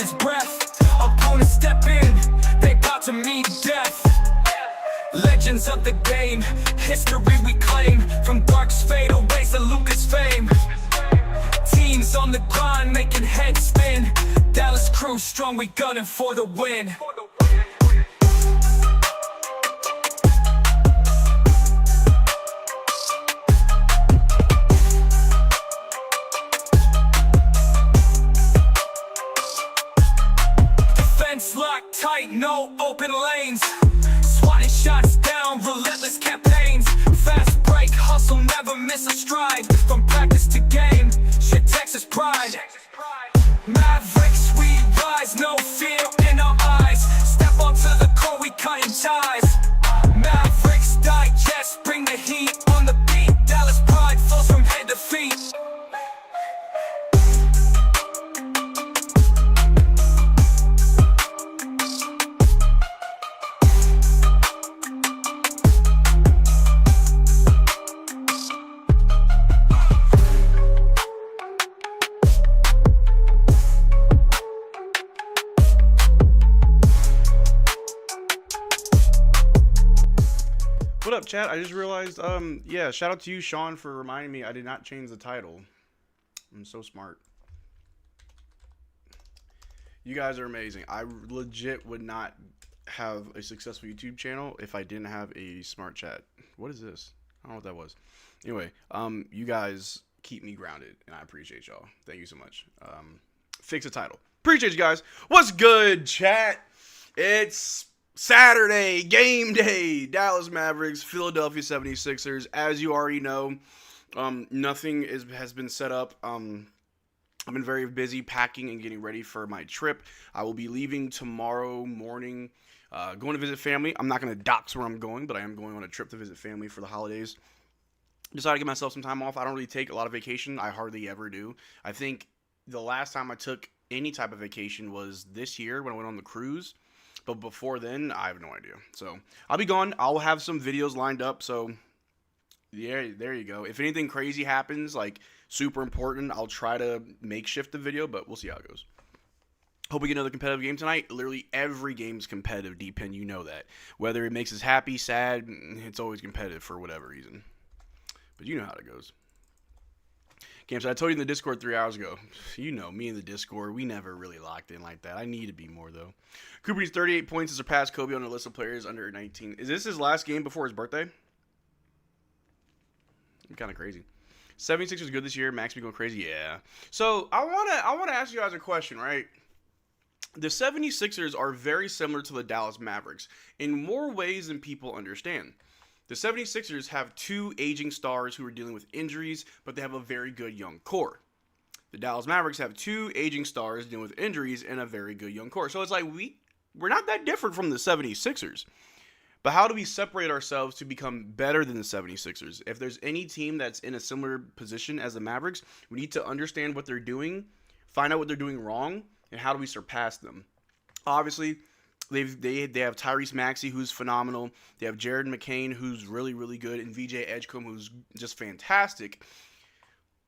his breath. Opponents step in, they bout to meet death. Legends of the game, history we claim. From Dark's fatal ways to Luka's fame. Teams on the grind making heads spin. Dallas crew strong, we gunning for the win. Defense locked tight, no open lanes. Swatting shots down, relentless campaigns. Fast break, hustle, never miss a stride. From practice to game, shit Texas pride. Mavericks, we rise, no fear in our eyes. Step onto the court, we cutting ties. Mavericks Digest, bring the heat on the beat. Dallas pride flows from head to feet. What up, chat? I just realized, yeah, shout out to you, Sean, for reminding me I did not change the title. I'm so smart. You guys are amazing. I legit would not have a successful YouTube channel if I didn't have a smart chat. What is this? I don't know what that was. Anyway, you guys keep me grounded, and I appreciate y'all. Thank you so much. Fix the title. Appreciate you guys. What's good, chat? It's Saturday, game day, Dallas Mavericks, Philadelphia 76ers. As you already know, nothing has been set up. I've been very busy packing and getting ready for my trip. I will be leaving tomorrow morning, going to visit family. I'm not going to dox where I'm going, but I am going on a trip to visit family for the holidays. Decided to give myself some time off. I don't really take a lot of vacation. I hardly ever do. I think the last time I took any type of vacation was this year when I went on the cruise. But before then, I have no idea. So, I'll be gone. I'll have some videos lined up. So, yeah, there you go. If anything crazy happens, like super important, I'll try to makeshift the video, but we'll see how it goes. Hope we get another competitive game tonight. Literally every game's competitive, D-Pen. You know that. Whether it makes us happy, sad, it's always competitive for whatever reason. But you know how it goes. Games, I told you in the Discord 3 hours ago. You know, me in the Discord, we never really locked in like that. I need to be more, though. Cooper needs 38 points to surpass Kobe on the list of players under 19. Is this his last game before his birthday? Kind of crazy. 76 was good this year. Max be going crazy. Yeah. So, I wanna ask you guys a question, right? The 76ers are very similar to the Dallas Mavericks in more ways than people understand. The 76ers have two aging stars who are dealing with injuries, but they have a very good young core. The Dallas Mavericks have two aging stars dealing with injuries and a very good young core. So it's like we're not that different from the 76ers. But how do we separate ourselves to become better than the 76ers? If there's any team that's in a similar position as the Mavericks, we need to understand what they're doing, find out what they're doing wrong, and how do we surpass them. Obviously, they have Tyrese Maxey, who's phenomenal. They have Jared McCain, who's really, really good, and VJ Edgecombe, who's just fantastic.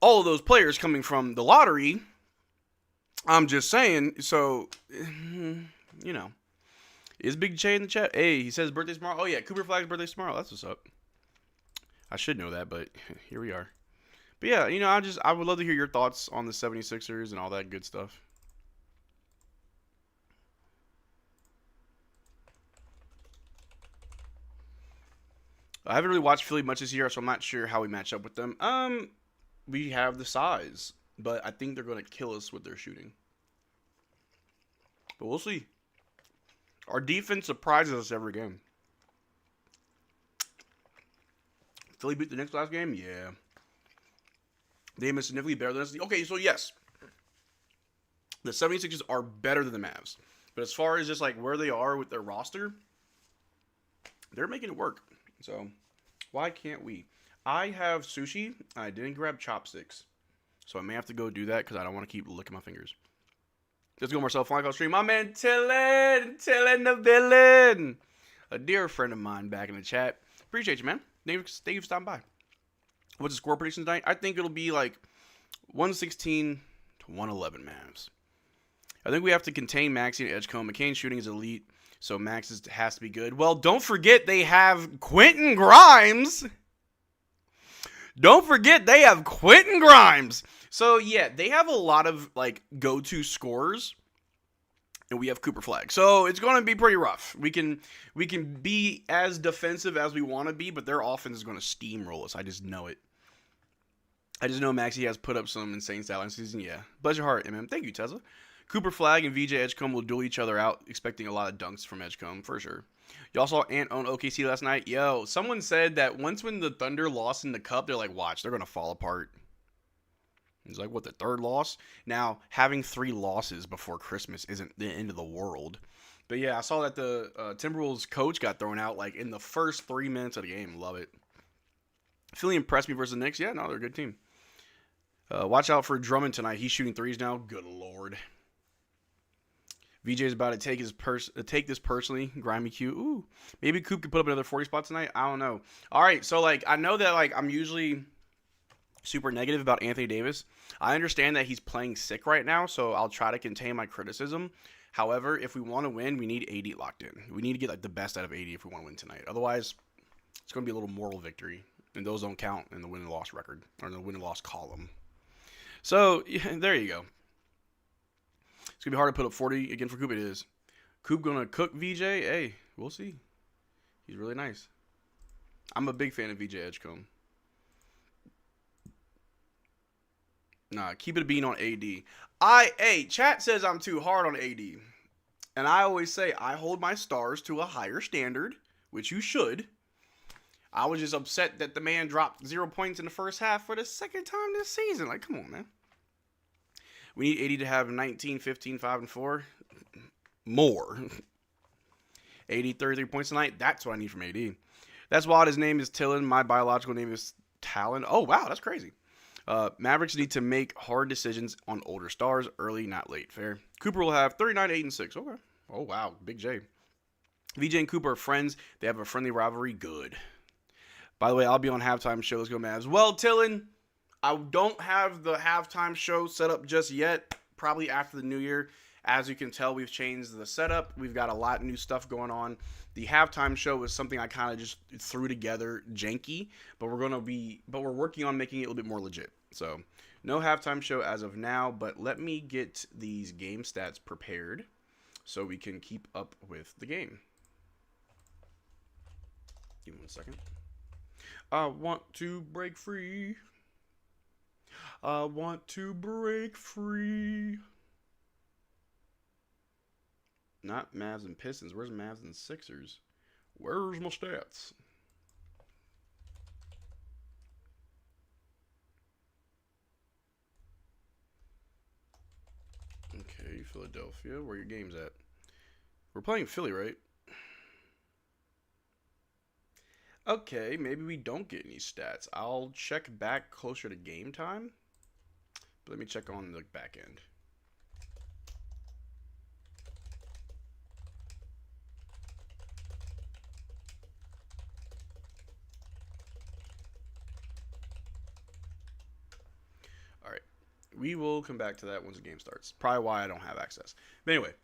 All of those players coming from the lottery, I'm just saying. So, you know, is Big J in the chat? Hey, he says birthday's tomorrow. Oh, yeah, Cooper Flagg's birthday's tomorrow. That's what's up. I should know that, but here we are. But, yeah, you know, I would love to hear your thoughts on the 76ers and all that good stuff. I haven't really watched Philly much this year, so I'm not sure how we match up with them. We have the size, but I think they're going to kill us with their shooting. But we'll see. Our defense surprises us every game. Philly beat the Knicks last game? Yeah. They have been significantly better than us. Okay, so yes. The 76ers are better than the Mavs. But as far as just like where they are with their roster, they're making it work. So, why can't we? I have sushi. I didn't grab chopsticks. So, I may have to go do that because I don't want to keep licking my fingers. Let's go, Marcel Martin stream. My man, Tillin the villain. A dear friend of mine back in the chat. Appreciate you, man. Thank you for stopping by. What's the score prediction tonight? I think it'll be like 116 to 111 Mavs. I think we have to contain Maxey and Edgecombe. McCain's shooting is elite, so Max has to be good. Well, don't forget they have Quentin Grimes. Don't forget they have Quentin Grimes. So, yeah, they have a lot of, like, go-to scorers. And we have Cooper Flagg. So, it's going to be pretty rough. We can be as defensive as we want to be, but their offense is going to steamroll us. I just know it. I just know Maxey has put up some insane stat line season. Yeah. Bless your heart, MM. Thank you, Tesla. Cooper Flagg and VJ Edgecombe will duel each other out, expecting a lot of dunks from Edgecombe, for sure. Y'all saw Ant own OKC last night? Yo, someone said that when the Thunder lost in the Cup, they're like, watch, they're going to fall apart. He's like, what, the third loss? Now, having 3 losses before Christmas isn't the end of the world. But yeah, I saw that the Timberwolves coach got thrown out like in the first 3 minutes of the game. Love it. Philly impressed me versus the Knicks. Yeah, no, they're a good team. Watch out for Drummond tonight. He's shooting threes now. Good Lord. VJ's about to take this personally. Grimy Q. Ooh. Maybe Coop could put up another 40 spot tonight. I don't know. All right, so like I know that like I'm usually super negative about Anthony Davis. I understand that he's playing sick right now, so I'll try to contain my criticism. However, if we want to win, we need AD locked in. We need to get like the best out of AD if we want to win tonight. Otherwise, it's going to be a little moral victory, and those don't count in the win and loss record or in the win and loss column. So yeah, there you go. It's going to be hard to put up 40 again for Coop. It is. Coop going to cook VJ? Hey, we'll see. He's really nice. I'm a big fan of VJ Edgecombe. Nah, keep it a bean on AD. Hey, chat says I'm too hard on AD. And I always say I hold my stars to a higher standard, which you should. I was just upset that the man dropped 0 points in the first half for the second time this season. Like, come on, man. We need 80 to have 19, 15, 5, and 4. More. 80, 33 points tonight. That's what I need from AD. That's wild. His name is Tillin. My biological name is Talon. Oh, wow. That's crazy. Mavericks need to make hard decisions on older stars. Early, not late. Fair. Cooper will have 39, 8, and 6. Okay. Oh, wow. Big J. VJ and Cooper are friends. They have a friendly rivalry. Good. By the way, I'll be on halftime show. Let's go, Mavs. Well, Tillin, I don't have the halftime show set up just yet. Probably after the new year. As you can tell, we've changed the setup. We've got a lot of new stuff going on. The halftime show was something I kind of just threw together janky, but we're working on making it a little bit more legit. So, no halftime show as of now, but let me get these game stats prepared so we can keep up with the game. Give me 1 second. I want to break free. I want to break free. Not Mavs and Pistons. Where's Mavs and Sixers? Where's my stats? Okay, Philadelphia. Where are your games at? We're playing Philly, right? Okay, maybe we don't get any stats. I'll check back closer to game time. But let me check on the back end. Alright. We will come back to that once the game starts. Probably why I don't have access. But anyway.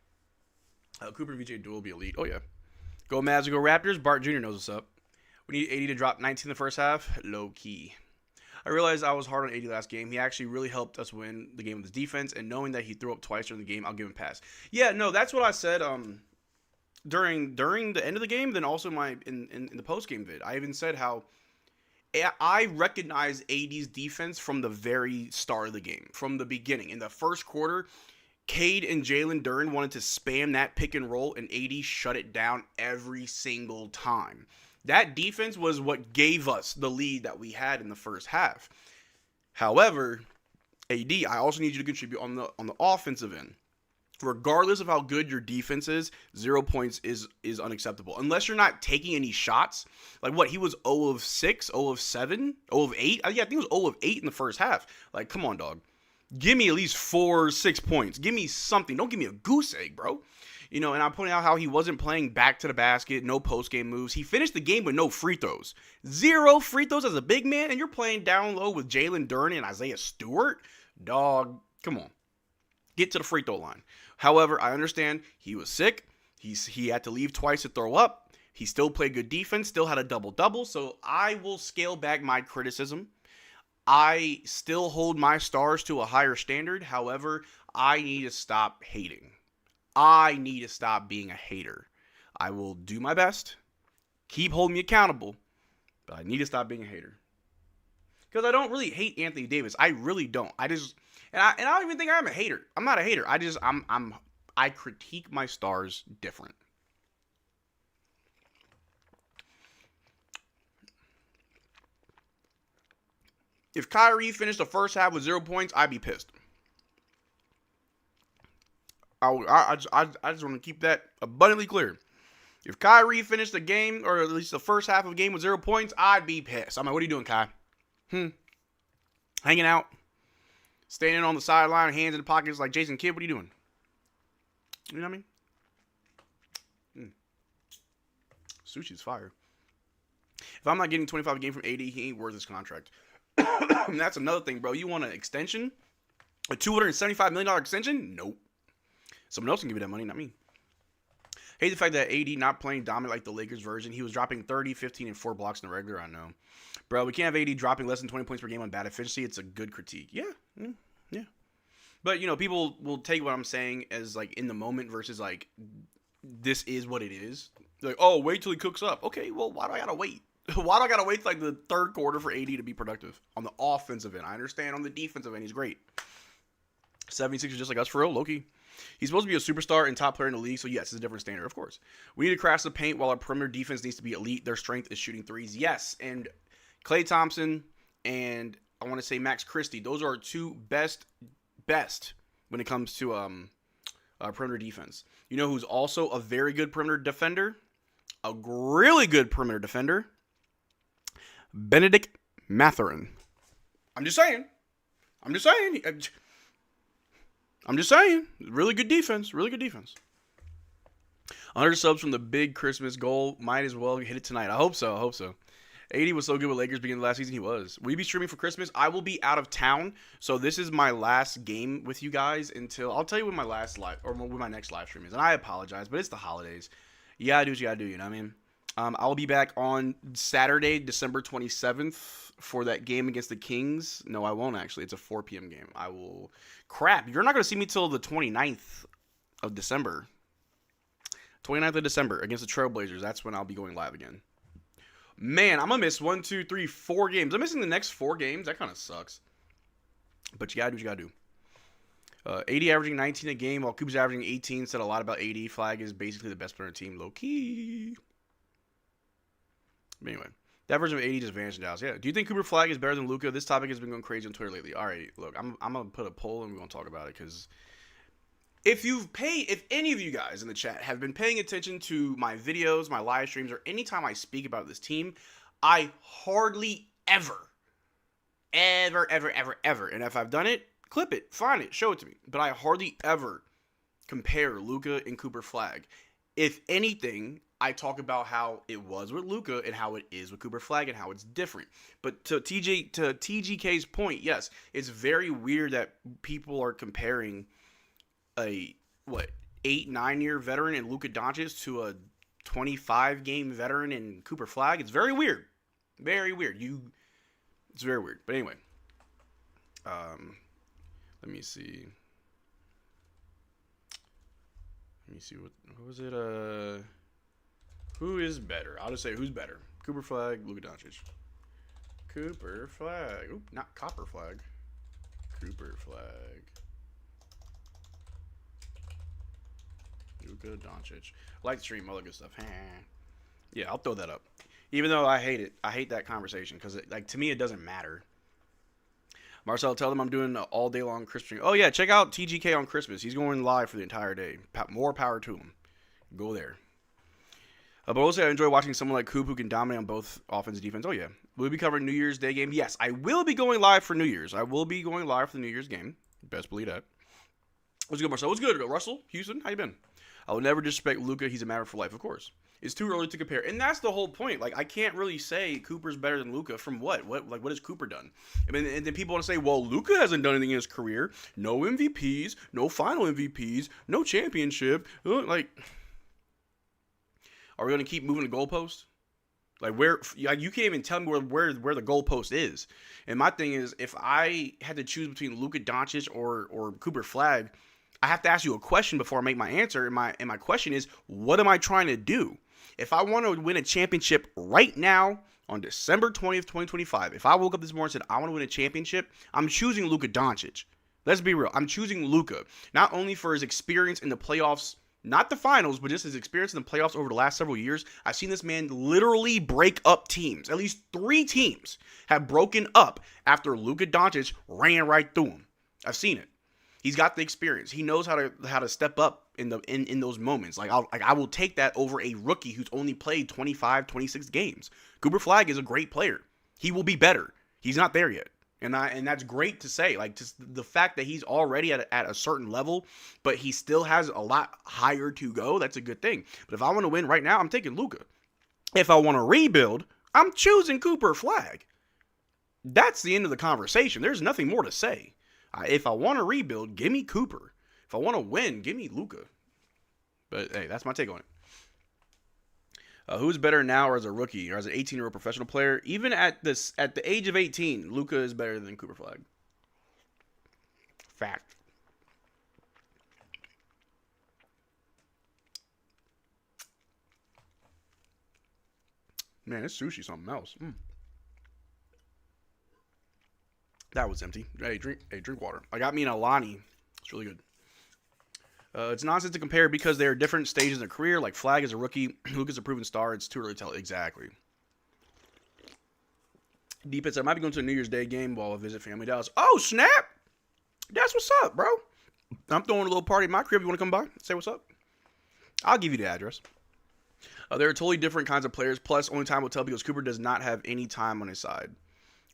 Cooper VJ duel will be elite. Oh, yeah. Go Mavs or go Raptors. Bart Jr. knows what's up. We need 80 to drop 19 in the first half. Low key. I realized I was hard on 80 last game. He actually really helped us win the game with his defense. And knowing that he threw up twice during the game, I'll give him a pass. Yeah, no, that's what I said during the end of the game. Then also in the post-game vid. I even said how I recognize AD's defense from the very start of the game. From the beginning. In the first quarter, Cade and Jalen Duren wanted to spam that pick and roll. And AD shut it down every single time. That defense was what gave us the lead that we had in the first half. However, AD, I also need you to contribute on the offensive end. Regardless of how good your defense is, 0 points is unacceptable. Unless you're not taking any shots. Like what, he was 0 of 6, 0 of 7, 0 of 8? Yeah, I think it was 0 of 8 in the first half. Like, come on, dog. Give me at least 4 or 6 points. Give me something. Don't give me a goose egg, bro. You know, and I pointed out how he wasn't playing back to the basket, no post-game moves. He finished the game with no free throws. 0 free throws as a big man, and you're playing down low with Jalen Duren and Isaiah Stewart? Dog, come on. get to the free throw line. However, I understand he was sick. He had to leave twice to throw up. He still played good defense, still had a double-double, so I will scale back my criticism. I still hold my stars to a higher standard. However, I need to stop hating. I need to stop being a hater. I will do my best. Keep holding me accountable. But I need to stop being a hater. Because I don't really hate Anthony Davis. I really don't. I don't even think I'm a hater. I'm not a hater. I critique my stars different. If Kyrie finished the first half with 0 points, I'd be pissed. I just want to keep that abundantly clear. If Kyrie finished the game, or at least the first half of the game with 0 points, I'd be pissed. I'm like, what are you doing, Kai? Hanging out? Standing on the sideline, hands in the pockets like Jason Kidd? What are you doing? You know what I mean? Sushi's fire. If I'm not getting 25 a game from AD, he ain't worth his contract. That's another thing, bro. You want an extension? A $275 million extension? Nope. Someone else can give you that money, not me. Hate the fact that AD not playing dominant like the Lakers version. He was dropping 30, 15, and 4 blocks in the regular. I know. Bro, we can't have AD dropping less than 20 points per game on bad efficiency. It's a good critique. Yeah. But, people will take what I'm saying as, like, in the moment versus, like, this is what it is. Like, oh, wait till he cooks up. Okay, well, why do I gotta wait? Why do I gotta wait till, like, the third quarter for AD to be productive? On the offensive end. I understand on the defensive end, he's great. 76ers just like us for real, low-key. He's supposed to be a superstar and top player in the league, so yes, it's a different standard, of course. We need to crash the paint while our perimeter defense needs to be elite. Their strength is shooting threes. Yes, and Klay Thompson and I want to say Max Christie. Those are our two best when it comes to perimeter defense. You know who's also a very good perimeter defender? A really good perimeter defender? Benedict Mathurin. I'm just saying. Really good defense. 100 subs from the big Christmas goal. Might as well hit it tonight. I hope so. AD was so good with Lakers beginning of last season. He was. Will you be streaming for Christmas? I will be out of town. So this is my last game with you guys until... I'll tell you when my last live... or when my next live stream is. And I apologize, but it's the holidays. You gotta do what you gotta do, you know what I mean? I will be back on Saturday, December 27th for that game against the Kings. No, I won't actually. It's a 4 p.m. game. I will... Crap, you're not going to see me till the 29th of December. 29th of December against the Trailblazers. That's when I'll be going live again. Man, I'm going to miss 1, 2, 3, 4 games. I'm missing the next 4 games. That kind of sucks. But you got to do what you got to do. AD averaging 19 a game while Cooper's averaging 18. Said a lot about AD. Flagg is basically the best player on the team. Low-key. But anyway, that version of AD just vanished in Dallas. Yeah. Do you think Cooper Flagg is better than Luka? This topic has been going crazy on Twitter lately. All right, look, I'm going to put a poll and we're going to talk about it because if any of you guys in the chat have been paying attention to my videos, my live streams, or any time I speak about this team, I hardly ever, and if I've done it, clip it, find it, show it to me, but I hardly ever compare Luka and Cooper Flagg. If anything, I talk about how it was with Luka and how it is with Cooper Flagg and how it's different. But to TGK's point, yes, it's very weird that people are comparing a 8-9 year veteran in Luka Doncic to a 25 game veteran in Cooper Flagg. It's very weird. Very weird. It's very weird. But anyway, let me see. What was it? Who is better? I'll just say who's better. Cooper Flagg, Luka Doncic. Cooper Flagg. Oop, not Copper Flagg. Cooper Flagg. Luka Doncic. Like the stream, all that good stuff. Yeah, I'll throw that up. Even though I hate it. I hate that conversation because, to me, it doesn't matter. Marcel, tell them I'm doing an all-day long Christmas stream. Oh, yeah, check out TGK on Christmas. He's going live for the entire day. More power to him. Go there. But also, I enjoy watching someone like Coop who can dominate on both offense and defense. Oh, yeah. Will we be covering New Year's Day game? Yes, I will be going live for New Year's. I will be going live for the New Year's game. Best believe that. What's good, Marcel? What's good, Russell? Houston, how you been? I will never disrespect Luka. He's a Maverick for life, of course. It's too early to compare, and that's the whole point. Like, I can't really say Cooper's better than Luka from what? What has Cooper done? I mean, and then people want to say, well, Luka hasn't done anything in his career. No MVPs, no Final MVPs, no championship. Like, are we gonna keep moving the goalpost? Like, you can't even tell me where the goalpost is. And my thing is, if I had to choose between Luka Doncic or Cooper Flagg, I have to ask you a question before I make my answer. And my question is, what am I trying to do? If I want to win a championship right now on December 20th, 2025, if I woke up this morning and said I want to win a championship, I'm choosing Luka Doncic. Let's be real. I'm choosing Luka, not only for his experience in the playoffs, not the finals, but just his experience in the playoffs over the last several years. I've seen this man literally break up teams. At least 3 teams have broken up after Luka Doncic ran right through him. I've seen it. He's got the experience. He knows how to step up in those moments. I will take that over a rookie who's only played 25, 26 games. Cooper Flagg is a great player. He will be better. He's not there yet. And that's great to say. Like, just the fact that he's already at a certain level, but he still has a lot higher to go, that's a good thing. But if I want to win right now, I'm taking Luka. If I want to rebuild, I'm choosing Cooper Flagg. That's the end of the conversation. There's nothing more to say. If I want to rebuild, give me Cooper. If I want to win, give me Luka. But hey, that's my take on it. Who's better now or as a rookie or as an 18-year-old professional player? Even at the age of 18, Luka is better than Cooper Flagg. Fact. Man, this sushi something else. That was empty. Hey, drink water. I got me an Alani. It's really good. It's nonsense to compare because they are different stages in their career. Like Flagg is a rookie, Luka's a proven star. It's too early to tell. Exactly. Deep Hits, I might be going to a New Year's Day game while I visit family Dallas. Oh, snap! That's what's up, bro. I'm throwing a little party at my crib. You want to come by? Say what's up? I'll give you the address. There are totally different kinds of players. Plus, only time will tell because Cooper does not have any time on his side.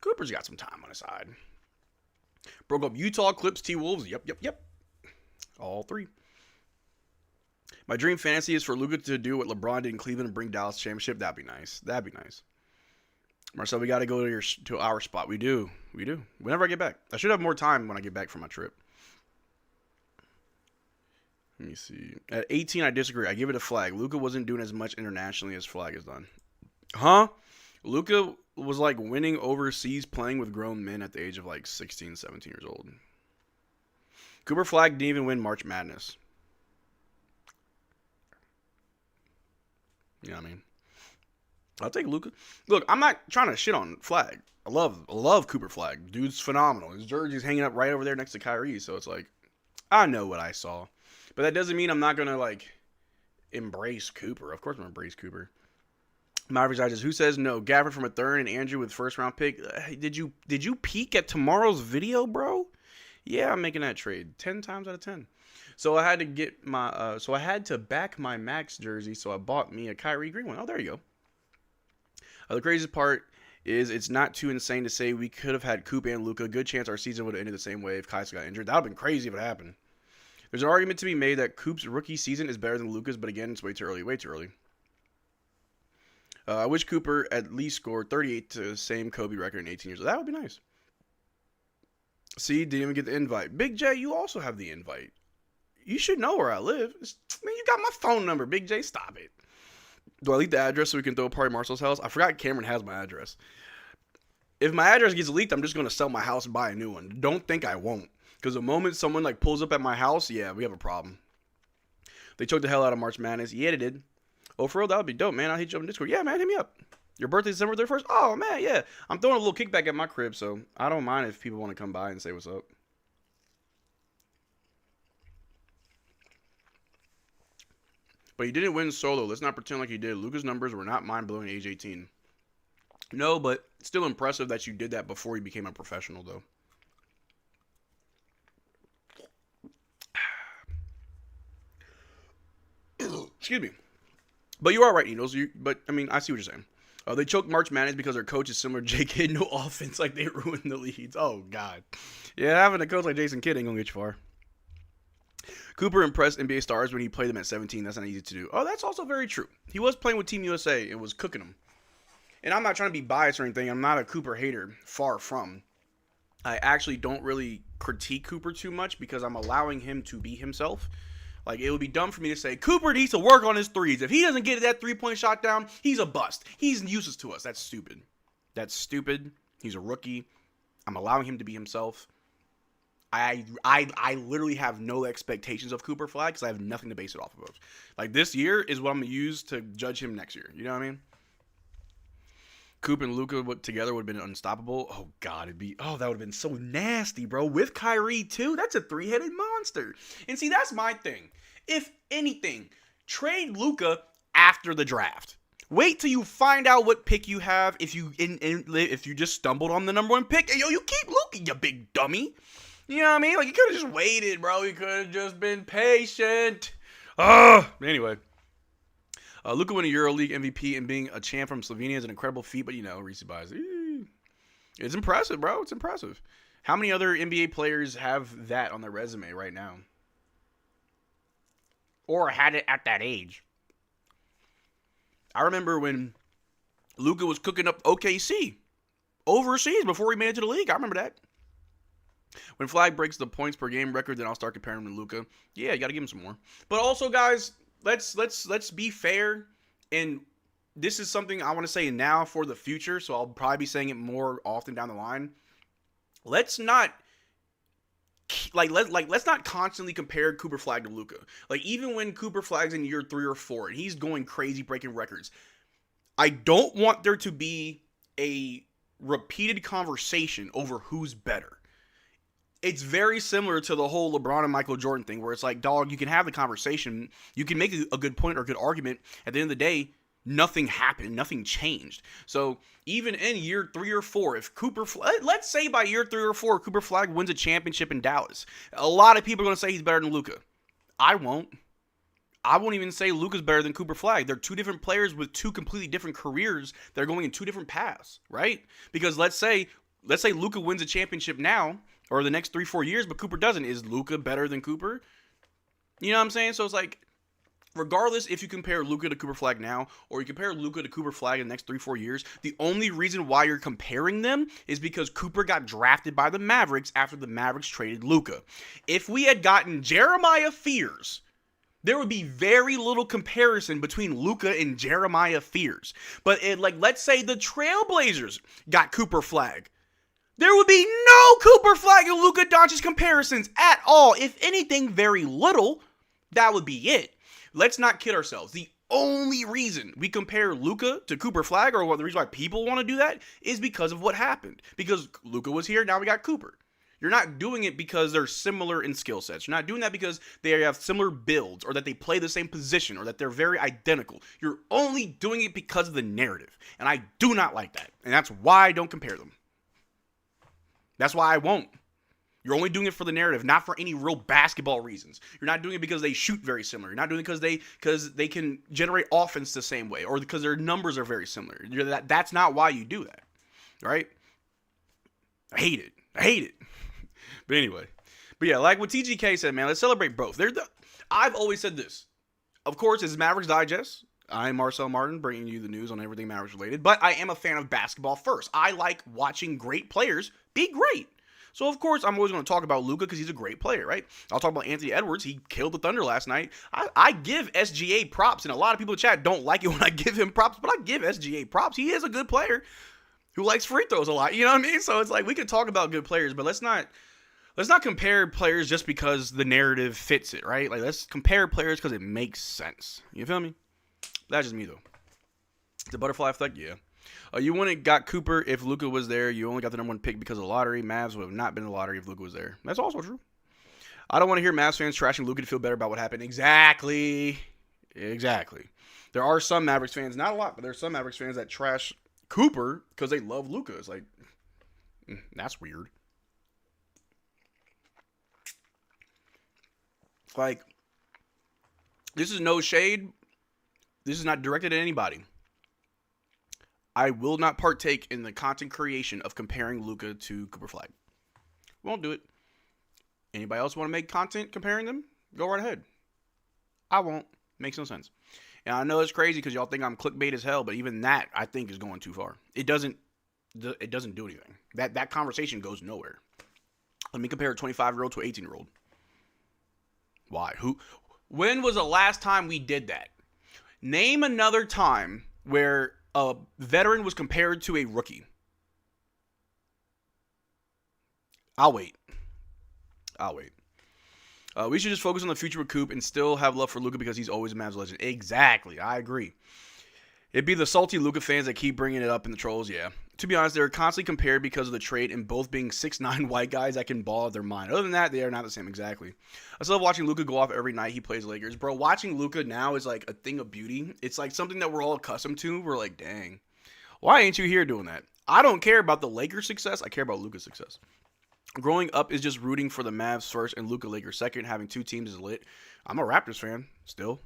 Cooper's got some time on his side. Broke up Utah, Clips, T-Wolves. Yep. All 3. My dream fantasy is for Luka to do what LeBron did in Cleveland and bring Dallas championship. That'd be nice. Marcel, we got to go to our spot. We do. Whenever I get back. I should have more time when I get back from my trip. Let me see. At 18, I disagree. I give it a Flagg. Luka wasn't doing as much internationally as Flagg has done. Huh? Luka was like winning overseas playing with grown men at the age of like 16, 17 years old. Cooper Flagg didn't even win March Madness. You know what I mean? I'll take Luka. Look, I'm not trying to shit on Flagg. I love Cooper Flagg. Dude's phenomenal. His jersey's hanging up right over there next to Kyrie, so it's like, I know what I saw. But that doesn't mean I'm not going to, like, embrace Cooper. Of course I'm going to embrace Cooper. Mavs Digest, who says no? Gafford from a third and Andrew with first round pick. Did you peek at tomorrow's video, bro? Yeah, I'm making that trade 10 times out of 10. So I had to get my I had to back my Max jersey, so I bought me a Kyrie green one. Oh, there you go. The craziest part is it's not too insane to say we could have had Coop and Luka. Good chance our season would have ended the same way if Kais got injured. That would have been crazy if it happened. There's an argument to be made that Coop's rookie season is better than Luka's, but again, it's way too early. I wish Cooper at least scored 38 to the same Kobe record in 18 years. That would be nice. See, didn't even get the invite. Big J, you also have the invite. You should know where I live. Man, you got my phone number. Big J, stop it. Do I leak the address so we can throw a party at Marcel's house? I forgot Cameron has my address. If my address gets leaked, I'm just going to sell my house and buy a new one. Don't think I won't. Because the moment someone like pulls up at my house, yeah, we have a problem. They choked the hell out of March Madness. Yeah, they did. Oh, for real? That would be dope, man. I'll hit you up in Discord. Yeah, man, hit me up. Your birthday's December 31st? Oh, man, yeah. I'm throwing a little kickback at my crib, so I don't mind if people want to come by and say what's up. But he didn't win solo. Let's not pretend like he did. Luka's numbers were not mind-blowing at age 18. No, but still impressive that you did that before you became a professional, though. Excuse me. But you are right, Needles. But, I mean, I see what you're saying. They choked March Madness because their coach is similar to J.K. No offense, like they ruined the leads. Oh, God. Yeah, having a coach like Jason Kidd ain't going to get you far. Cooper impressed NBA stars when he played them at 17. That's not easy to do. Oh, that's also very true. He was playing with Team USA and was cooking them. And I'm not trying to be biased or anything. I'm not a Cooper hater. Far from. I actually don't really critique Cooper too much because I'm allowing him to be himself. Like, it would be dumb for me to say, Cooper needs to work on his threes. If he doesn't get that three-point shot down, he's a bust. He's useless to us. That's stupid. That's stupid. He's a rookie. I'm allowing him to be himself. I literally have no expectations of Cooper Flagg because I have nothing to base it off of. Like, this year is what I'm going to use to judge him next year. You know what I mean? Coop and Luka together would have been unstoppable. Oh, God, that would have been so nasty, bro. With Kyrie, too. That's a three-headed monster. And see, that's my thing. If anything, trade Luka after the draft. Wait till you find out what pick you have if you just stumbled on the number 1 pick. Yo, you keep Luka, you big dummy. You know what I mean? Like, you could have just waited, bro. You could have just been patient. Anyway. Luka winning EuroLeague MVP and being a champ from Slovenia is an incredible feat, but, Reese buys. It's impressive, bro. It's impressive. How many other NBA players have that on their resume right now? Or had it at that age? I remember when Luka was cooking up OKC overseas before he made it to the league. I remember that. When Flagg breaks the points per game record, then I'll start comparing him to Luka. Yeah, you got to give him some more. But also, guys, let's be fair, and this is something I want to say now for the future, so I'll probably be saying it more often down the line. Let's not let's not constantly compare Cooper Flagg to Luka. Like, even when Cooper Flagg's in year 3 or 4 and he's going crazy breaking records, I don't want there to be a repeated conversation over who's better. It's very similar to the whole LeBron and Michael Jordan thing, where it's like, dog, you can have the conversation, you can make a good point or a good argument. At the end of the day, nothing happened, nothing changed. So even in year 3 or 4, if let's say by year 3 or 4, Cooper Flagg wins a championship in Dallas, a lot of people are going to say he's better than Luka. I won't even say Luka's better than Cooper Flagg. They're two different players with two completely different careers that are going in two different paths, right? Because let's say Luka wins a championship now, or the next 3-4 years, but Cooper doesn't. Is Luka better than Cooper? You know what I'm saying? So it's like, regardless if you compare Luka to Cooper Flagg now, or you compare Luka to Cooper Flagg in the next 3-4 years, the only reason why you're comparing them is because Cooper got drafted by the Mavericks after the Mavericks traded Luka. If we had gotten Jeremiah Fears, there would be very little comparison between Luka and Jeremiah Fears. But let's say the Trailblazers got Cooper Flagg. There would be no Cooper Flagg and Luka Doncic comparisons at all. If anything, very little. That would be it. Let's not kid ourselves. The only reason we compare Luka to Cooper Flagg, or the reason why people want to do that, is because of what happened. Because Luka was here, now we got Cooper. You're not doing it because they're similar in skill sets. You're not doing that because they have similar builds, or that they play the same position, or that they're very identical. You're only doing it because of the narrative. And I do not like that. And that's why I don't compare them. That's why I won't. You're only doing it for the narrative, not for any real basketball reasons. You're not doing it because they shoot very similar. You're not doing it because they can generate offense the same way, or because their numbers are very similar. That's not why you do that, right? I hate it. But anyway. But yeah, like what TGK said, man, let's celebrate both. I've always said this. Of course, it's Mavs Digest. I'm Marcel Martin, bringing you the news on everything Mavericks related, but I am a fan of basketball first. I like watching great players be great. So, of course, I'm always going to talk about Luka because he's a great player, right? I'll talk about Anthony Edwards. He killed the Thunder last night. I give SGA props, and a lot of people in chat don't like it when I give him props, but I give SGA props. He is a good player who likes free throws a lot, you know what I mean? So it's like, we could talk about good players, but let's not compare players just because the narrative fits it, right? Like, let's compare players because it makes sense. You feel me? That's just me, though. The butterfly effect, yeah. You wouldn't have got Cooper if Luka was there. You only got the number 1 pick because of the lottery. Mavs would have not been in the lottery if Luka was there. That's also true. I don't want to hear Mavs fans trashing Luka to feel better about what happened. Exactly. There are some Mavericks fans, not a lot, but there's some Mavericks fans that trash Cooper because they love Luka. It's like, that's weird. Like, this is no shade. This is not directed at anybody. I will not partake in the content creation of comparing Luka to Cooper Flagg. Won't do it. Anybody else want to make content comparing them? Go right ahead. I won't. Makes no sense. And I know it's crazy because y'all think I'm clickbait as hell, but even that I think is going too far. It doesn't do anything. That conversation goes nowhere. Let me compare a 25-year-old to an 18-year-old. Why? When was the last time we did that? Name another time where a veteran was compared to a rookie. I'll wait. We should just focus on the future with Coop and still have love for Luka because he's always a Mavs legend. Exactly. I agree. It'd be the salty Luka fans that keep bringing it up in the trolls, yeah. To be honest, they're constantly compared because of the trade and both being 6'9" white guys that can ball out their mind. Other than that, they are not the same exactly. I still love watching Luka go off every night he plays Lakers. Bro, watching Luka now is like a thing of beauty. It's like something that we're all accustomed to. We're like, dang, why ain't you here doing that? I don't care about the Lakers' success. I care about Luka's success. Growing up is just rooting for the Mavs first and Luka Lakers second. Having two teams is lit. I'm a Raptors fan still.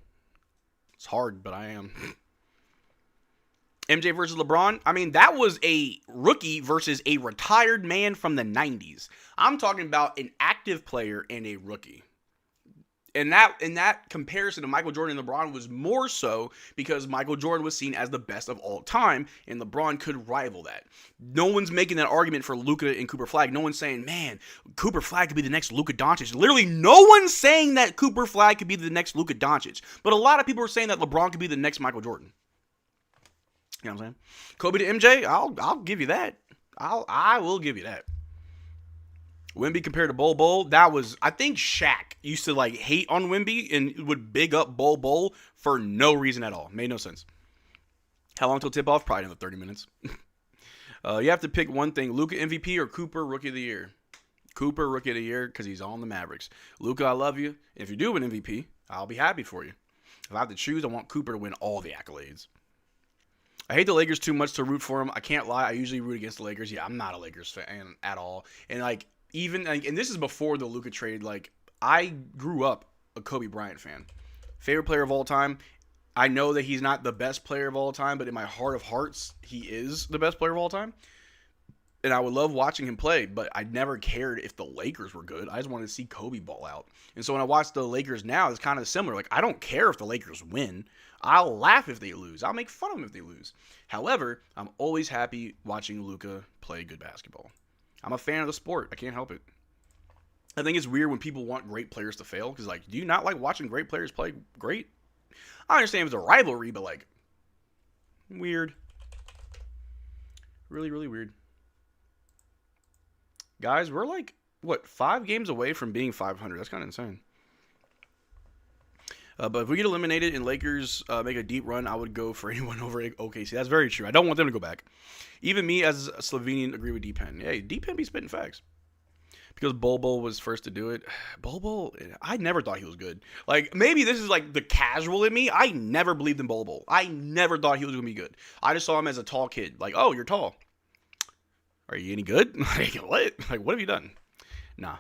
It's hard, but I am. MJ versus LeBron. I mean, that was a rookie versus a retired man from the 90s. I'm talking about an active player and a rookie. And that comparison to Michael Jordan and LeBron was more so because Michael Jordan was seen as the best of all time, and LeBron could rival that. No one's making that argument for Luka and Cooper Flagg. No one's saying, man, Cooper Flagg could be the next Luka Doncic. Literally, no one's saying that Cooper Flagg could be the next Luka Doncic. But a lot of people are saying that LeBron could be the next Michael Jordan. You know what I'm saying? Kobe to MJ, I'll give you that. I will give you that. Wemby compared to Bol, that was, I think Shaq used to like hate on Wemby and would big up Bol for no reason at all. Made no sense. How long till tip off? Probably another 30 minutes. You have to pick one thing: Luka MVP or Cooper Rookie of the Year. Cooper Rookie of the Year because he's on the Mavericks. Luka, I love you. If you do win MVP, I'll be happy for you. If I have to choose, I want Cooper to win all the accolades. I hate the Lakers too much to root for them. I can't lie. I usually root against the Lakers. Yeah, I'm not a Lakers fan at all. And like, and this is before the Luka trade. Like, I grew up a Kobe Bryant fan. Favorite player of all time. I know that he's not the best player of all time, but in my heart of hearts, he is the best player of all time. And I would love watching him play, but I never cared if the Lakers were good. I just wanted to see Kobe ball out. And so when I watch the Lakers now, it's kind of similar. Like, I don't care if the Lakers win. I'll laugh if they lose. I'll make fun of them if they lose. However, I'm always happy watching Luka play good basketball. I'm a fan of the sport. I can't help it. I think it's weird when people want great players to fail. Because, like, do you not like watching great players play great? I understand it's a rivalry, but, like, weird. Really, really weird. Guys, we're like, what, 5 games away from being 500. That's kind of insane. But if we get eliminated and Lakers make a deep run, I would go for anyone over OKC. That's very true. I don't want them to go back. Even me as a Slovenian agree with D-Pen. Hey, D-Pen be spitting facts. Because Bol was first to do it. Bol, I never thought he was good. Like, maybe this is like the casual in me. I never believed in Bol. I never thought he was going to be good. I just saw him as a tall kid. Like, oh, you're tall. Are you any good? Like, what? Like, what have you done? Nah.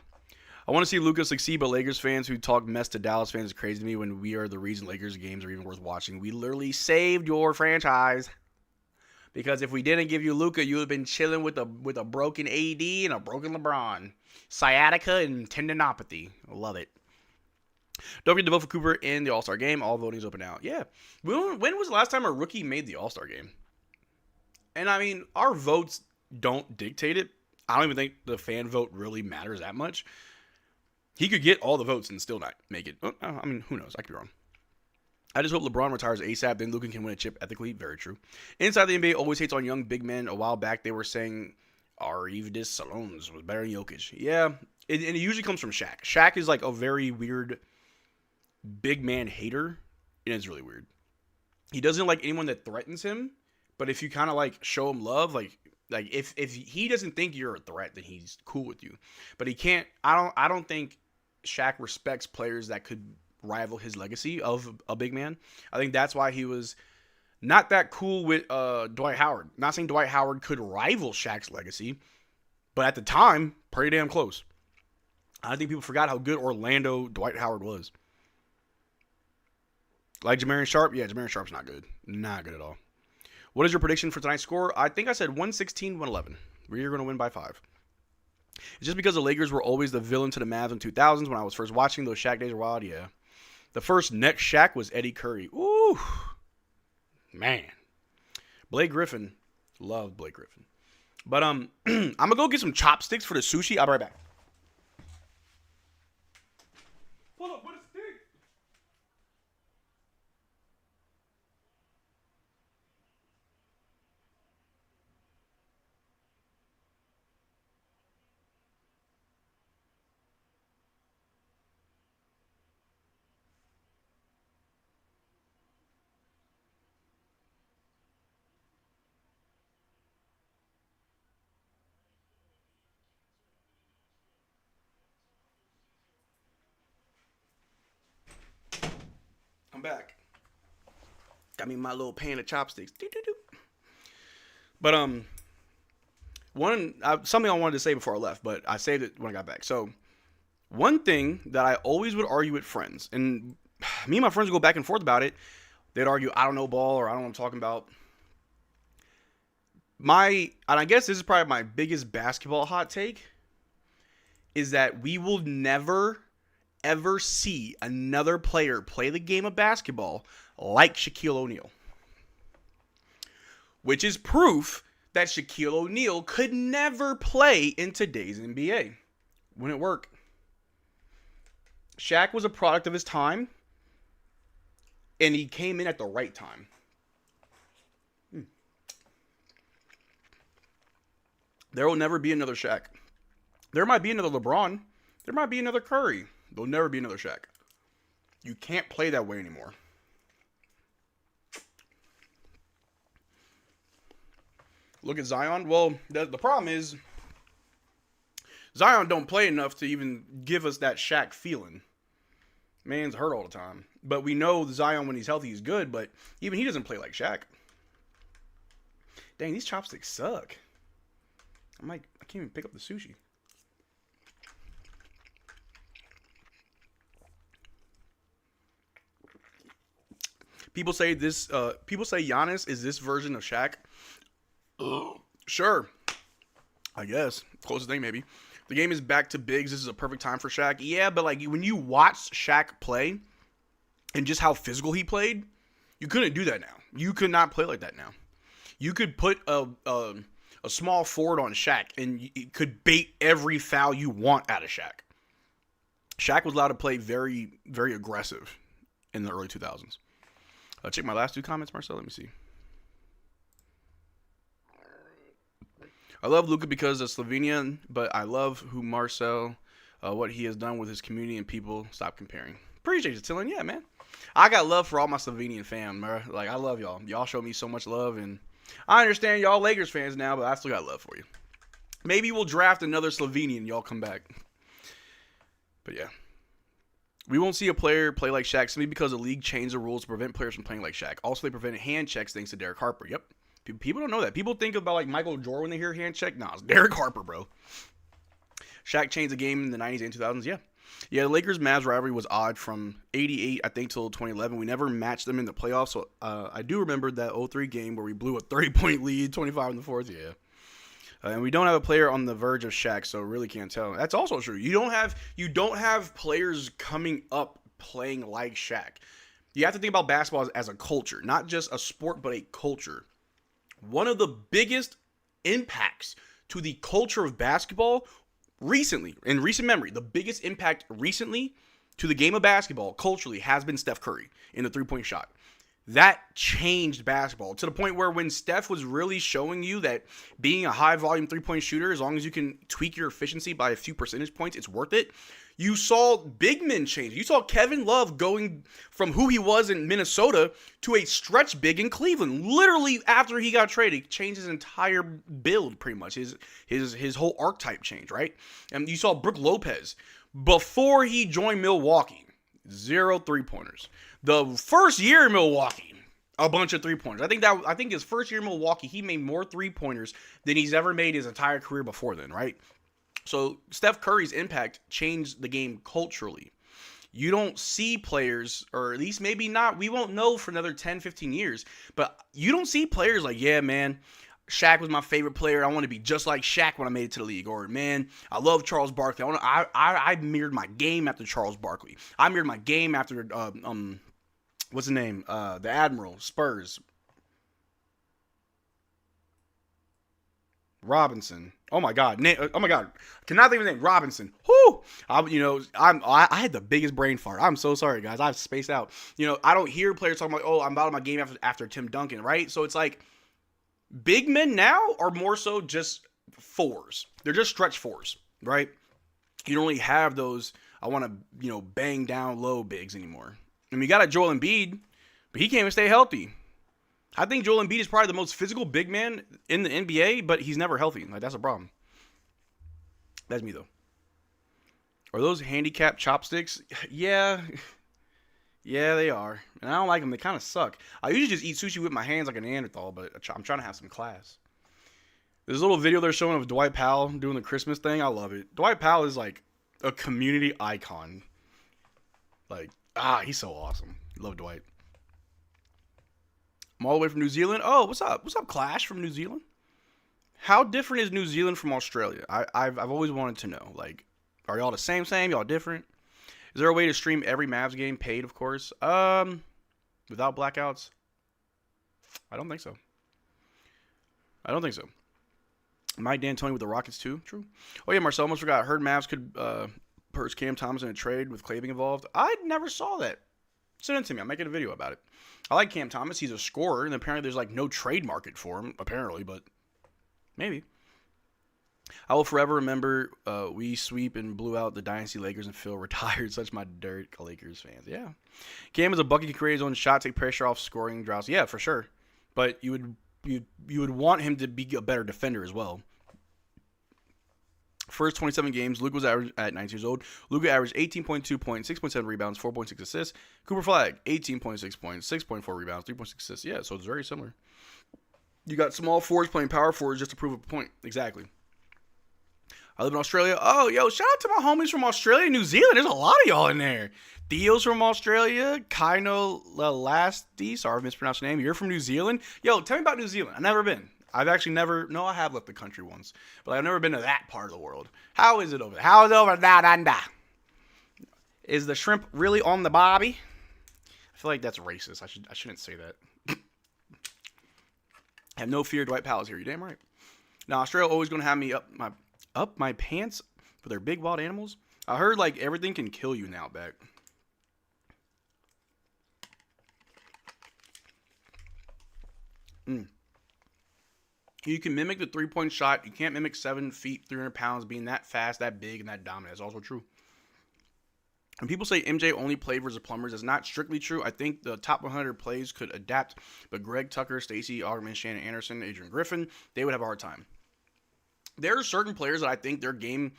I want to see Luka succeed, but Lakers fans who talk mess to Dallas fans is crazy to me when we are the reason Lakers games are even worth watching. We literally saved your franchise. Because if we didn't give you Luka, you would have been chilling with a broken AD and a broken LeBron. Sciatica and tendinopathy. I love it. Don't forget to vote for Cooper in the All-Star game. All voting is open now. Yeah. When was the last time a rookie made the All-Star game? And, I mean, our votes don't dictate it. I don't even think the fan vote really matters that much. He could get all the votes and still not make it. I mean, who knows? I could be wrong. I just hope LeBron retires ASAP, then Luka can win a chip ethically. Very true. Inside the NBA always hates on young big men. A while back, they were saying Arvidas Salones was better than Jokic. Yeah, and it usually comes from Shaq. Shaq is like a very weird big man hater, and it's really weird. He doesn't like anyone that threatens him, but if you kind of like show him love, like if he doesn't think you're a threat, then he's cool with you. But he can't. I don't think Shaq respects players that could rival his legacy of a big man. I think that's why he was not that cool with Dwight Howard. Not saying Dwight Howard could rival Shaq's legacy, but at the time, pretty damn close. I think people forgot how good Orlando Dwight Howard was. Like Jamarian Sharp? Yeah, Jamarian Sharp's not good. Not good at all. What is your prediction for tonight's score? I think I said 116-111. We're going to win by 5. It's just because the Lakers were always the villain to the Mavs in 2000s when I was first watching those Shaq days were wild. Yeah. The first next Shaq was Eddie Curry. Ooh. Man. Blake Griffin. Loved Blake Griffin. But I'm going to go get some chopsticks for the sushi. I'll be right back. Hold up, what is this? I'm back. Got me my little pan of chopsticks. Doo-doo-doo. But something I wanted to say before I left, but I saved it when I got back. So one thing that I always would argue with friends, and me and my friends would go back and forth about it. They'd argue, I don't know ball, or I don't know what I'm talking about. And I guess this is probably my biggest basketball hot take, is that we will never ever see another player play the game of basketball like Shaquille O'Neal. Which is proof that Shaquille O'Neal could never play in today's NBA. Wouldn't work. Shaq was a product of his time, and he came in at the right time. There will never be another Shaq. There might be another LeBron. There might be another Curry. There'll never be another Shaq. You can't play that way anymore. Look at Zion. Well, the problem is Zion don't play enough to even give us that Shaq feeling. Man's hurt all the time. But we know Zion, when he's healthy, is good, but even he doesn't play like Shaq. Dang, these chopsticks suck. I can't even pick up the sushi. People say Giannis is this version of Shaq. Sure. I guess. Closest thing, maybe. The game is back to bigs. This is a perfect time for Shaq. Yeah, but like when you watch Shaq play and just how physical he played, you couldn't do that now. You could not play like that now. You could put a small forward on Shaq and you could bait every foul you want out of Shaq. Shaq was allowed to play very, very aggressive in the early 2000s. Check my last two comments, Marcel. Let me see. I love Luka because of Slovenian, but I love who Marcel, what he has done with his community and people. Stop comparing. Appreciate you, Tillin. Yeah, man. I got love for all my Slovenian fam, bro. Like, I love y'all. Y'all show me so much love, and I understand y'all Lakers fans now, but I still got love for you. Maybe we'll draft another Slovenian. Y'all come back. But yeah. We won't see a player play like Shaq simply because the league changed the rules to prevent players from playing like Shaq. Also, they prevented hand checks thanks to Derek Harper. Yep. People don't know that. People think about like Michael Jordan when they hear hand check. Nah, it's Derek Harper, bro. Shaq changed the game in the 90s and 2000s. Yeah. Yeah, the Lakers-Mavs rivalry was odd from 88, I think, till 2011. We never matched them in the playoffs. So I do remember that 0-3 game where we blew a 30-point lead, 25 in the fourth. Yeah. And we don't have a player on the verge of Shaq, so really can't tell. That's also true. You don't have players coming up playing like Shaq. You have to think about basketball as a culture, not just a sport, but a culture. One of the biggest impacts to the culture of basketball recently, in recent memory, the biggest impact recently to the game of basketball culturally has been Steph Curry in the three-point shot. That changed basketball to the point where when Steph was really showing you that being a high-volume three-point shooter, as long as you can tweak your efficiency by a few percentage points, it's worth it. You saw big men change. You saw Kevin Love going from who he was in Minnesota to a stretch big in Cleveland. Literally after he got traded, changed his entire build pretty much. His whole archetype changed, right? And you saw Brook Lopez before he joined Milwaukee. 0 3-pointers. The first year in Milwaukee, a bunch of 3-pointers. I think his first year in Milwaukee, he made more 3-pointers than he's ever made his entire career before then, right? So Steph Curry's impact changed the game culturally. You don't see players, or at least maybe not, we won't know for another 10, 15 years, but you don't see players like, yeah, man, Shaq was my favorite player. I want to be just like Shaq when I made it to the league. Or, man, I love Charles Barkley. I mirrored my game after Charles Barkley. I mirrored my game after, what's his name? The Admiral, Spurs. Robinson. Oh my God. Cannot think of his name. Robinson. Whoo. I had the biggest brain fart. I'm so sorry, guys. I've spaced out. I don't hear players talking about, oh, I'm out of my game after Tim Duncan, right? So it's like big men now are more so just fours. They're just stretch fours, right? You don't really have those, I want to, bang down low bigs anymore. I mean, you got a Joel Embiid, but he can't even stay healthy. I think Joel Embiid is probably the most physical big man in the NBA, but he's never healthy. Like, that's a problem. That's me, though. Are those handicap chopsticks? Yeah. Yeah, they are. And I don't like them. They kind of suck. I usually just eat sushi with my hands like a Neanderthal, but I'm trying to have some class. There's a little video they're showing of Dwight Powell doing the Christmas thing. I love it. Dwight Powell is like a community icon. Like, he's so awesome. Love Dwight. I'm all the way from New Zealand. Oh, what's up? What's up, Clash from New Zealand? How different is New Zealand from Australia? I've always wanted to know. Like, are y'all the same? Y'all different? Is there a way to stream every Mavs game paid, of course? Without blackouts? I don't think so. Mike D'Antoni with the Rockets, too? True. Oh, yeah, Marcel, almost forgot. I heard Mavs could purchase Cam Thomas in a trade with Clay being involved. I never saw that. Send it to me. I'm making a video about it. I like Cam Thomas. He's a scorer, and apparently there's like no trade market for him, apparently, but maybe. I will forever remember we sweep and blew out the Dynasty Lakers and Phil retired. Such my dirt Lakers fans. Yeah. Cam is a bucket, can create his own shot, take pressure off scoring droughts. Yeah, for sure. But you would want him to be a better defender as well. First 27 games, Luka was average at 19 years old. Luka averaged 18.2 points, 6.7 rebounds, 4.6 assists. Cooper Flagg, 18.6 points, 6.4 rebounds, 3.6 assists. Yeah, so it's very similar. You got small forwards playing power forwards just to prove a point. Exactly. I live in Australia. Oh, yo, shout out to my homies from Australia and New Zealand. There's a lot of y'all in there. Theo's from Australia. Kaino Lalasti. Sorry if I mispronounced your name. You're from New Zealand. Yo, tell me about New Zealand. I've never been. I've actually never, no, I have left the country once, but I've never been to that part of the world. How is it over there? How is it over down under? Is the shrimp really on the bobby? I feel like that's racist. I shouldn't say that. Have no fear, Dwight Powell's here. You damn right. Now, Australia always going to have me up my pants for their big wild animals. I heard like everything can kill you now back. You can mimic the three-point shot. You can't mimic 7 feet, 300 pounds, being that fast, that big, and that dominant. That's also true. When people say MJ only played versus plumbers, it's not strictly true. I think the top 100 plays could adapt, but Greg Tucker, Stacey Augman, Shannon Anderson, Adrian Griffin, they would have a hard time. There are certain players that I think their game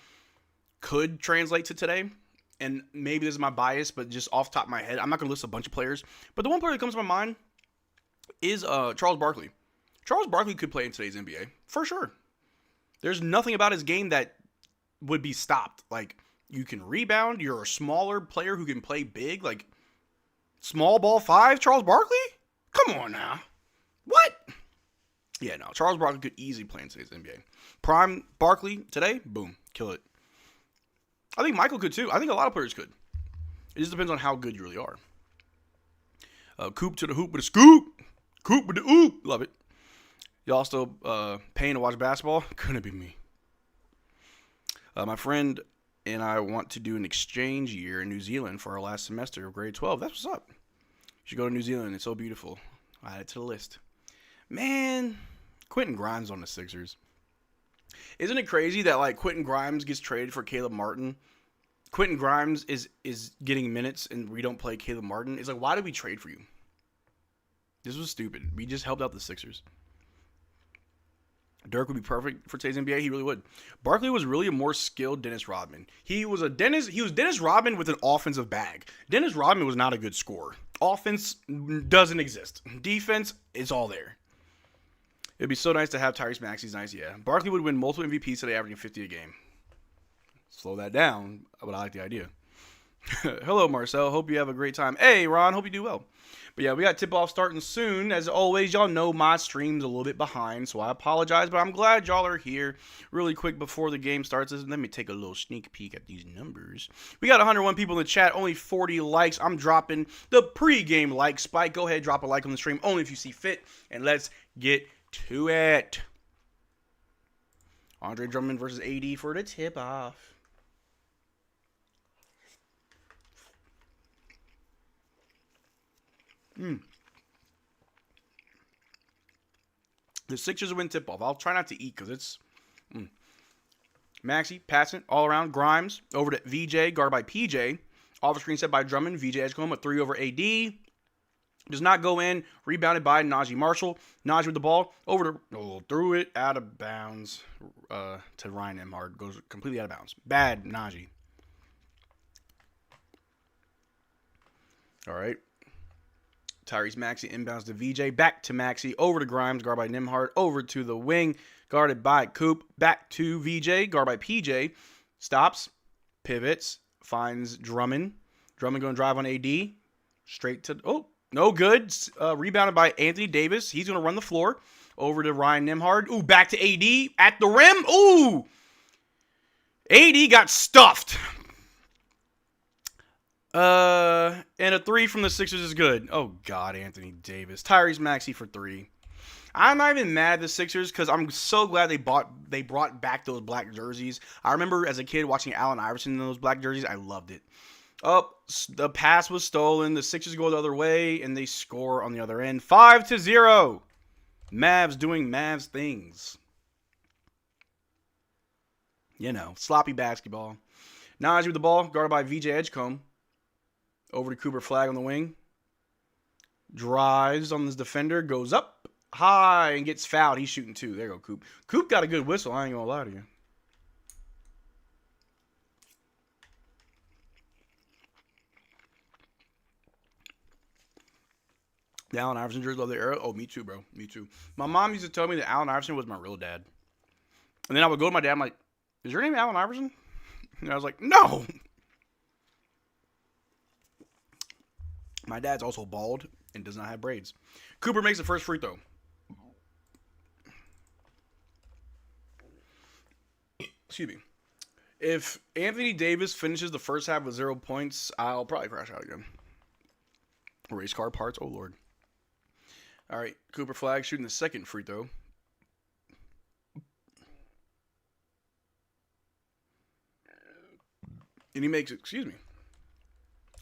could translate to today, and maybe this is my bias, but just off the top of my head, I'm not going to list a bunch of players, but the one player that comes to my mind is Charles Barkley. Charles Barkley could play in today's NBA, for sure. There's nothing about his game that would be stopped. Like, you can rebound. You're a smaller player who can play big. Like, small ball 5, Charles Barkley? Come on now. What? Yeah, no. Charles Barkley could easily play in today's NBA. Prime Barkley today, boom, kill it. I think Michael could too. I think a lot of players could. It just depends on how good you really are. Coop to the hoop with a scoop. Coop with the oop. Love it. Y'all still paying to watch basketball? Couldn't be me. My friend and I want to do an exchange year in New Zealand for our last semester of grade 12. That's what's up. You should go to New Zealand. It's so beautiful. I add it to the list. Man, Quentin Grimes on the Sixers. Isn't it crazy that like Quentin Grimes gets traded for Caleb Martin? Quentin Grimes is getting minutes and we don't play Caleb Martin. It's like, why did we trade for you? This was stupid. We just helped out the Sixers. Dirk would be perfect for today's NBA. He really would. Barkley was really a more skilled Dennis Rodman. He was Dennis Rodman with an offensive bag. Dennis Rodman was not a good scorer. Offense doesn't exist. Defense is all there. It'd be so nice to have Tyrese Maxey's nice, yeah. Barkley would win multiple MVPs today, averaging 50 a game. Slow that down, but I like the idea. Hello, Marcel. Hope you have a great time. Hey, Ron. Hope you do well. But yeah, we got tip-off starting soon. As always, y'all know my stream's a little bit behind, so I apologize. But I'm glad y'all are here. Really quick before the game starts, let me take a little sneak peek at these numbers. We got 101 people in the chat, only 40 likes. I'm dropping the pregame like spike. Go ahead, drop a like on the stream, only if you see fit. And let's get to it. Andre Drummond versus AD for the tip-off. The Sixers win tip-off. I'll try not to eat because it's... Maxey, passing, all around. Grimes, over to VJ, guarded by PJ. Off screen set by Drummond. VJ Edgecombe, a 3 over AD. Does not go in. Rebounded by Najee Marshall. Najee with the ball. Over to... threw it out of bounds to Ryan Nembhard. Goes completely out of bounds. Bad Najee. All right. Tyrese Maxey inbounds to VJ, back to Maxey, over to Grimes, guarded by Nembhard, over to the wing, guarded by Coop, back to VJ, guarded by PJ, stops, pivots, finds Drummond. Drummond going to drive on AD, straight to, no good, rebounded by Anthony Davis. He's going to run the floor, over to Ryan Nembhard. Back to AD, at the rim. AD got stuffed. And a 3 from the Sixers is good. Oh, God, Anthony Davis. Tyrese Maxey for 3. I'm not even mad at the Sixers because I'm so glad they brought back those black jerseys. I remember as a kid watching Allen Iverson in those black jerseys. I loved it. The pass was stolen. The Sixers go the other way, and they score on the other end. 5-0. Mavs doing Mavs things. You know, sloppy basketball. Najee with the ball, guarded by VJ Edgecombe. Over to Cooper Flagg on the wing. Drives on this defender. Goes up high and gets fouled. He's shooting 2. There you go, Coop. Coop got a good whistle. I ain't going to lie to you. The Allen Iverson jersey of the era. Oh, me too, bro. Me too. My mom used to tell me that Allen Iverson was my real dad. And then I would go to my dad. I'm like, is your name Allen Iverson? And I was like, no. My dad's also bald and does not have braids. Cooper makes the first free throw. Excuse me. If Anthony Davis finishes the first half with 0 points, I'll probably crash out again. Race car parts. Oh, Lord. All right. Cooper Flagg shooting the second free throw. And he makes it,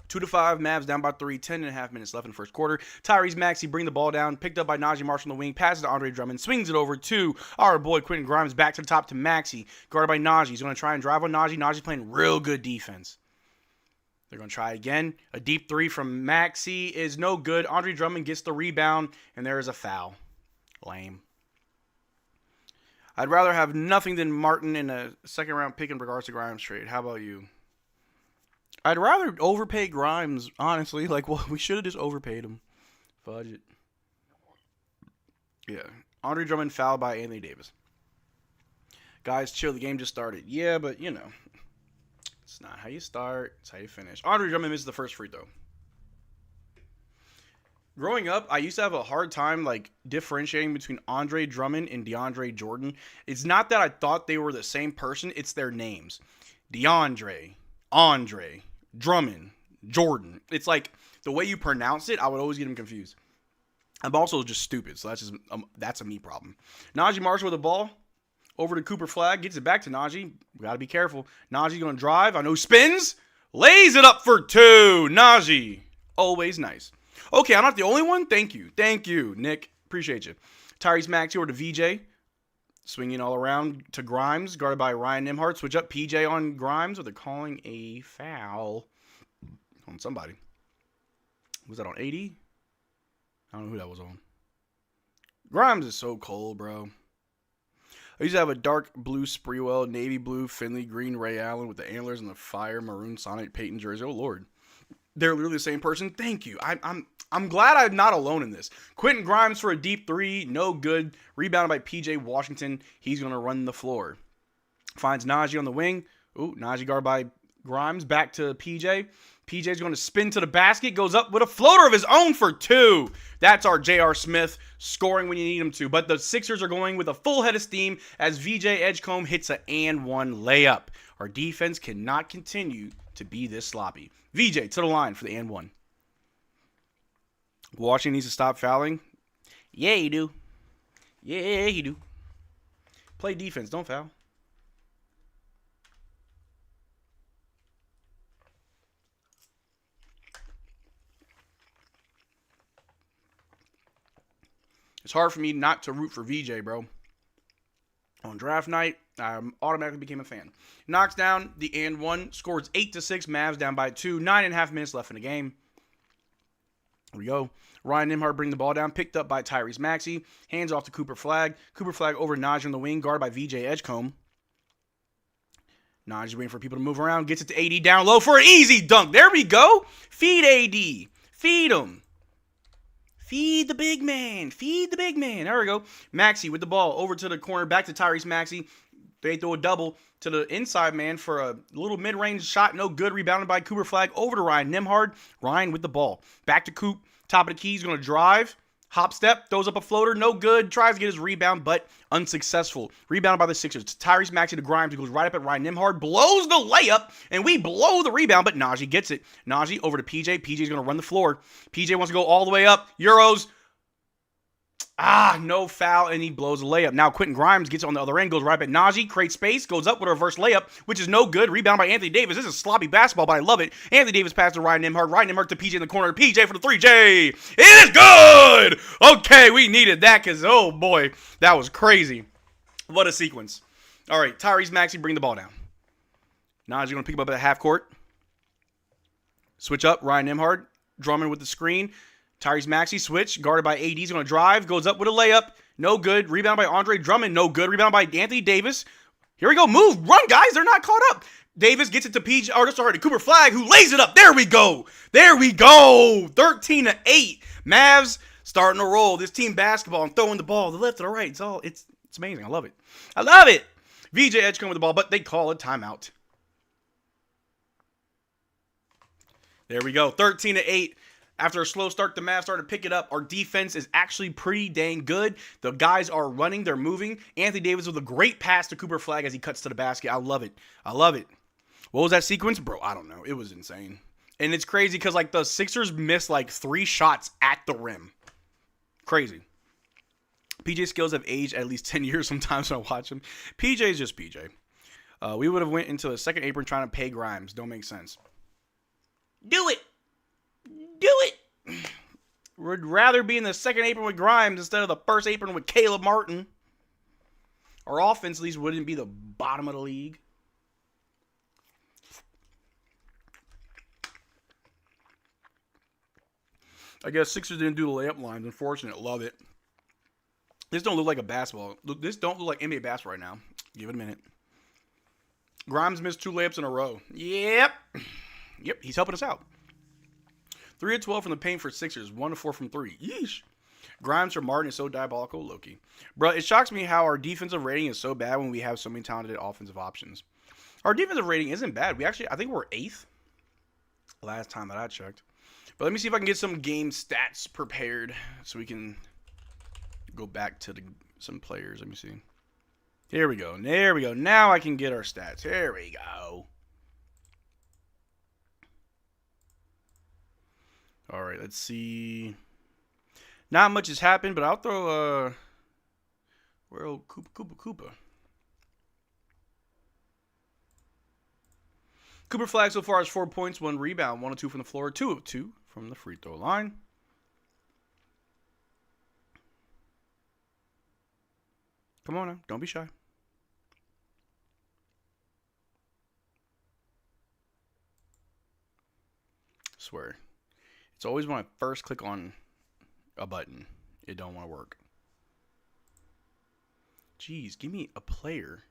2-5, Mavs down by 3, 10.5 minutes left in the first quarter. Tyrese Maxey bring the ball down, picked up by Najee Marshall on the wing, passes to Andre Drummond, swings it over to our boy Quentin Grimes, back to the top to Maxey, guarded by Najee. He's going to try and drive on Najee. Najee's playing real good defense. They're going to try again. A deep 3 from Maxey is no good. Andre Drummond gets the rebound, and there is a foul. Lame. I'd rather have nothing than Martin in a second-round pick in regards to Grimes trade. How about you? I'd rather overpay Grimes, honestly. We should have just overpaid him. Fudge it. Yeah. Andre Drummond fouled by Anthony Davis. Guys, chill. The game just started. Yeah, but, it's not how you start. It's how you finish. Andre Drummond misses the first free throw. Growing up, I used to have a hard time, differentiating between Andre Drummond and DeAndre Jordan. It's not that I thought they were the same person. It's their names. DeAndre, Andre, Drummond, Jordan. It's the way you pronounce it, I would always get them confused. I'm also just stupid, so that's a me problem. Najee Marshall with the ball. Over to Cooper Flagg. Gets it back to Najee. We got to be careful. Najee going to drive. I know spins. Lays it up for 2. Najee. Always nice. Okay, I'm not the only one. Thank you. Thank you, Nick. Appreciate you. Tyrese Maxey over to VJ. Swinging all around to Grimes, guarded by Ryan Nembhard. Switch up PJ on Grimes, or they're calling a foul on somebody. Was that on 80? I don't know who that was on. Grimes is so cold, bro. I used to have a dark blue Sprewell, navy blue Finley, green Ray Allen with the antlers and the fire maroon Sonic Peyton jersey. Oh, Lord. They're literally the same person. Thank you. I'm glad I'm not alone in this. Quentin Grimes for a deep 3. No good. Rebounded by PJ Washington. He's going to run the floor. Finds Najee on the wing. Ooh, Najee guarded by Grimes back to PJ. PJ's going to spin to the basket. Goes up with a floater of his own for 2. That's our J.R. Smith scoring when you need him to. But the Sixers are going with a full head of steam as VJ Edgecombe hits an and one layup. Our defense cannot continue to be this sloppy. VJ to the line for the and one. Washington needs to stop fouling. Yeah, you do. Yeah, you do. Play defense. Don't foul. It's hard for me not to root for VJ, bro. On draft night, I automatically became a fan. Knocks down the and one. Scores 8-6. Mavs down by 2. 9.5 minutes left in the game. Here we go. Ryan Nembhard bring the ball down. Picked up by Tyrese Maxey. Hands off to Cooper Flagg. Cooper Flagg over Najee on the wing. Guarded by VJ Edgecombe. Najee waiting for people to move around. Gets it to AD down low for an easy dunk. There we go. Feed AD. Feed him. Feed the big man. Feed the big man. There we go. Maxey with the ball over to the corner. Back to Tyrese Maxey. They throw a double to the inside man for a little mid-range shot. No good. Rebounded by Cooper Flagg. Over to Ryan Nembhard. Ryan with the ball. Back to Coop. Top of the key. He's going to drive. Hop step. Throws up a floater. No good. Tries to get his rebound, but unsuccessful. Rebounded by the Sixers. Tyrese Maxey to Grimes. He goes right up at Ryan Nembhard. Blows the layup, and we blow the rebound, but Najee gets it. Najee over to PJ. PJ's going to run the floor. PJ wants to go all the way up. Euros. No foul, and he blows a layup. Now Quentin Grimes gets on the other end, goes right at Najee, creates space, goes up with a reverse layup, which is no good. Rebound by Anthony Davis. This is sloppy basketball, but I love it. Anthony Davis passes to Ryan Nembhard. Ryan Nembhard to PJ in the corner. PJ for the 3J. It is good! Okay, we needed that because, oh boy, that was crazy. What a sequence. All right, Tyrese Maxey, bring the ball down. Najee going to pick him up at half court. Switch up, Ryan Nembhard. Drummond with the screen. Tyrese Maxey switch, guarded by AD. He's going to drive, goes up with a layup. No good. Rebound by Andre Drummond. No good. Rebound by Anthony Davis. Here we go. Move. Run, guys. They're not caught up. Davis gets it to to Cooper Flagg, who lays it up. There we go. There we go. 13-8. Mavs starting to roll. This team basketball and throwing the ball to the left and the right. It's amazing. I love it. I love it. VJ Edgecombe with the ball, but they call a timeout. There we go. 13-8. After a slow start, the Mavs started to pick it up. Our defense is actually pretty dang good. The guys are running. They're moving. Anthony Davis with a great pass to Cooper Flagg as he cuts to the basket. I love it. I love it. What was that sequence? Bro, I don't know. It was insane. And it's crazy because, like, the Sixers missed, like, 3 shots at the rim. Crazy. PJ skills have aged at least 10 years sometimes when I watch him. PJ is just PJ. We would have went into the second apron trying to pay Grimes. Don't make sense. Do it. Do it. Would rather be in the second apron with Grimes instead of the first apron with Caleb Martin. Our offense at least wouldn't be the bottom of the league. I guess Sixers didn't do the layup lines. Unfortunate. Love it. This don't look like a basketball. This don't look like NBA basketball right now. Give it a minute. Grimes missed 2 layups in a row. Yep. He's helping us out. 3 of 12 from the paint for Sixers. 1 of 4 from 3. Yeesh. Grimes for Martin is so diabolical. Loki. Bro, it shocks me how our defensive rating is so bad when we have so many talented offensive options. Our defensive rating isn't bad. I think we're 8th last time that I checked. But let me see if I can get some game stats prepared so we can go back to some players. Let me see. Here we go. There we go. Now I can get our stats. Here we go. All right, let's see. Not much has happened, but I'll throw where old Cooper. Cooper Flagg so far has 4 points, 1 rebound, 1 of 2 from the floor, 2 of 2 from the free throw line. Come on now, don't be shy. Swear. It's always when I first click on a button, it don't want to work. Jeez, give me a player.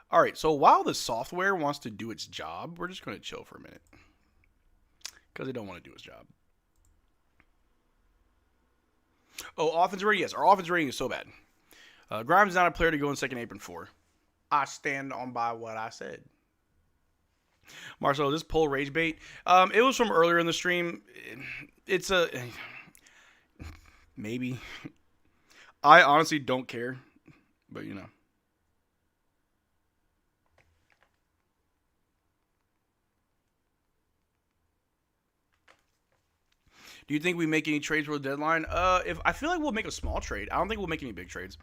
All right, so while the software wants to do its job, we're just going to chill for a minute. Because it don't want to do its job. Oh, offense rating? Yes, our offense rating is so bad. Grimes is not a player to go in second apron for. I stand on by what I said. Marcel, this poll rage bait. It was from earlier in the stream. It's a maybe. I honestly don't care, but you know. Do you think we make any trades for the deadline? If I feel like we'll make a small trade. I don't think we'll make any big trades.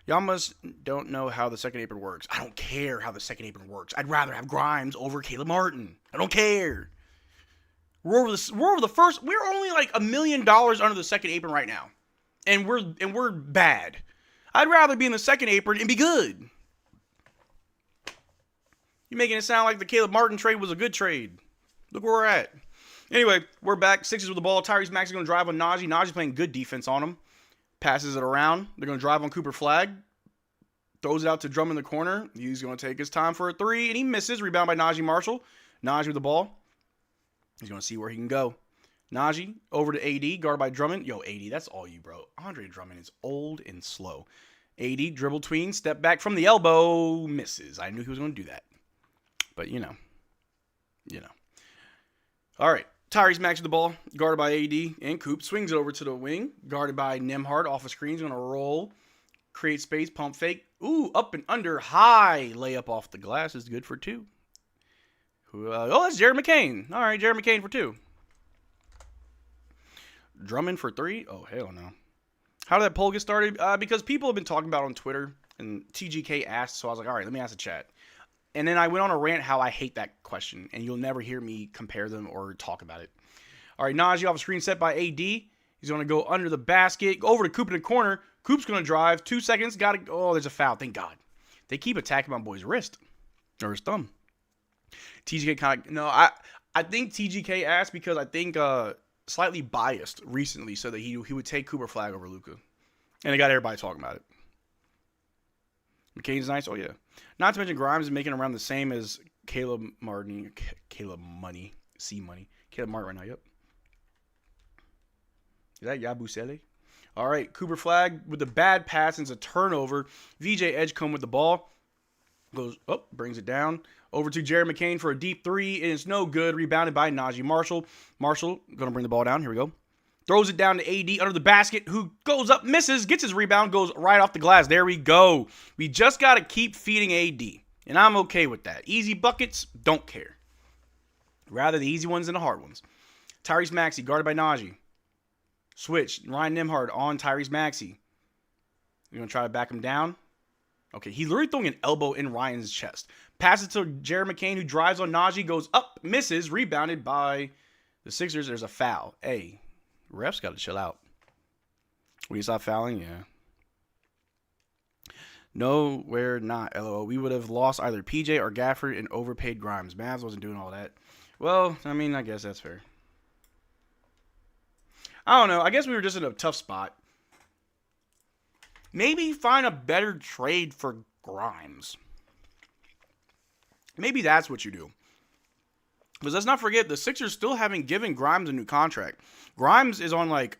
Y'all must don't know how the second apron works. I don't care how the second apron works. I'd rather have Grimes over Caleb Martin. I don't care. We're over the first. We're only like $1 million under the second apron right now, and we're bad. I'd rather be in the second apron and be good. You're making it sound like the Caleb Martin trade was a good trade. Look where we're at. Anyway, we're back. Sixers with the ball. Tyrese Maxey's going to drive on Najee. Najee's playing good defense on him. Passes it around. They're going to drive on Cooper Flagg. Throws it out to Drum in the corner. He's going to take his time for a three, and he misses. Rebound by Najee Marshall. Najee with the ball. He's going to see where he can go. Najee over to AD, guarded by Drummond. Yo, AD, that's all you, bro. Andre Drummond is old and slow. AD, dribble tween, step back from the elbow, misses. I knew he was going to do that. But, you know. All right. Tyrese Maxey with the ball, guarded by AD, and Coop swings it over to the wing, guarded by Nembhard, off a screen, he's going to roll, create space, pump fake, ooh, up and under, high, layup off the glass is good for two. That's Jared McCain. All right, Jared McCain for two. Drummond for three? Oh, hell no. How did that poll get started? Because people have been talking about it on Twitter, and TGK asked, so I was like, all right, let me ask the chat. And then I went on a rant how I hate that question, and you'll never hear me compare them or talk about it. All right, Najee off a screen set by AD. He's going to go under the basket, go over to Coop in the corner. Coop's going to drive. 2 seconds. Oh, there's a foul. Thank God. They keep attacking my boy's wrist or his thumb. TGK kind of... No, I think TGK asked because I think slightly biased recently so that he would take Cooper Flagg over Luka. And it got everybody talking about it. McCain's nice. Oh, yeah. Not to mention Grimes is making around the same as Caleb Martin. Caleb Money. C-Money. Caleb Martin right now, yep. Is that Yabusele? All right. Cooper Flagg with the bad pass and it's a turnover. VJ Edgecombe with the ball. Goes up, brings it down. Over to Jared McCain for a deep three. And it's no good. Rebounded by Najee Marshall. Marshall going to bring the ball down. Here we go. Throws it down to AD under the basket, who goes up, misses, gets his rebound, goes right off the glass. There we go. We just got to keep feeding AD, and I'm okay with that. Easy buckets, don't care. Rather the easy ones than the hard ones. Tyrese Maxey, guarded by Najee. Switch, Ryan Nembhard on Tyrese Maxey. You're going to try to back him down? Okay, he's literally throwing an elbow in Ryan's chest. Passes to Jared McCain, who drives on Najee, goes up, misses, rebounded by the Sixers. There's a foul. Hey. Refs got to chill out. When you stop fouling, yeah. No, we're not, LOL. We would have lost either PJ or Gafford and overpaid Grimes. Mavs wasn't doing all that. Well, I mean, I guess that's fair. I don't know. I guess we were just in a tough spot. Maybe find a better trade for Grimes. Maybe that's what you do. Because let's not forget, the Sixers still haven't given Grimes a new contract. Grimes is on, like,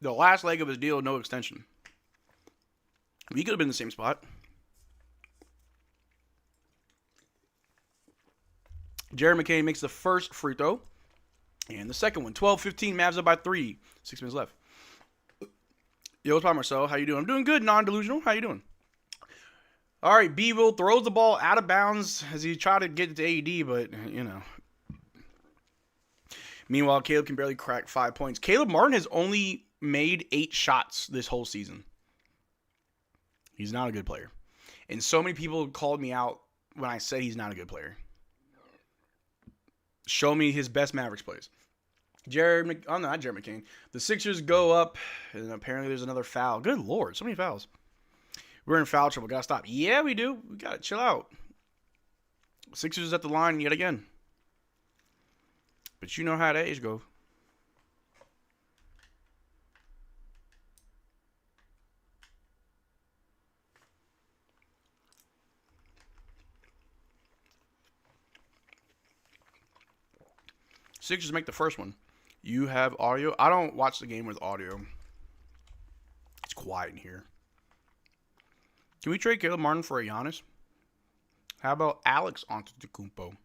the last leg of his deal, no extension. He could have been in the same spot. Jared McCain makes the first free throw. And the second one. 12-15, Mavs up by 3. 6 minutes left. Yo, what's up, Marcel? How you doing? I'm doing good, non-delusional. How you doing? All right, B-Will throws the ball out of bounds as he tried to get it to AD, but, you know. Meanwhile, Caleb can barely crack 5 points. Caleb Martin has only made 8 shots this whole season. He's not a good player. And so many people called me out when I said he's not a good player. Show me his best Mavericks plays. Not Jared McCain. The Sixers go up, and apparently there's another foul. Good Lord, so many fouls. We're in foul trouble. Gotta stop. Yeah, we do. We gotta chill out. Sixers at the line yet again. But you know how that age go. Sixers make the first one. You have audio? I don't watch the game with audio. It's quiet in here. Can we trade Caleb Martin for a Giannis? How about Alex Antetokounmpo?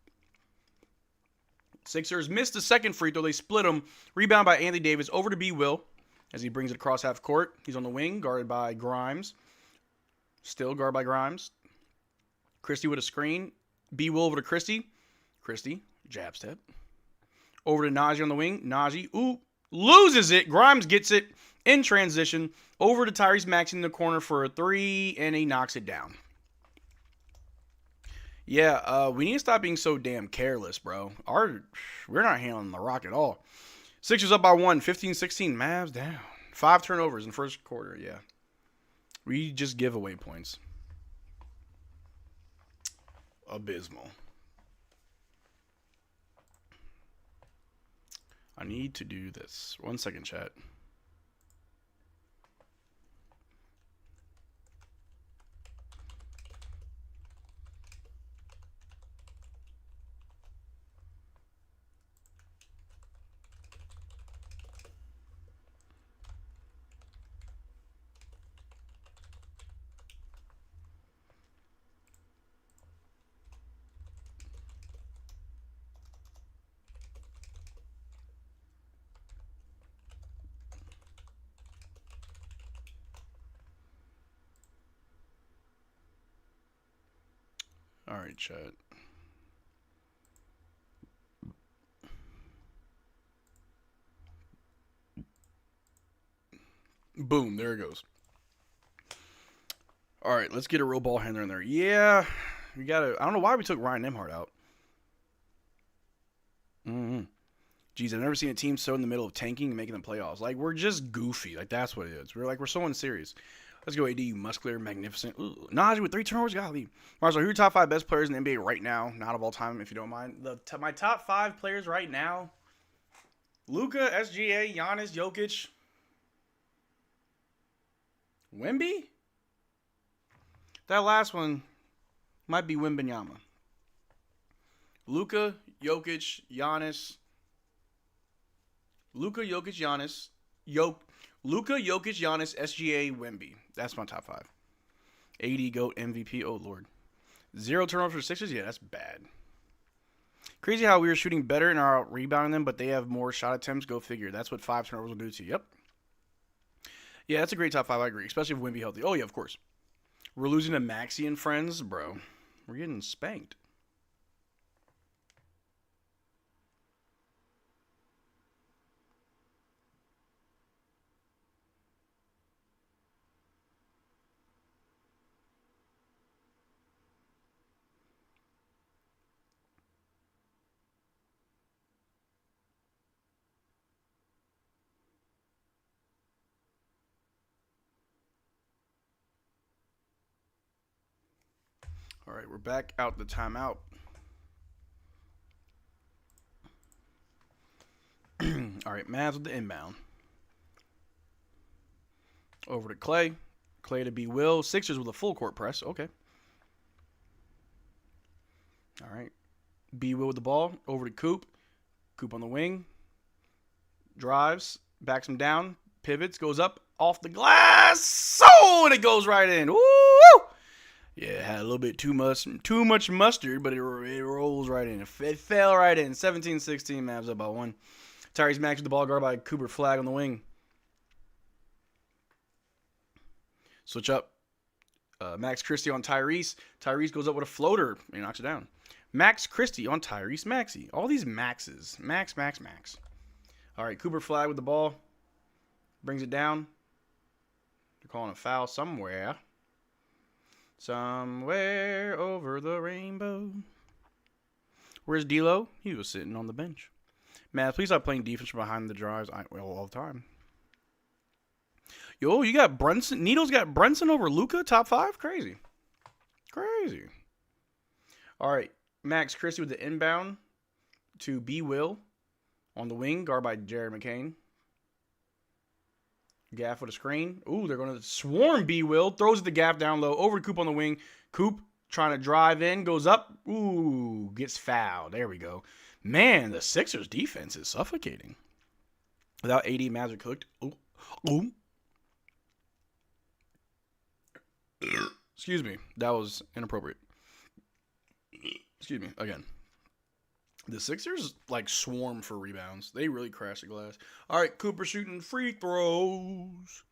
Sixers missed the second free throw. They split him. Rebound by Anthony Davis over to B. Will as he brings it across half court. He's on the wing, guarded by Grimes. Still guarded by Grimes. Christie with a screen. B. Will over to Christie. Christie, jab step. Over to Najee on the wing. Najee, loses it. Grimes gets it in transition. Over to Tyrese Maxey in the corner for a three, and he knocks it down. Yeah, we need to stop being so damn careless, bro. We're not handling the rock at all. Sixers up by 1, 15-16. Mavs down. 5 turnovers in the first quarter, yeah. We just give away points. Abysmal. I need to do this. 1 second, chat. All right, chat. Boom, there it goes. All right, let's get a real ball handler in there. Yeah, we got to. I don't know why we took Ryan Nembhard out. Geez, I've never seen a team so in the middle of tanking and making the playoffs. Like, we're just goofy. Like, that's what it is. We're so unserious. Let's go, AD, you muscular, magnificent. Najee with 3 turnovers, gotta leave. Marcel, who are your top 5 best players in the NBA right now? Not of all time, if you don't mind. My top 5 players right now: Luka, SGA, Giannis, Jokic, Wemby. That last one might be Wembanyama. Luka, Jokic, Giannis. Luka, Jokic, Giannis. Luka, Jokic, Giannis, SGA, Wemby. That's my top 5. AD, GOAT, MVP. Oh, Lord. 0 turnovers for Sixers? Yeah, that's bad. Crazy how we were shooting better and are out rebounding them, but they have more shot attempts. Go figure. That's what 5 turnovers will do to you. Yep. Yeah, that's a great top 5. I agree. Especially if Wemby healthy. Oh, yeah, of course. We're losing to Maxey and friends? Bro, we're getting spanked. All right, we're back out the timeout. All right, Mavs with the inbound. Over to Clay. Clay to B. Will. Sixers with a full court press. Okay. All right. B. Will with the ball. Over to Coop. Coop on the wing. Drives. Backs him down. Pivots. Goes up. Off the glass. Oh, and it goes right in. Woo! Yeah, it had a little bit too much mustard, but it rolls right in. It fell right in. 17-16, Mavs up by 1. Tyrese Maxey with the ball, guarded by Cooper Flagg on the wing. Switch up. Max Christie on Tyrese. Tyrese goes up with a floater, and he knocks it down. Max Christie on Tyrese Maxey. All these Maxes. Max. All right, Cooper Flagg with the ball. Brings it down. They're calling a foul somewhere. Somewhere over the rainbow. Where's D'Lo? He was sitting on the bench. Man, please stop playing defense from behind the drives. All the time. Yo, you got Brunson. Needle's got Brunson over Luka, top 5? Crazy. All right. Max Christie with the inbound to B. Will on the wing, guarded by Jared McCain. Gaff with a screen. Ooh, they're going to swarm B. Will. Throws the Gaff down low. Over to Coop on the wing. Coop trying to drive in. Goes up. Ooh, gets fouled. There we go. Man, the Sixers defense is suffocating. Without AD, Mavs are cooked. Ooh. Excuse me. That was inappropriate. Excuse me. Again. The Sixers, like, swarm for rebounds. They really crash the glass. All right, Cooper shooting free throws.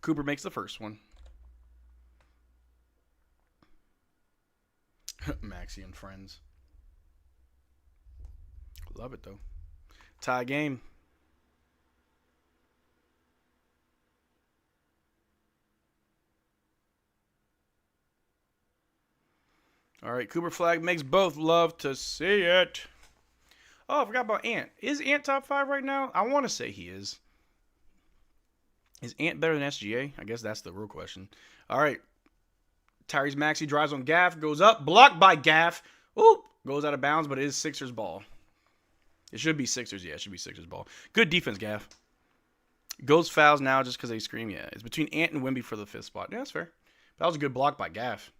Cooper makes the first one. Maxey and friends. Love it, though. Tie game. All right, Cooper Flagg makes both. Love to see it. Oh, I forgot about Ant. Is Ant top 5 right now? I want to say he is. Is Ant better than SGA? I guess that's the real question. All right. Tyrese Maxey drives on Gaff. Goes up. Blocked by Gaff. Oop. Goes out of bounds, but it is Sixers ball. It should be Sixers. Yeah, it should be Sixers ball. Good defense, Gaff. Goes fouls now just because they scream. Yeah, it's between Ant and Wemby for the 5th spot. Yeah, that's fair. That was a good block by Gaff.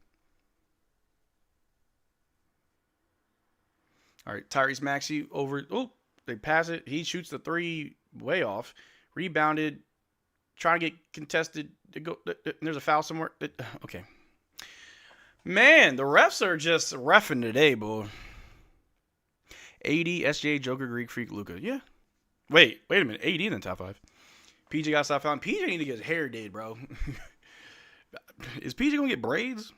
All right, Tyrese Maxey over. Oh, they pass it. He shoots the 3 way off. Rebounded. Trying to get contested. There's a foul somewhere. Okay. Man, the refs are just reffing today, boy. AD, SJ, Joker, Greek Freak, Luka. Yeah. Wait a minute. AD in the top 5. PJ got stopped found. PJ need to get his hair did, bro. Is PJ going to get braids?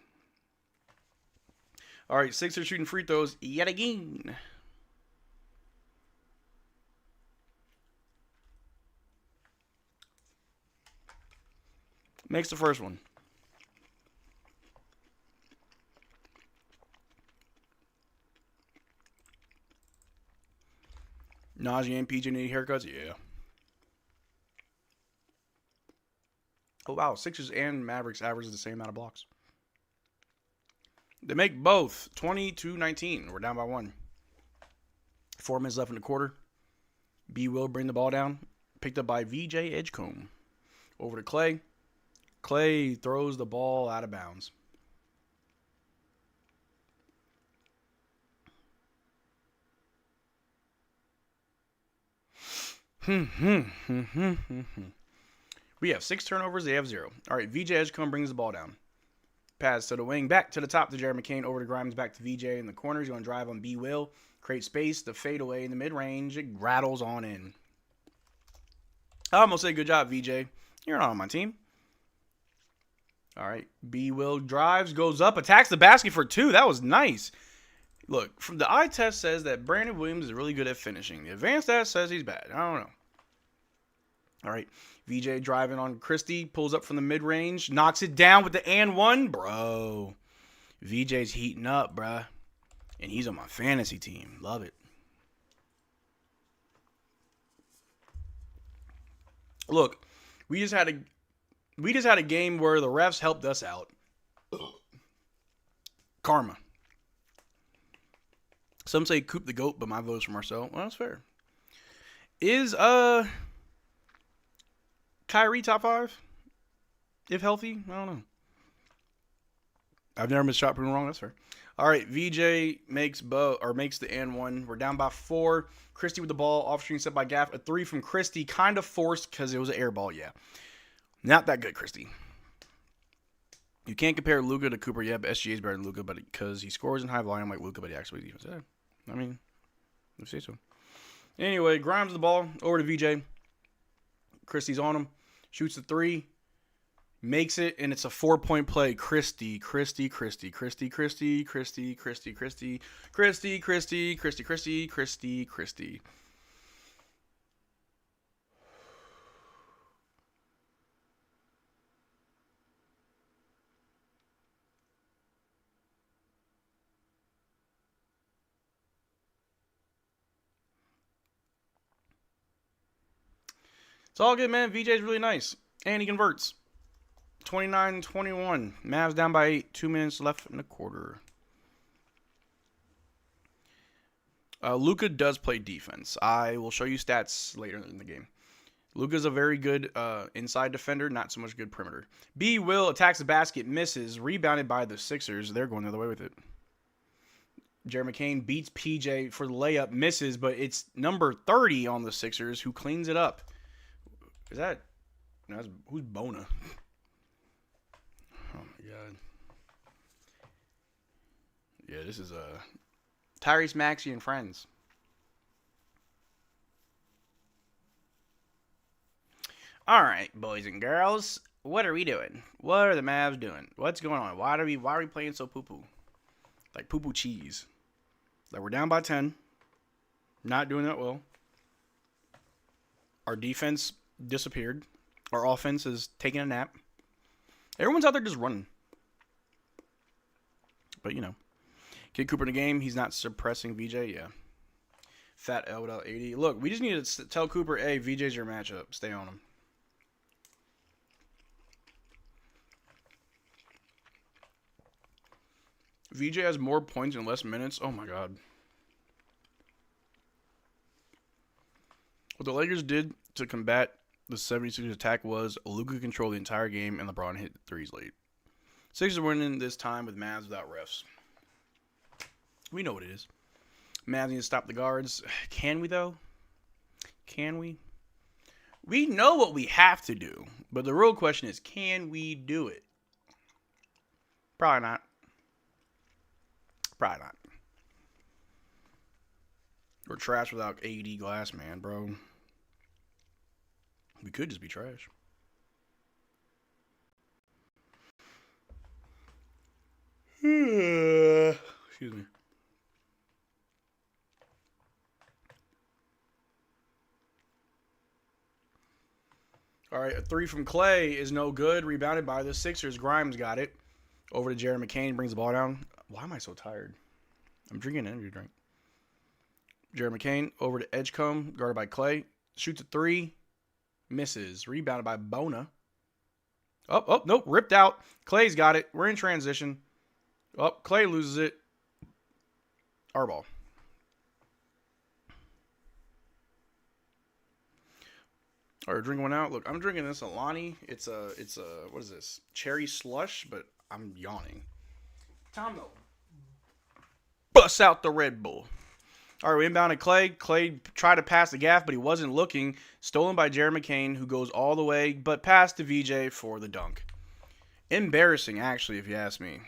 All right, Sixers shooting free throws yet again. Makes the first one. Najee and PJ need haircuts? Yeah. Oh, wow. Sixers and Mavericks average the same amount of blocks. They make both 20-19. We're down by 1. 4 minutes left in the quarter. B will bring the ball down. Picked up by VJ Edgecombe. Over to Clay. Clay throws the ball out of bounds. We have 6 turnovers. They have 0. All right, VJ Edgecombe brings the ball down. Pass to the wing. Back to the top to Jerry McCain. Over to Grimes. Back to VJ in the corner. He's going to drive on B Will. Create space. The fadeaway in the mid-range. It rattles on in. I almost say good job, VJ. You're not on my team. All right. B Will drives. Goes up. Attacks the basket for 2. That was nice. Look, from the eye test says that Brandon Williams is really good at finishing. The advanced test says he's bad. I don't know. All right. VJ driving on Christie. Pulls up from the mid-range. Knocks it down with the and one. Bro. VJ's heating up, bruh. And he's on my fantasy team. Love it. Look, we just had a game where the refs helped us out. Karma. Some say Coop the GOAT, but my vote's for Marcel. Well, that's fair. Is Kyrie top 5? If healthy? I don't know. I've never missed shot proven wrong. That's fair. All right, VJ makes the and one. We're down by 4. Christie with the ball, off screen set by Gaff. A 3 from Christie, kind of forced because it was an air ball. Yeah, not that good, Christie. You can't compare Luka to Cooper yet, but SGA is better than Luka, but because he scores in high volume like Luka, but he actually defense. Yeah, I mean, let's say so. Anyway, Grimes the ball over to VJ. Christie's on him, shoots the 3. Makes it, and it's a 4-point play. Christie. It's all good, man. VJ's really nice, and he converts. 29-21. Mavs down by 8. 2 minutes left in the quarter. Luka does play defense. I will show you stats later in the game. Luka's a very good inside defender, not so much good perimeter. B Will attacks the basket, misses, rebounded by the Sixers. They're going the other way with it. Jerry McCain beats PJ for the layup, misses, but it's number 30 on the Sixers who cleans it up. Is that... No, who's Bona? Oh, my God. Yeah, this is Tyrese Maxey and friends. All right, boys and girls, what are we doing? What are the Mavs doing? What's going on? Why are we playing so poo-poo? like poo-poo cheese. Like we're down by 10. Not doing that well. Our defense disappeared. Our offense is taking a nap. Everyone's out there just running. But, you know. Kid Cooper in the game. He's not suppressing VJ. Yeah. Fat L without 80. Look, we just need to tell Cooper, hey, VJ's your matchup. Stay on him. VJ has more points in less minutes. Oh, my God. What the Lakers did to combat the 76ers attack was Luka controlled the entire game and LeBron hit threes late. Sixers are winning this time with Mavs without refs. We know what it is. Mavs need to stop the guards. Can we, though? Can we? We know what we have to do. But the real question is, can we do it? Probably not. Probably not. We're trash without AD glass, man, bro. We could just be trash. Excuse me. All right, a three from Clay is no good. Rebounded by the Sixers. Grimes got it. Over to Jared McCain. Brings the ball down. Why am I so tired? I'm drinking an energy drink. Jared McCain over to Edgecombe. Guarded by Clay. Shoots a three. Misses. Rebounded by Bona. Oh, nope. Ripped out. Clay's got it. We're in transition. Oh, Clay loses it. Our ball. All right, drinking one out. Look, I'm drinking this Alani. It's a, what is this? Cherry slush, but I'm yawning. Time to bust out the Red Bull. All right, we inbounded Clay. Clay tried to pass the gaff, but he wasn't looking. Stolen by Jared McCain, who goes all the way, but passed to VJ for the dunk. Embarrassing, actually, if you ask me.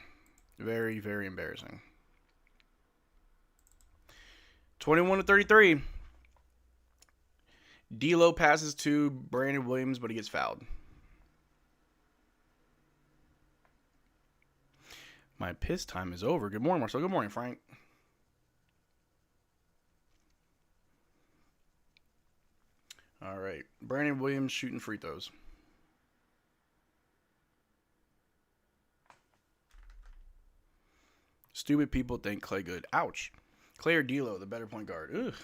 Very, very embarrassing. 21-33. D'Lo passes to Brandon Williams, but he gets fouled. My piss time is over. Good morning, Marcel. Good morning, Frank. All right. Brandon Williams shooting free throws. Stupid people think Clay good. Ouch. Clay or D'Lo, the better point guard. Ugh.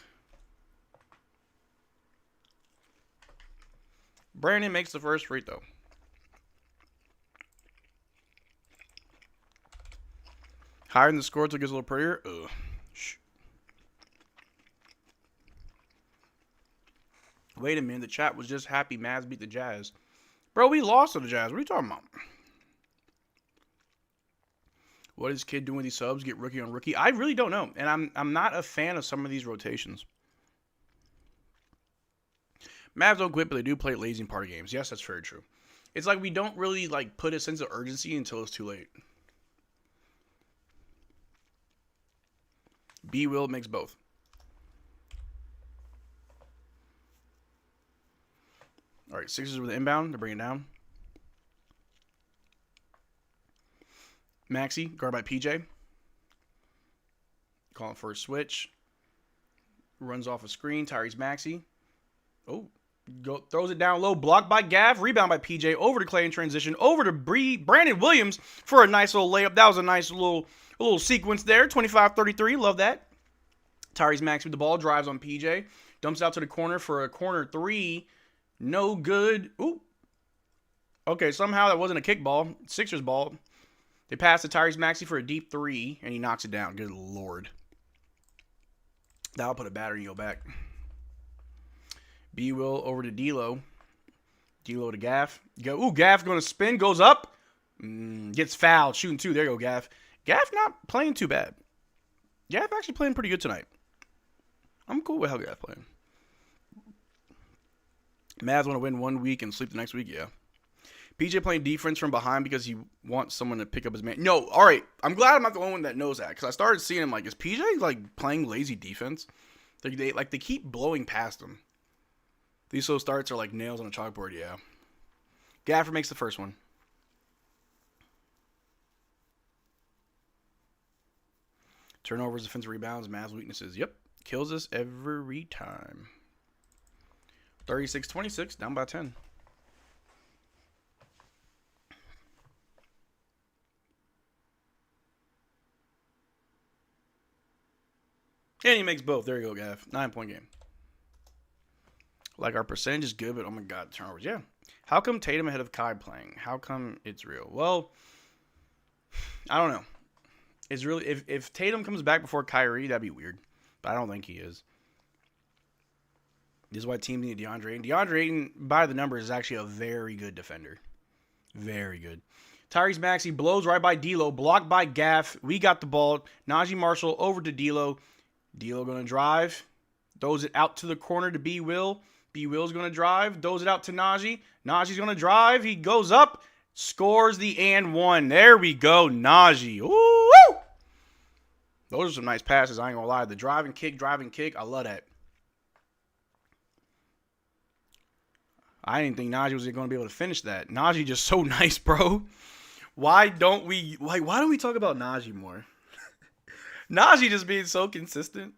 Brandon makes the first free throw. Higher than the score till it gets a little prettier. Ugh. Shh. Wait a minute. The chat was just happy Mavs beat the Jazz. Bro, we lost to the Jazz. What are you talking about? What is Kid doing with these subs? Get rookie on rookie? I really don't know. And I'm not a fan of some of these rotations. Mavs don't quit, but they do play lazy in party games. Yes, that's very true. It's like we don't really like put a sense of urgency until it's too late. B Will makes both. All right, Sixers with the inbound. They're bringing it down. Maxey, guarded by PJ. Calling for a switch. Runs off a screen. Tyrese Maxey. Oh, throws it down low. Blocked by Gav. Rebound by PJ. Over to Clay in transition. Over to Brandon Williams for a nice little layup. That was a nice little sequence there. 25-33. Love that. Tyrese Maxey with the ball. Drives on PJ. Dumps out to the corner for a corner three. No good. Ooh. Okay, somehow that wasn't a kickball. Sixers ball. They pass to Tyrese Maxey for a deep three, and he knocks it down. Good Lord. That'll put a battery in your back. B Will over to D'Lo. D'Lo to Gaff. Gaff going to spin. Goes up. Gets fouled. Shooting two. There you go, Gaff. Gaff not playing too bad. Gaff actually playing pretty good tonight. I'm cool with how Gaff playing. Mavs want to win 1 week and sleep the next week? Yeah. PJ playing defense from behind because he wants someone to pick up his man. No, all right. I'm glad I'm not the only one that knows that because I started seeing him like, is PJ like playing lazy defense? They keep blowing past him. These slow starts are like nails on a chalkboard. Yeah. Gafford makes the first one. Turnovers, defensive rebounds, Mavs weaknesses. Yep. Kills us every time. 36-26, down by 10. And he makes both. There you go, Gaff. 9-point game. Like, our percentage is good, but oh my God, turnovers. Yeah. How come Tatum ahead of Kai playing? How come it's real? Well, I don't know. It's really, if Tatum comes back before Kyrie, that'd be weird. But I don't think he is. This is why teams need DeAndre Ayton. DeAndre Ayton, by the numbers, is actually a very good defender. Very good. Tyrese Maxey blows right by D'Lo, blocked by Gaff. We got the ball. Najee Marshall over to D'Lo. D'Lo going to drive. Throws it out to the corner to B. Will. B. Will's going to drive. Throws it out to Najee. Najee's going to drive. He goes up. Scores the and one. There we go. Najee. Ooh! Those are some nice passes. I ain't going to lie. The driving kick. I love that. I didn't think Najee was going to be able to finish that. Najee just so nice, bro. Why don't we talk about Najee more? Najee just being so consistent.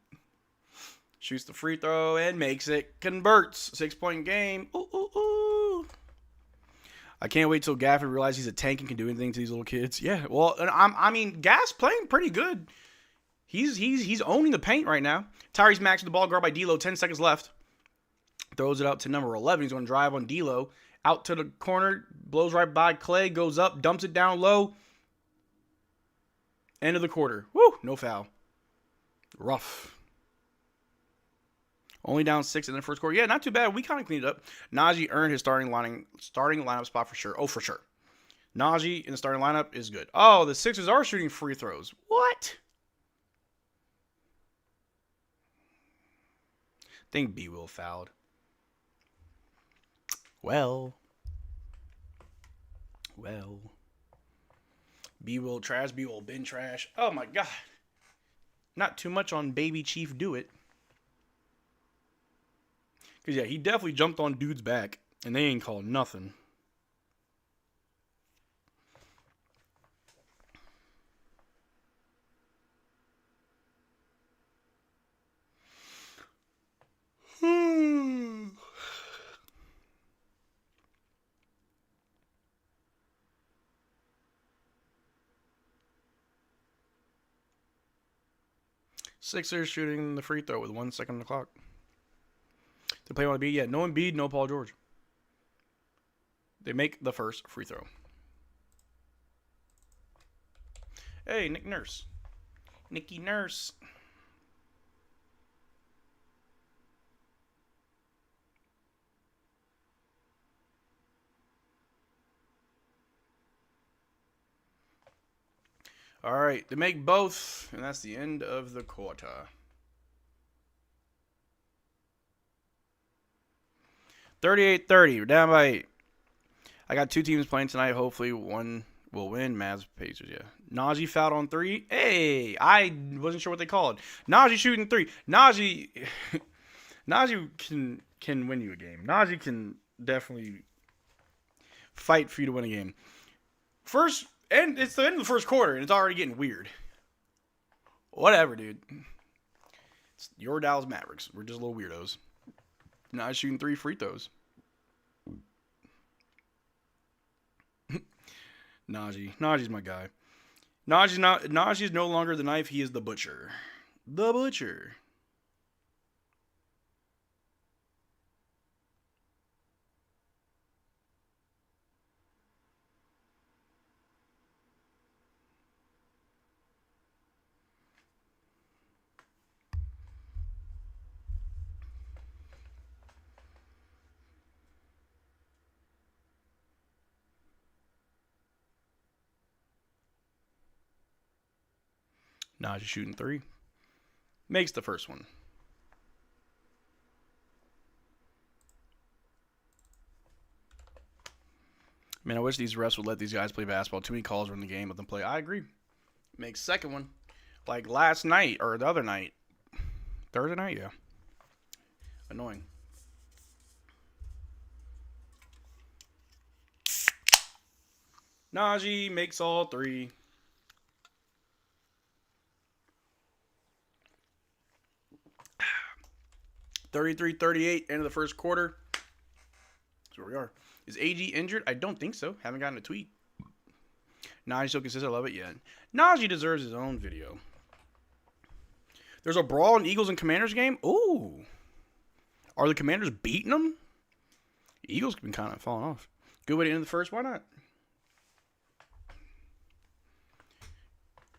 Shoots the free throw and makes it. Converts. 6-point game. Ooh, ooh, ooh. I can't wait till Gafford realizes he's a tank and can do anything to these little kids. Yeah, well, I mean, Gaff's playing pretty good. He's owning the paint right now. Tyrese Maxey with the ball, guard by D'Lo. 10 seconds left. Throws it out to number 11. He's going to drive on D'Lo. Out to the corner. Blows right by Clay. Goes up. Dumps it down low. End of the quarter. Woo! No foul. Rough. Only down 6 in the first quarter. Yeah, not too bad. We kind of cleaned it up. Najee earned his starting lineup spot for sure. Oh, for sure. Najee in the starting lineup is good. Oh, the Sixers are shooting free throws. What? I think B. Will fouled. Well. B. Will trash. B. Will bin trash. Oh, my God. Not too much on Baby Chief Do It. Because, yeah, he definitely jumped on dude's back, and they ain't called nothing. Sixers shooting the free throw with 1 second on the clock. They play on Embiid yet. No Embiid, no Paul George. They make the first free throw. Hey, Nick Nurse. Nicky Nurse. All right, they make both, and that's the end of the quarter. 38-30. We're down by 8. I got 2 teams playing tonight. Hopefully one will win. Mavs, Pacers, yeah. Najee fouled on 3. Hey, I wasn't sure what they called. Najee shooting 3. Najee can win you a game. Najee can definitely fight for you to win a game. And it's the end of the first quarter, and it's already getting weird. Whatever, dude. It's your Dallas Mavericks. We're just little weirdos. Not shooting 3 free throws. Najee's my guy. Najee is no longer the knife. He is the butcher. The butcher. Najee shooting 3. Makes the first one. Man, I wish these refs would let these guys play basketball. Too many calls are in the game. Let them play. I agree. Make second one. Like last night or the other night. Thursday night, yeah. Annoying. Najee makes all three. $33-38, end of the first quarter. That's where we are. Is AG injured? I don't think so. Haven't gotten a tweet. Najee still consistent. I love it yet. Najee deserves his own video. There's a brawl in Eagles and Commanders game. Ooh. Are the Commanders beating them? The Eagles have been kind of falling off. Good way to end the first. Why not?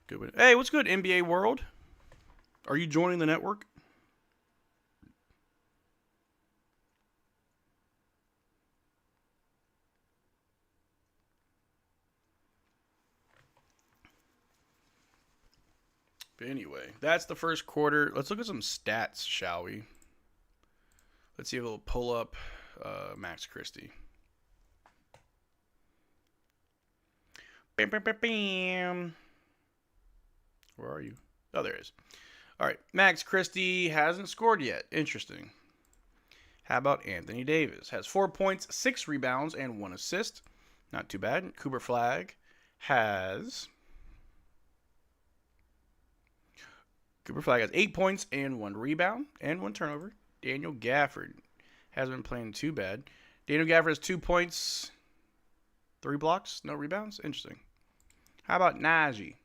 Good way. Hey, what's good, NBA world? Are you joining the network? But anyway, that's the first quarter. Let's look at some stats, shall we? Let's see if it'll pull up Max Christie. Bam, bam, bam, bam. Where are you? Oh, there it is. All right. Max Christie hasn't scored yet. Interesting. How about Anthony Davis? Has 4 points, 6 rebounds, and 1 assist. Not too bad. Cooper Flagg has 8 points and 1 rebound and 1 turnover. Daniel Gafford hasn't been playing too bad. Daniel Gafford has 2 points, 3 blocks, no rebounds. Interesting. How about Najee?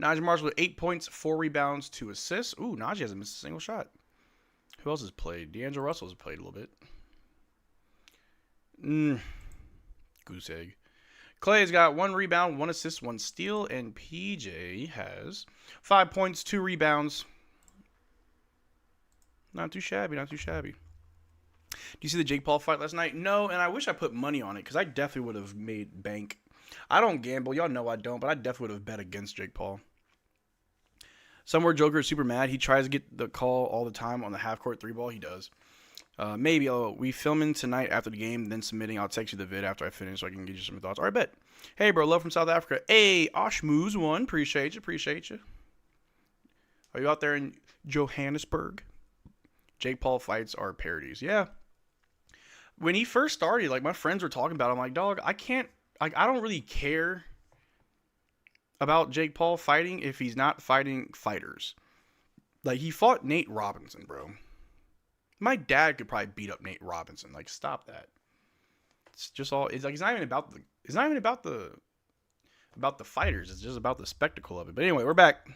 Najee Marshall with 8 points, 4 rebounds, 2 assists. Ooh, Najee hasn't missed a single shot. Who else has played? D'Angelo Russell has played a little bit. Goose egg. Clay's got 1 rebound, 1 assist, 1 steal, and PJ has 5 points, 2 rebounds. Not too shabby, not too shabby. Do you see the Jake Paul fight last night? No, and I wish I put money on it because I definitely would have made bank. I don't gamble. Y'all know I don't, but I definitely would have bet against Jake Paul. Somewhere Joker is super mad. He tries to get the call all the time on the half-court 3-ball. He does. Maybe we filming tonight after the game, then submitting. I'll text you the vid after I finish so I can get you some thoughts. All right, bet. Hey, bro, love from South Africa. Hey, Oshmoos1, appreciate you. Are you out there in Johannesburg? Jake Paul fights are parodies. Yeah. When he first started, like, my friends were talking about it. I'm like, dog, I don't really care about Jake Paul fighting if he's not fighting fighters. Like, he fought Nate Robinson, bro. My dad could probably beat up Nate Robinson. Like, stop that. It's just all. It's like it's not even about the fighters. It's just about the spectacle of it. But anyway, we're back.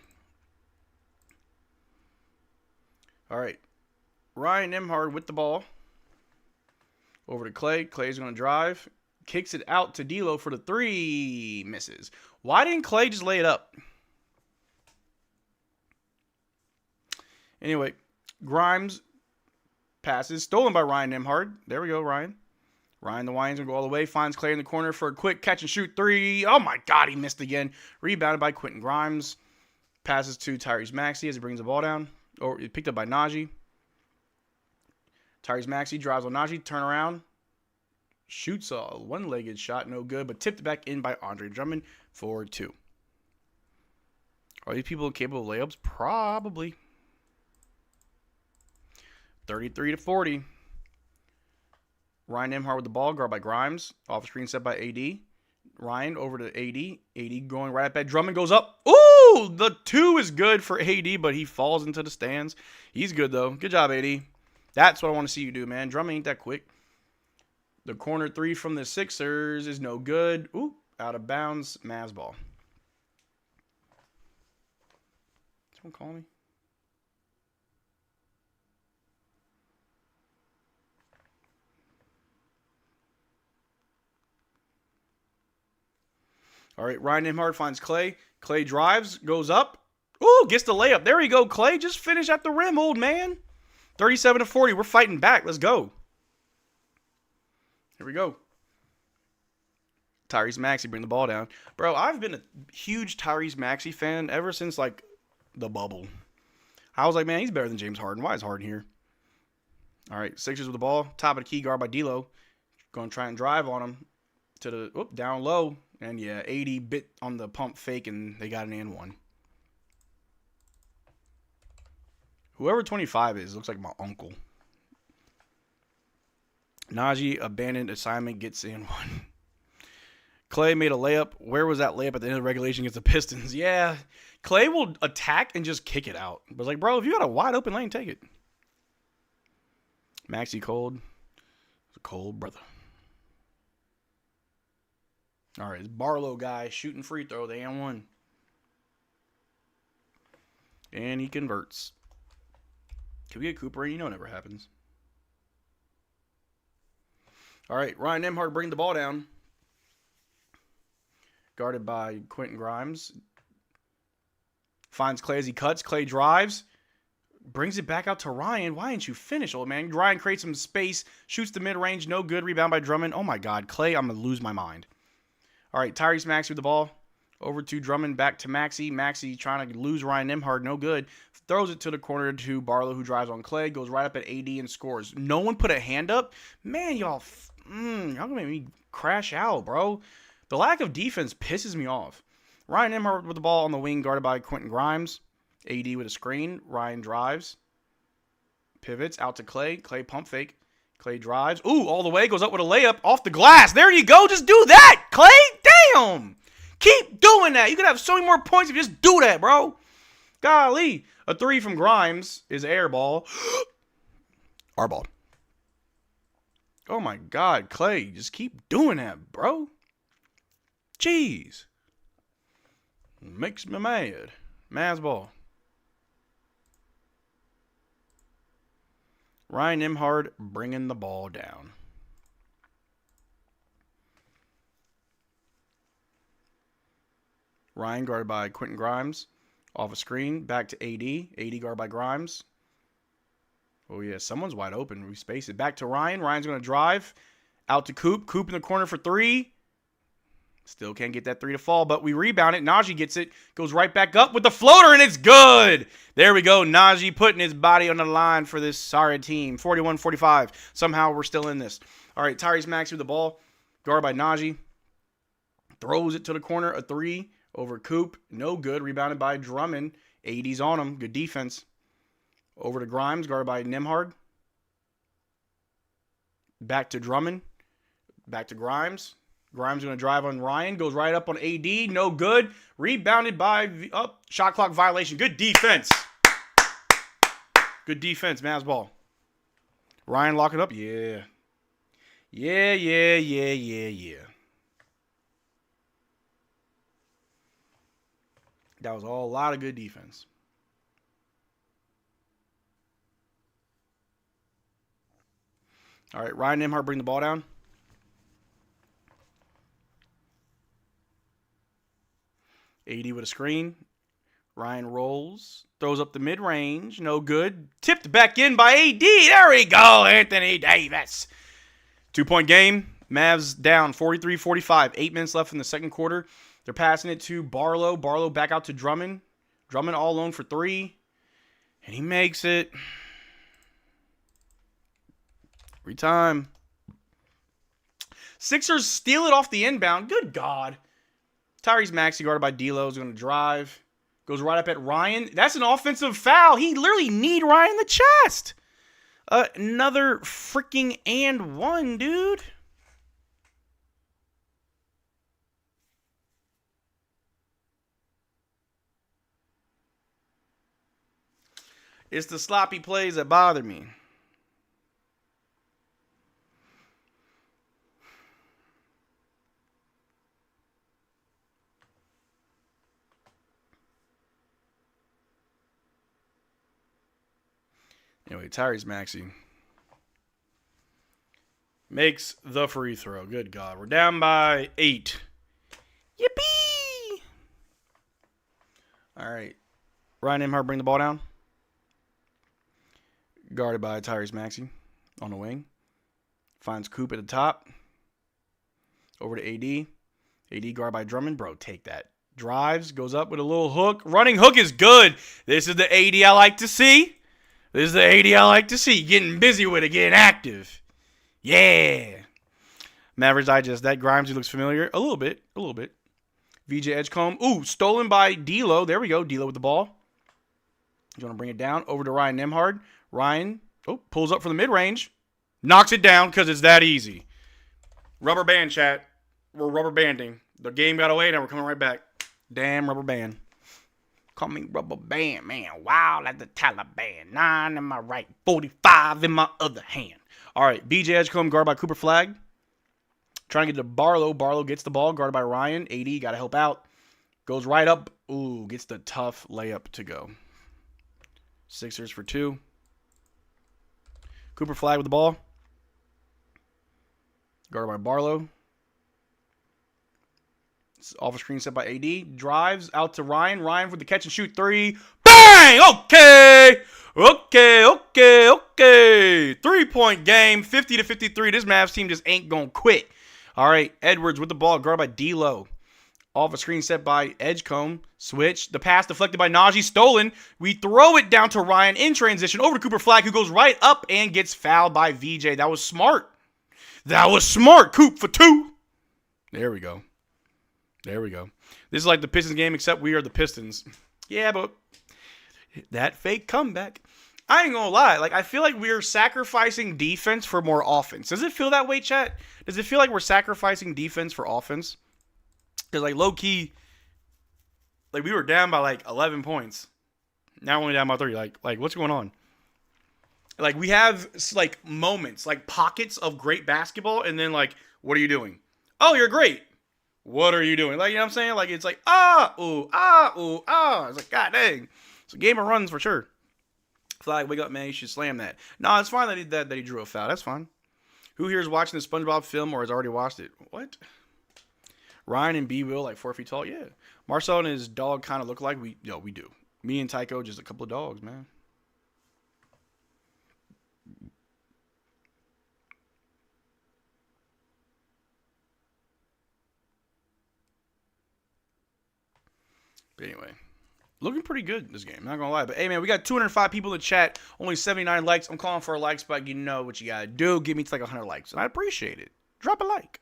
All right, Ryan Nembhard with the ball over to Clay. Clay's gonna drive, kicks it out to D'Lo for the 3, misses. Why didn't Clay just lay it up? Anyway, Grimes. Passes stolen by Ryan Nembhard. There we go, Ryan. Ryan the Wine's going to go all the way. Finds Clay in the corner for a quick catch and shoot 3. Oh, my God. He missed again. Rebounded by Quentin Grimes. Passes to Tyrese Maxey as he brings the ball down. Or picked up by Najee. Tyrese Maxey drives on Najee. Turn around. Shoots a one-legged shot. No good. But tipped back in by Andre Drummond for 2. Are these people capable of layups? Probably. 33-40. Ryan Nembhard with the ball, guard by Grimes. Off screen set by AD. Ryan over to AD. AD going right at that. Drummond goes up. Ooh! The 2 is good for AD, but he falls into the stands. He's good, though. Good job, AD. That's what I want to see you do, man. Drummond ain't that quick. The corner 3 from the Sixers is no good. Ooh, out of bounds. Mavs ball. Someone call me? All right, Ryan Nembhard finds Clay. Clay drives, goes up. Ooh, gets the layup. There you go, Clay. Just finish at the rim, old man. 37-40. We're fighting back. Let's go. Here we go. Tyrese Maxey bring the ball down. Bro, I've been a huge Tyrese Maxey fan ever since, like, the bubble. I was like, man, he's better than James Harden. Why is Harden here? All right, Sixers with the ball. Top of the key, guard by D'Lo. Going to try and drive on him to the down low. And yeah, 80 bit on the pump fake, and they got an and one. Whoever 25 is looks like my uncle. Najee abandoned assignment, gets in one. Clay made a layup. Where was that layup at the end of the regulation against the Pistons? Yeah, Clay will attack and just kick it out. But it's like, bro, if you got a wide open lane, take it. Maxey cold. It's a cold brother. All right, it's Barlow guy shooting free throw. They and one. And he converts. Can we get Cooper in? You know it never happens. All right, Ryan Nembhard bring the ball down. Guarded by Quentin Grimes. Finds Clay as he cuts. Clay drives. Brings it back out to Ryan. Why didn't you finish, old man? Ryan creates some space. Shoots the mid-range. No good. Rebound by Drummond. Oh, my God. Clay, I'm going to lose my mind. All right, Tyrese Maxey with the ball. Over to Drummond. Back to Maxey. Maxey trying to lose Ryan Nembhard. No good. Throws it to the corner to Barlow, who drives on Clay. Goes right up at AD and scores. No one put a hand up? Man, y'all going to make me crash out, bro. The lack of defense pisses me off. Ryan Nembhard with the ball on the wing, guarded by Quentin Grimes. AD with a screen. Ryan drives. Pivots out to Clay. Clay pump fake. Clay drives. Ooh, all the way. Goes up with a layup off the glass. There you go. Just do that, Clay. Damn. Keep doing that. You could have so many more points if you just do that, bro. Golly. A three from Grimes is air ball. Our ball. Oh, my God. Clay, just keep doing that, bro. Jeez. Makes me mad. Mavs ball. Ryan Nembhard bringing the ball down. Ryan guarded by Quentin Grimes. Off a screen. Back to AD. AD guarded by Grimes. Oh, yeah. Someone's wide open. We space it. Back to Ryan. Ryan's going to drive. Out to Coop. Coop in the corner for three. Still can't get that three to fall, but we rebound it. Najee gets it. Goes right back up with the floater, and it's good. There we go. Najee putting his body on the line for this sorry team. 41-45. Somehow we're still in this. All right, Tyrese Maxey with the ball. Guarded by Najee. Throws it to the corner. A three over Coop. No good. Rebounded by Drummond. 80's on him. Good defense. Over to Grimes. Guarded by Nembhard. Back to Drummond. Back to Grimes. Grimes going to drive on Ryan. Goes right up on AD. No good. Rebounded by shot clock violation. Good defense. Good defense. Mavs ball. Ryan locking up. Yeah. Yeah. That was all a lot of good defense. All right. Ryan Nembhard bring the ball down. AD with a screen. Ryan rolls. Throws up the mid-range. No good. Tipped back in by AD. There we go, Anthony Davis. 2-point game. Mavs down 43-45. 8 minutes left in the second quarter. They're passing it to Barlow. Barlow back out to Drummond. Drummond all alone for three. And he makes it. Every time. Sixers steal it off the inbound. Good God. Tyrese Maxey guarded by D'Lo is going to drive. Goes right up at Ryan. That's an offensive foul. He literally kneed Ryan in the chest. Another freaking and one, dude. It's the sloppy plays that bother me. Anyway, Tyrese Maxey makes the free throw. Good God. We're down by 8. Yippee! All right. Ryan Nembhard bring the ball down. Guarded by Tyrese Maxey on the wing. Finds Coop at the top. Over to AD. AD guarded by Drummond. Bro, take that. Drives. Goes up with a little hook. Running hook is good. This is the AD I like to see. This is the AD I like to see. Getting busy with it. Getting active. Yeah. Mavs Digest. That Grimesy looks familiar. A little bit. VJ Edgecombe. Ooh, stolen by D'Lo. There we go. D'Lo with the ball. You want to bring it down over to Ryan Nembhard. Ryan, pulls up for the mid-range. Knocks it down because it's that easy. Rubber band, chat. We're rubber banding. The game got away, now we're coming right back. Damn rubber band. Call me rubber band, man. Wild like the Taliban. 9 in my right, 45 in my other hand. All right, BJ Edgecombe guarded by Cooper Flagg. Trying to get to Barlow. Barlow gets the ball, guarded by Ryan. AD, got to help out. Goes right up. Ooh, gets the tough layup to go. Sixers for 2. Cooper Flagg with the ball. Guarded by Barlow. Off a screen set by AD. Drives out to Ryan. Ryan for the catch and shoot 3. Bang! Okay! 3-point game. 50-53. This Mavs team just ain't gonna quit. All right. Edwards with the ball. Guarded by D'Lo. Off a screen set by Edgecombe. Switch. The pass deflected by Najee. Stolen. We throw it down to Ryan in transition. Over to Cooper Flagg, who goes right up and gets fouled by VJ. That was smart. Coop for 2. There we go. This is like the Pistons game, except we are the Pistons. Yeah, but that fake comeback. I ain't gonna lie. Like, I feel like we're sacrificing defense for more offense. Does it feel that way, chat? Does it feel like we're sacrificing defense for offense? Because, like, low-key, like, we were down by, like, 11 points. Now we're only down by 3. Like, what's going on? Like, we have, like, moments, like, pockets of great basketball, and then, like, what are you doing? Oh, you're great. What are you doing? Like, you know what I'm saying? Like, it's like, It's like, God dang. It's a game of runs for sure. Flag, wake up, man. You should slam that. No, it's fine that he drew a foul. That's fine. Who here is watching the SpongeBob film or has already watched it? What? Ryan and B Will, like 4 feet tall? Yeah. Marcel and his dog kind of look like we do. Me and Tycho, just a couple of dogs, man. But anyway, looking pretty good this game. Not going to lie. But, hey, man, we got 205 people in the chat. Only 79 likes. I'm calling for a like spike. You know what you got to do. Give me to like 100 likes. And I appreciate it. Drop a like.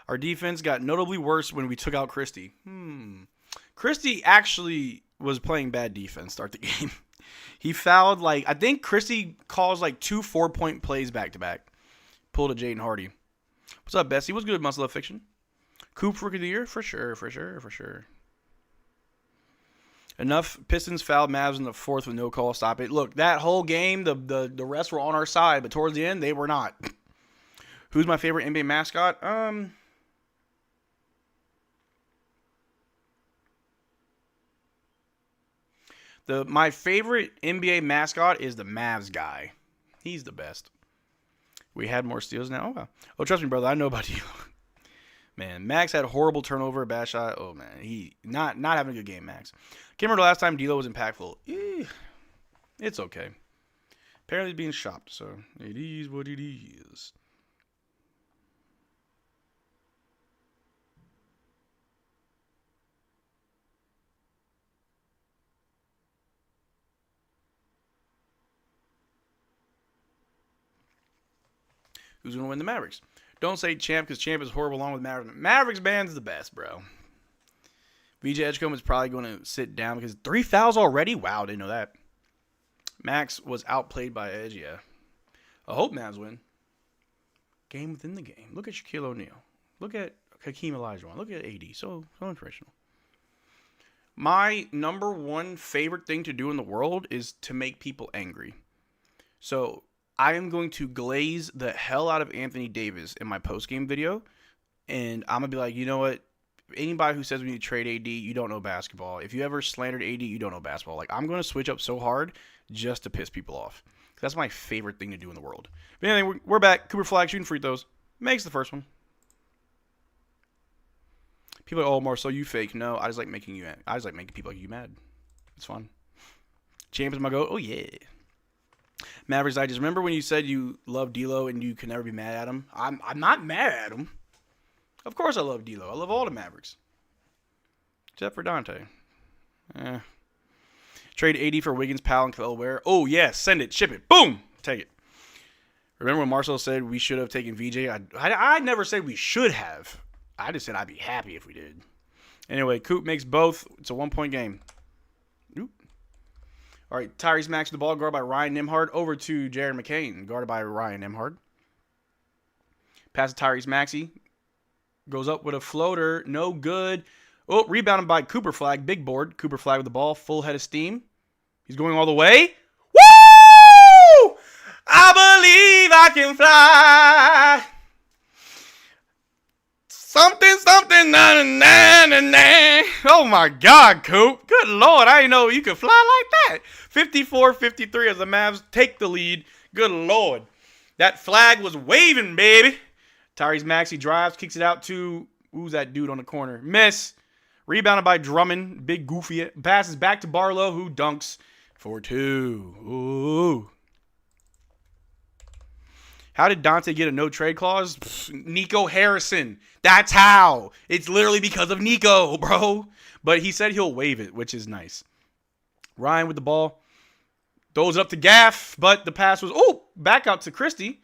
Our defense got notably worse when we took out Christie. Christie actually was playing bad defense start the game. He fouled, like, I think Christie calls, like, 2 4-point plays back-to-back. Pulled a Jaden Hardy. What's up, Bessie? What's good, Muscle Love Fiction? Coop Rookie of the Year? For sure. Enough Pistons fouled Mavs in the 4th with no call. Stop it. Look, that whole game, the refs were on our side, but towards the end, they were not. Who's my favorite NBA mascot? My favorite NBA mascot is the Mavs guy. He's the best. We had more steals now. Oh, wow. Oh, trust me, brother. I know about you. Man, Max had a horrible turnover, bad shot. Oh, man. He not having a good game, Max. Can't remember the last time D'Lo was impactful. It's okay. Apparently he's being shopped, so it is what it is. Who's going to win the Mavericks? Don't say Champ because Champ is horrible along with Mavericks. Mavericks band's the best, bro. VJ Edgecombe is probably going to sit down because 3 fouls already? Wow, didn't know that. Max was outplayed by Edge, yeah. I hope Mavs win. Game within the game. Look at Shaquille O'Neal. Look at Hakeem Olajuwon. Look at AD. So inspirational. My number one favorite thing to do in the world is to make people angry. So I am going to glaze the hell out of Anthony Davis in my post-game video. And I'm going to be like, you know what? Anybody who says we need to trade AD, you don't know basketball. If you ever slandered AD, you don't know basketball. Like, I'm going to switch up so hard just to piss people off. That's my favorite thing to do in the world. But anyway, we're back. Cooper Flagg shooting free throws. Makes the first one. People are like, oh, Marcel, you fake. No, I just like making people like you mad. It's fun. Champ is my goat. Oh, yeah. Mavericks Digest. Remember when you said you love D'Lo and you can never be mad at him? I'm not mad at him. Of course I love D'Lo. I love all the Mavericks. Except for Dante. Trade AD for Wiggins, Powell, and Kelly Ware. Oh, yeah. Send it. Ship it. Boom. Take it. Remember when Marcel said we should have taken VJ? I never said we should have. I just said I'd be happy if we did. Anyway, Coop makes both. It's a 1-point game. Oop. All right, Tyrese Maxey the ball, guarded by Ryan Nembhard. Over to Jared McCain, guarded by Ryan Nembhard. Pass to Tyrese Maxey. Goes up with a floater. No good. Oh, rebounded by Cooper Flagg. Big board. Cooper Flagg with the ball. Full head of steam. He's going all the way. Woo! I believe I can fly. Something, na na na na. Oh my God, Coop. Good Lord, I didn't know you could fly like that. 54-53 as the Mavs take the lead. Good Lord. That flag was waving, baby. Tyrese Maxey drives, kicks it out to, who's that dude on the corner? Miss. Rebounded by Drummond. Big goofy. Passes back to Barlow, who dunks for 2. Ooh. How did Dante get a no-trade clause? Nico Harrison. That's how. It's literally because of Nico, bro. But he said he'll waive it, which is nice. Ryan with the ball. Throws it up to Gaff, but the pass was, back out to Christie.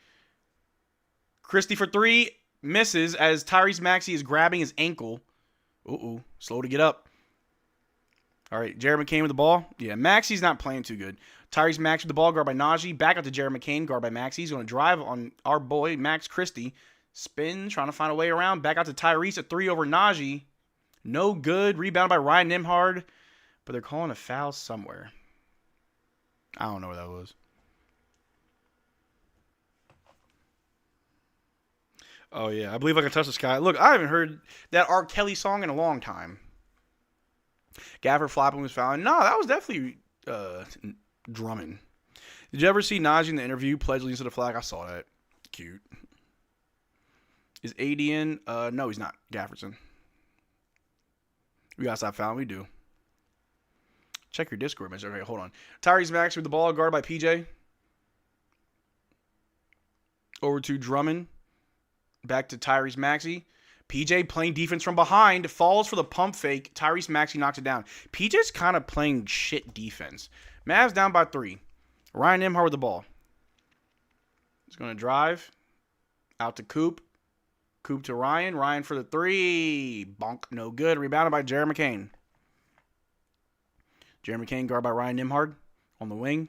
Christie for 3. Misses as Tyrese Maxey is grabbing his ankle. Slow to get up. All right, Jared McCain with the ball. Yeah, Maxey's not playing too good. Tyrese Maxey with the ball, guarded by Najee. Back out to Jared McCain, guarded by Maxey. He's going to drive on our boy, Max Christie. Spin, trying to find a way around. Back out to Tyrese, a 3 over Najee. No good. Rebounded by Ryan Nembhard. But they're calling a foul somewhere. I don't know where that was. Oh, yeah. I believe I can touch the sky. Look, I haven't heard that R. Kelly song in a long time. Gafford flopping was fouling. No, that was definitely Drummond. Did you ever see Najee in the interview pledge allegiance to the flag? I saw that. Cute. Is AD in? No, he's not. Gaffordson. We got to stop fouling. We do. Check your Discord message. Okay, hold on. Tyrese Maxey with the ball, guarded by PJ. Over to Drummond. Back to Tyrese Maxey. PJ playing defense from behind. Falls for the pump fake. Tyrese Maxey knocks it down. PJ's kind of playing shit defense. Mavs down by 3. Ryan Nembhard with the ball. He's going to drive. Out to Coop. Coop to Ryan. Ryan for the 3. Bonk. No good. Rebounded by Jared McCain. Jared McCain guarded by Ryan Nembhard on the wing.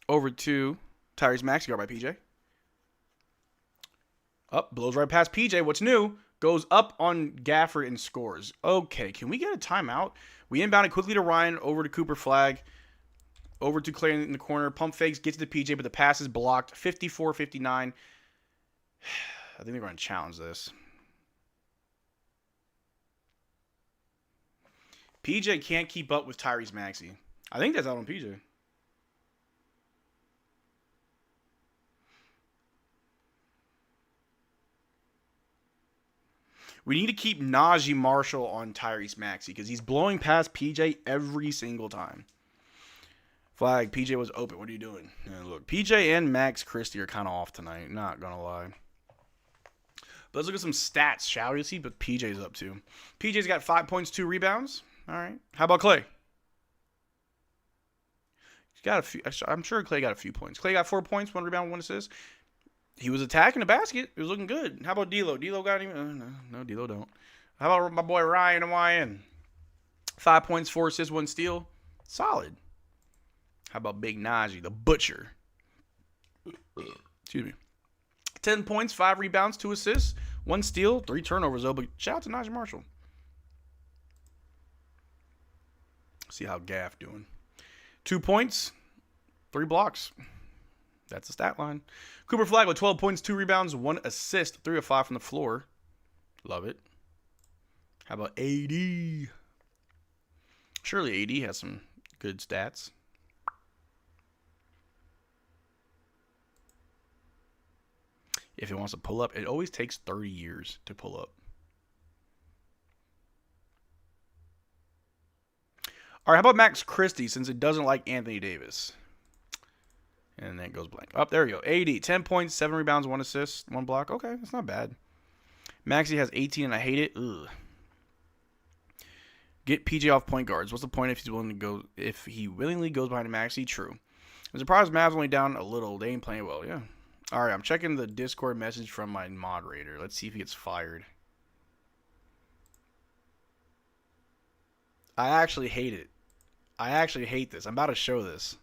Over to Tyrese Maxey guarded by PJ. Up, blows right past PJ. What's new? Goes up on Gafford and scores. Okay, can we get a timeout? We inbound it quickly to Ryan, over to Cooper Flagg, over to Clay in the corner. Pump fakes, gets to the PJ, but the pass is blocked. 54-59. I think they're going to challenge this. PJ can't keep up with Tyrese Maxey. I think that's out on PJ. We need to keep Najee Marshall on Tyrese Maxey because he's blowing past PJ every single time. Flag, PJ was open. What are you doing? Yeah, look, PJ and Max Christie are kind of off tonight. Not going to lie. But let's look at some stats, shall we? See what PJ's up to. PJ's got 5 points, 2 rebounds. All right. How about Clay? He's got a few. I'm sure Clay got a few points. Clay got 4 points, 1 rebound, 1 assist. He was attacking the basket. It was looking good. How about D'Lo? D'Lo got him? No, D'Lo don't. How about my boy Ryan and YN? 5 points, 4 assists, 1 steal. Solid. How about Big Najee, the butcher? Excuse me. 10 points, 5 rebounds, 2 assists, 1 steal, 3 turnovers, though. But shout out to Najee Marshall. See how Gaff doing. 2 points, 3 blocks. That's the stat line. Cooper Flagg with 12 points, 2 rebounds, 1 assist, 3 of 5 from the floor. Love it. How about AD? Surely AD has some good stats. If it wants to pull up, it always takes 30 years to pull up. All right, how about Max Christie, since it doesn't like Anthony Davis? And then it goes blank. Up, there we go. AD, 10 points, 7 rebounds, 1 assist, 1 block. Okay, that's not bad. Maxey has 18, and I hate it. Ugh. Get PJ off point guards. What's the point if he's willing to go? If he willingly goes behind Maxey? True. I'm surprised Mavs only down a little. They ain't playing well. Yeah. All right, I'm checking the Discord message from my moderator. Let's see if he gets fired. I actually hate it. I actually hate this. I'm about to show this.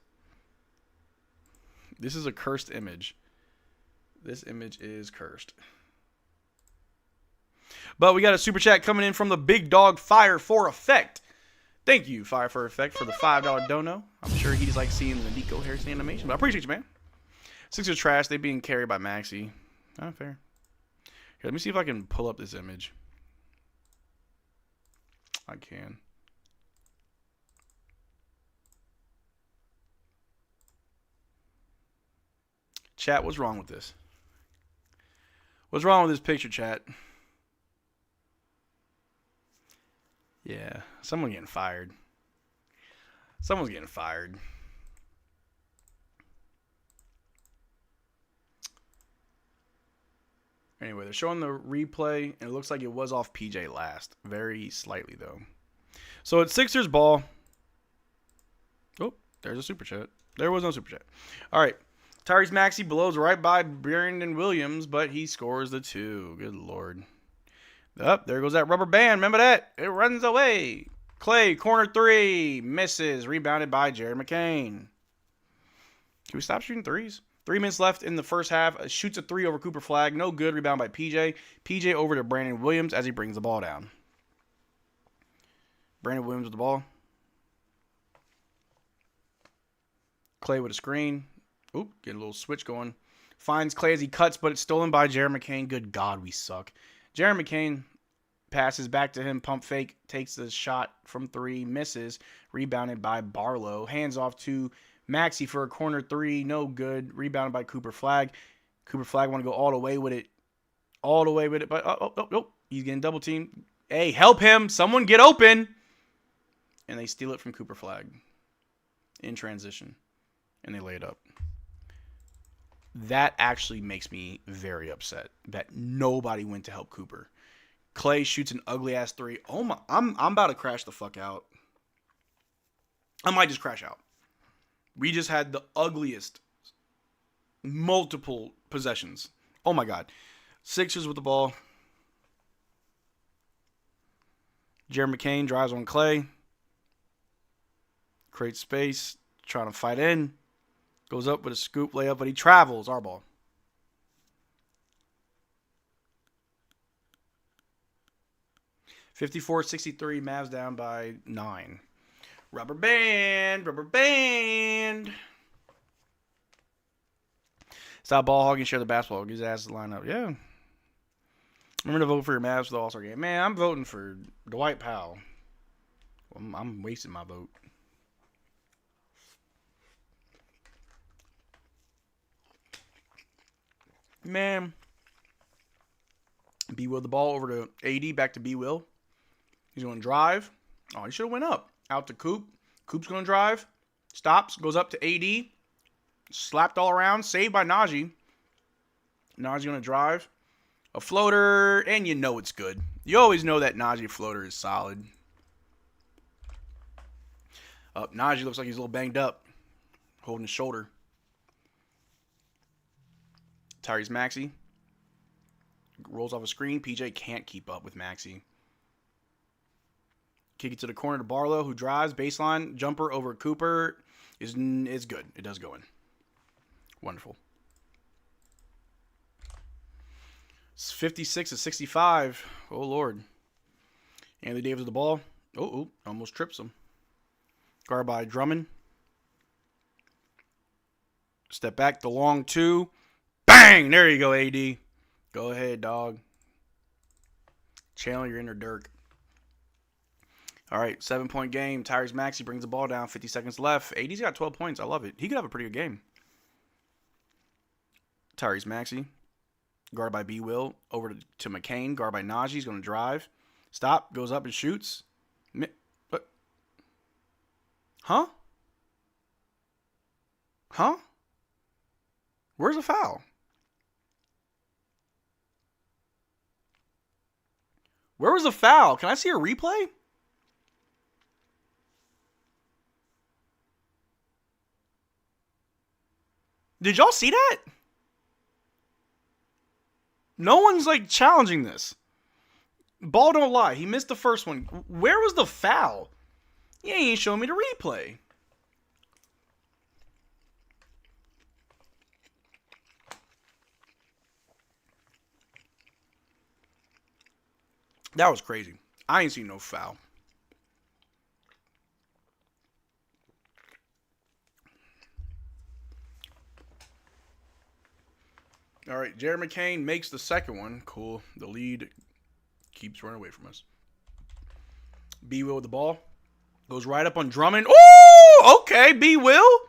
This is a cursed image. This image is cursed. But we got a super chat coming in from the big dog Fire for Effect. Thank you, Fire for Effect, for the $5 dono. I'm sure he's like seeing the Nico Harrison animation, but I appreciate you, man. Sixers trash. They being carried by Maxey. Not fair. Here, let me see if I can pull up this image. I can. Chat, what's wrong with this? What's wrong with this picture, chat? Yeah, someone getting fired. Someone's getting fired. Anyway, they're showing the replay, and it looks like it was off PJ last. Very slightly, though. So it's Sixers ball. Oh, there's a super chat. There was no super chat. All right. Tyrese Maxey blows right by Brandon Williams, but he scores the 2. Good Lord. Up, there goes that rubber band. Remember that? It runs away. Clay, corner 3. Misses. Rebounded by Jared McCain. Can we stop shooting threes? 3 minutes left in the first half. Shoots a 3 over Cooper Flagg. No good. Rebound by PJ. PJ over to Brandon Williams as he brings the ball down. Brandon Williams with the ball. Clay with a screen. Oop, getting a little switch going. Finds Clay as he cuts, but it's stolen by Jared McCain. Good God, we suck. Jared McCain passes back to him. Pump fake. Takes the shot from 3. Misses. Rebounded by Barlow. Hands off to Maxey for a corner 3. No good. Rebounded by Cooper Flagg. Cooper Flagg want to go all the way with it. All the way with it. But, oh. He's getting double teamed. Hey, help him. Someone get open. And they steal it from Cooper Flagg. In transition. And they lay it up. That actually makes me very upset that nobody went to help Cooper. Clay shoots an ugly ass 3. Oh my, I'm about to crash the fuck out. I might just crash out. We just had the ugliest multiple possessions. Oh my God. Sixers with the ball. Jared McCain drives on Clay. Creates space. Trying to fight in. Goes up with a scoop layup, but he travels. Our ball. (54-63), Mavs down by 9. Rubber band. Stop ball hogging, share the basketball. Get his ass to line up. Yeah. Remember to vote for your Mavs for the All-Star game. Man, I'm voting for Dwight Powell. I'm wasting my vote. Man. B. Will the ball over to AD. Back to B. Will. He's going to drive. Oh, he should have went up. Out to Coop. Coop's going to drive. Stops. Goes up to AD. Slapped all around. Saved by Najee. Najee going to drive. A floater. And you know it's good. You always know that Najee floater is solid. Najee looks like he's a little banged up. Holding his shoulder. Tyrese Maxey. Rolls off a screen. PJ can't keep up with Maxey. Kick it to the corner to Barlow, who drives. Baseline. Jumper over Cooper. Is good. It does go in. Wonderful. It's 56-65. Oh, Lord. Anthony Davis with the ball. Oh, almost trips him. Guard by Drummond. Step back. The long 2. Bang! There you go, AD. Go ahead, dog. Channel your inner Dirk. All right, 7-point game. Tyrese Maxey brings the ball down. 50 seconds left. AD's got 12 points. I love it. He could have a pretty good game. Tyrese Maxey. Guarded by B. Will. Over to McCain. Guarded by Najee. He's going to drive. Stop. Goes up and shoots. What? Huh? Where's the foul? Where was the foul? Can I see a replay? Did y'all see that? No one's like challenging this. Ball don't lie. He missed the first one. Where was the foul? He ain't showing me the replay. That was crazy. I ain't seen no foul. All right, Jared McCain makes the second one. Cool. The lead keeps running away from us. B. Will with the ball. Goes right up on Drummond. Ooh, okay. B. Will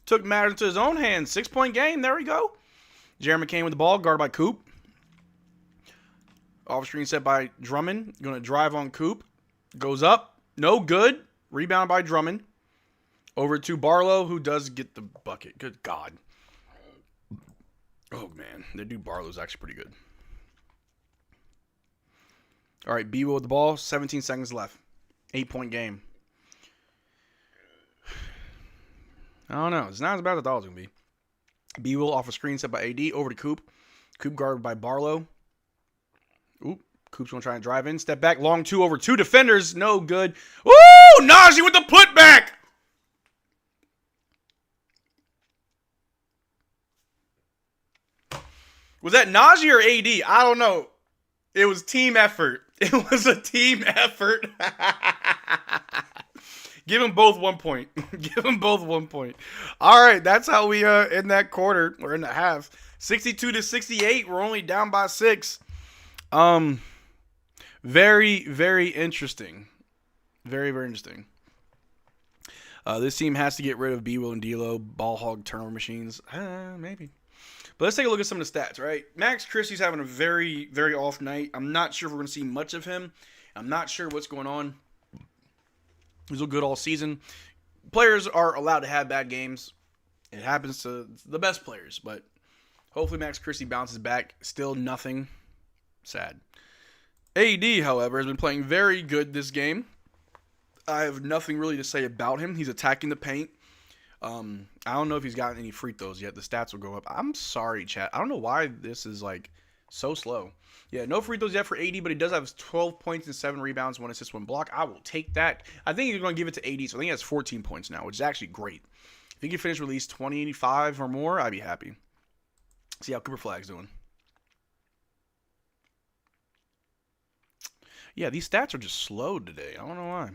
took matters into his own hands. 6-point game. There we go. Jared McCain with the ball. Guarded by Coop. Off screen set by Drummond. Going to drive on Coop. Goes up. No good. Rebound by Drummond. Over to Barlow, who does get the bucket. Good God. Oh, man. The dude Barlow's actually pretty good. All right, B. Will with the ball. 17 seconds left. 8-point game. I don't know. It's not as bad as I thought it was going to be. B. Will off a screen set by AD. Over to Coop. Coop guarded by Barlow. Oop. Coop's going to try and drive in. Step back. Long two over two defenders. No good. Woo! Najee with the putback. Was that Najee or AD? I don't know. It was team effort. It was a team effort. Give them both 1 point. Give them both 1 point. All right, that's how we end that quarter or in the half. 62-68. We're only down by 6. Very, very interesting. Very, very interesting. This team has to get rid of B-Will and D-Lo, ball hog turnover machines. Maybe. But let's take a look at some of the stats, right? Max Christie's having a very, very off night. I'm not sure if we're going to see much of him. I'm not sure what's going on. He's looked good all season. Players are allowed to have bad games. It happens to the best players, but hopefully Max Christie bounces back. Still nothing. Sad. AD, however, has been playing very good this game. I have nothing really to say about him. He's attacking the paint. I don't know if he's gotten any free throws yet. The stats will go up. I'm sorry, chat. I don't know why this is like so slow. Yeah, no free throws yet for AD, but he does have 12 points and 7 rebounds, 1 assist, 1 block. I will take that. I think he's going to give it to AD, so I think he has 14 points now, which is actually great. If he can finish with at least 25 or more, I'd be happy. See how Cooper Flagg's doing. Yeah, these stats are just slowed today. I don't know why.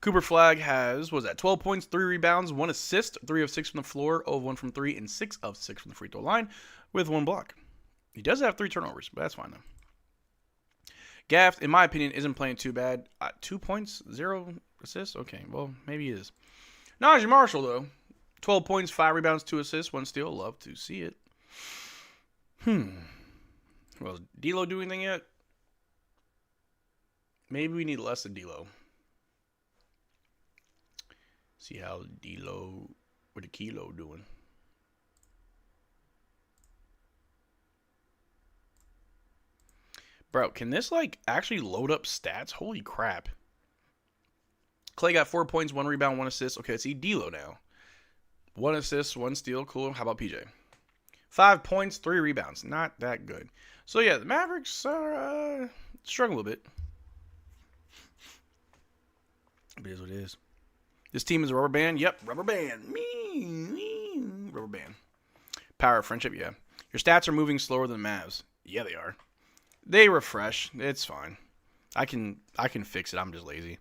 Cooper Flagg has, 12 points, 3 rebounds, 1 assist, 3 of 6 from the floor, 0 of 1 from 3, and 6 of 6 from the free throw line with 1 block. He does have 3 turnovers, but that's fine, though. Gafford, in my opinion, isn't playing too bad. 2 points, 0 assists? Okay, well, maybe he is. Najee Marshall, though. 12 points, 5 rebounds, 2 assists, 1 steal. Love to see it. Well, does D-Lo do anything yet? Maybe we need less of D-Lo. See how D-Lo with the kilo doing. Bro, can this like actually load up stats? Holy crap. Clay got 4 points, 1 rebound, 1 assist. Okay, let's see D-Lo now. 1 assist, 1 steal. Cool. How about PJ? 5 points, 3 rebounds. Not that good. So yeah, the Mavericks are struggling a little bit. It is what it is. This team is a rubber band. Yep, rubber band. Rubber band. Power of friendship, yeah. Your stats are moving slower than Mavs. Yeah, they are. They refresh. It's fine. I can fix it. I'm just lazy.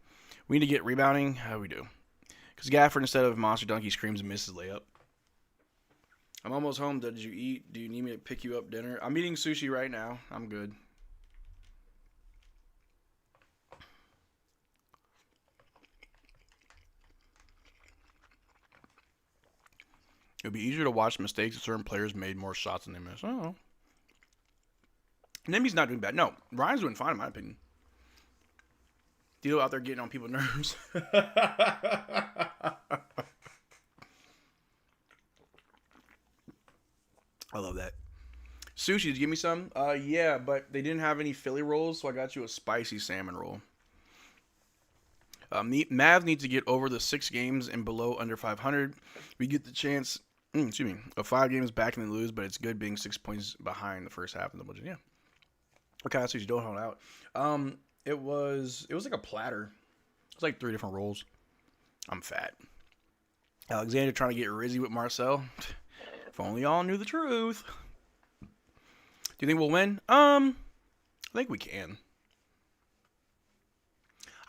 We need to get rebounding. How do we do? Because Gafford, instead of monster dunk, he screams and misses layup. I'm almost home. Did you eat? Do you need me to pick you up dinner? I'm eating sushi right now. I'm good. It would be easier to watch mistakes if certain players made more shots than they missed. I don't know. Nemi's not doing bad. No, Ryan's doing fine in my opinion. Deal out there getting on people's nerves. I love that. Sushi, did you give me some? Yeah, but they didn't have any Philly rolls, so I got you a spicy salmon roll. Mavs need to get over the 6 games and below under 500. We get the chance excuse me, a 5 games back and then lose, but it's good being 6 points behind the first half of the budget. Yeah. Okay, that's what you don't hold out. It was like a platter. It was like 3 different rolls. I'm fat. Alexander trying to get rizzy with Marcel. If only y'all knew the truth. Do you think we'll win? I think we can.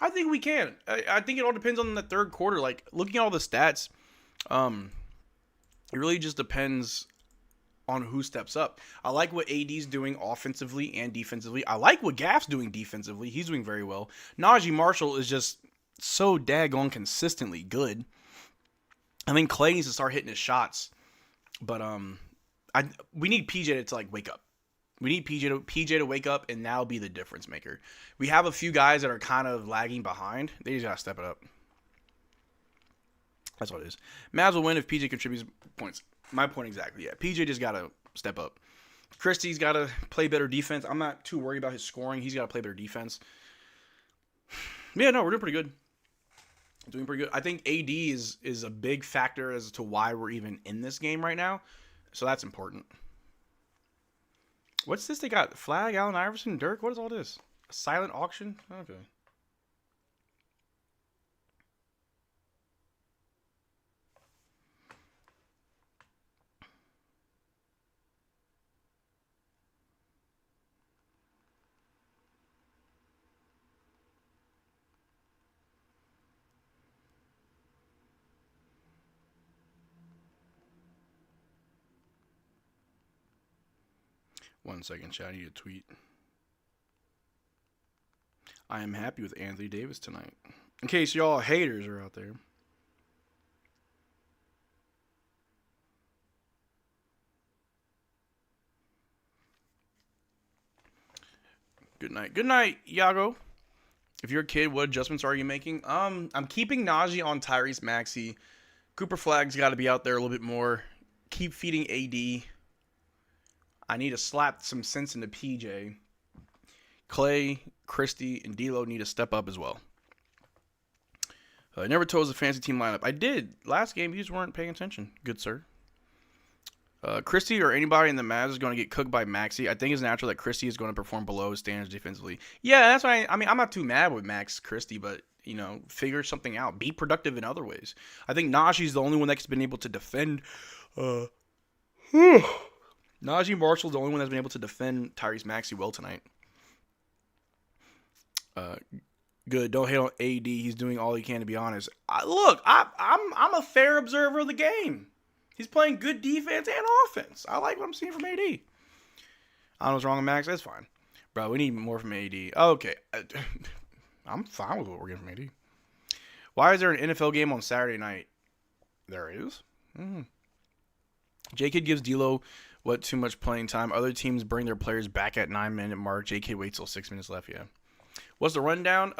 I think we can. I think it all depends on the third quarter. Like, looking at all the stats, it really just depends on who steps up. I like what AD's doing offensively and defensively. I like what Gaff's doing defensively. He's doing very well. Najee Marshall is just so daggone consistently good. I think Clay needs to start hitting his shots. But we need PJ to like wake up. We need PJ to wake up and now be the difference maker. We have a few guys that are kind of lagging behind. They just gotta step it up. That's what it is. Mavs will win if PJ contributes points. My point exactly. Yeah, PJ just gotta step up. Christie's gotta play better defense. I'm not too worried about his scoring. He's gotta play better defense. Yeah, no, we're doing pretty good. Doing pretty good. I think AD is a big factor as to why we're even in this game right now. So that's important. What's this? They got Flagg, Allen Iverson, Dirk. What is all this? A silent auction? Okay. One second, chat. I need a tweet. I am happy with Anthony Davis tonight. In case y'all haters are out there. Good night. Good night, Iago. If you're a kid, what adjustments are you making? I'm keeping Najee on Tyrese Maxey. Cooper Flagg's got to be out there a little bit more. Keep feeding AD. I need to slap some sense into PJ. Clay, Christie, and D'Lo need to step up as well. I never told us a fancy team lineup. I did. Last game, you just weren't paying attention. Good, sir. Christie or anybody in the Mavs is going to get cooked by Maxey. I think it's natural that Christie is going to perform below his standards defensively. Yeah, that's why. I mean, I'm not too mad with Max Christie, but, you know, figure something out. Be productive in other ways. I think Najee's the only one that's been able to defend. Najee Marshall's the only one that's been able to defend Tyrese Maxey well tonight. Good. Don't hate on AD. He's doing all he can, to be honest. I'm a fair observer of the game. He's playing good defense and offense. I like what I'm seeing from AD. I don't know what's wrong with Max. That's fine. Bro, we need more from AD. Okay. I'm fine with what we're getting from AD. Why is there an NFL game on Saturday night? There is. J-Kid gives D'Lo too much playing time. Other teams bring their players back at 9-minute mark. J-Kid waits till 6 minutes left. Yeah. What's the rundown?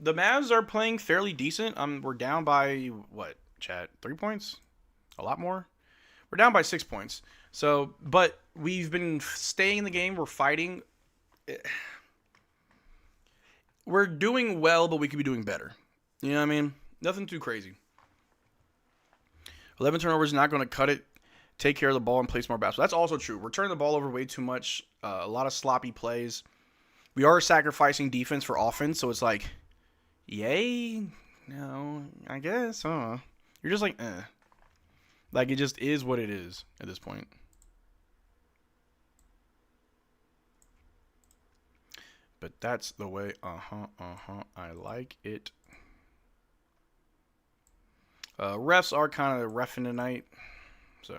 The Mavs are playing fairly decent. We're down by what, chat? 3 points? A lot more? We're down by 6 points. So, but we've been staying in the game. We're fighting. We're doing well, but we could be doing better. You know what I mean? Nothing too crazy. 11 turnovers is not going to cut it. Take care of the ball and play smart basketball. That's also true. We're turning the ball over way too much. A lot of sloppy plays. We are sacrificing defense for offense, so it's like, yay? No, I guess. You're just like, eh. Like, it just is what it is at this point. But that's the way, I like it. Refs are kind of reffing tonight, so.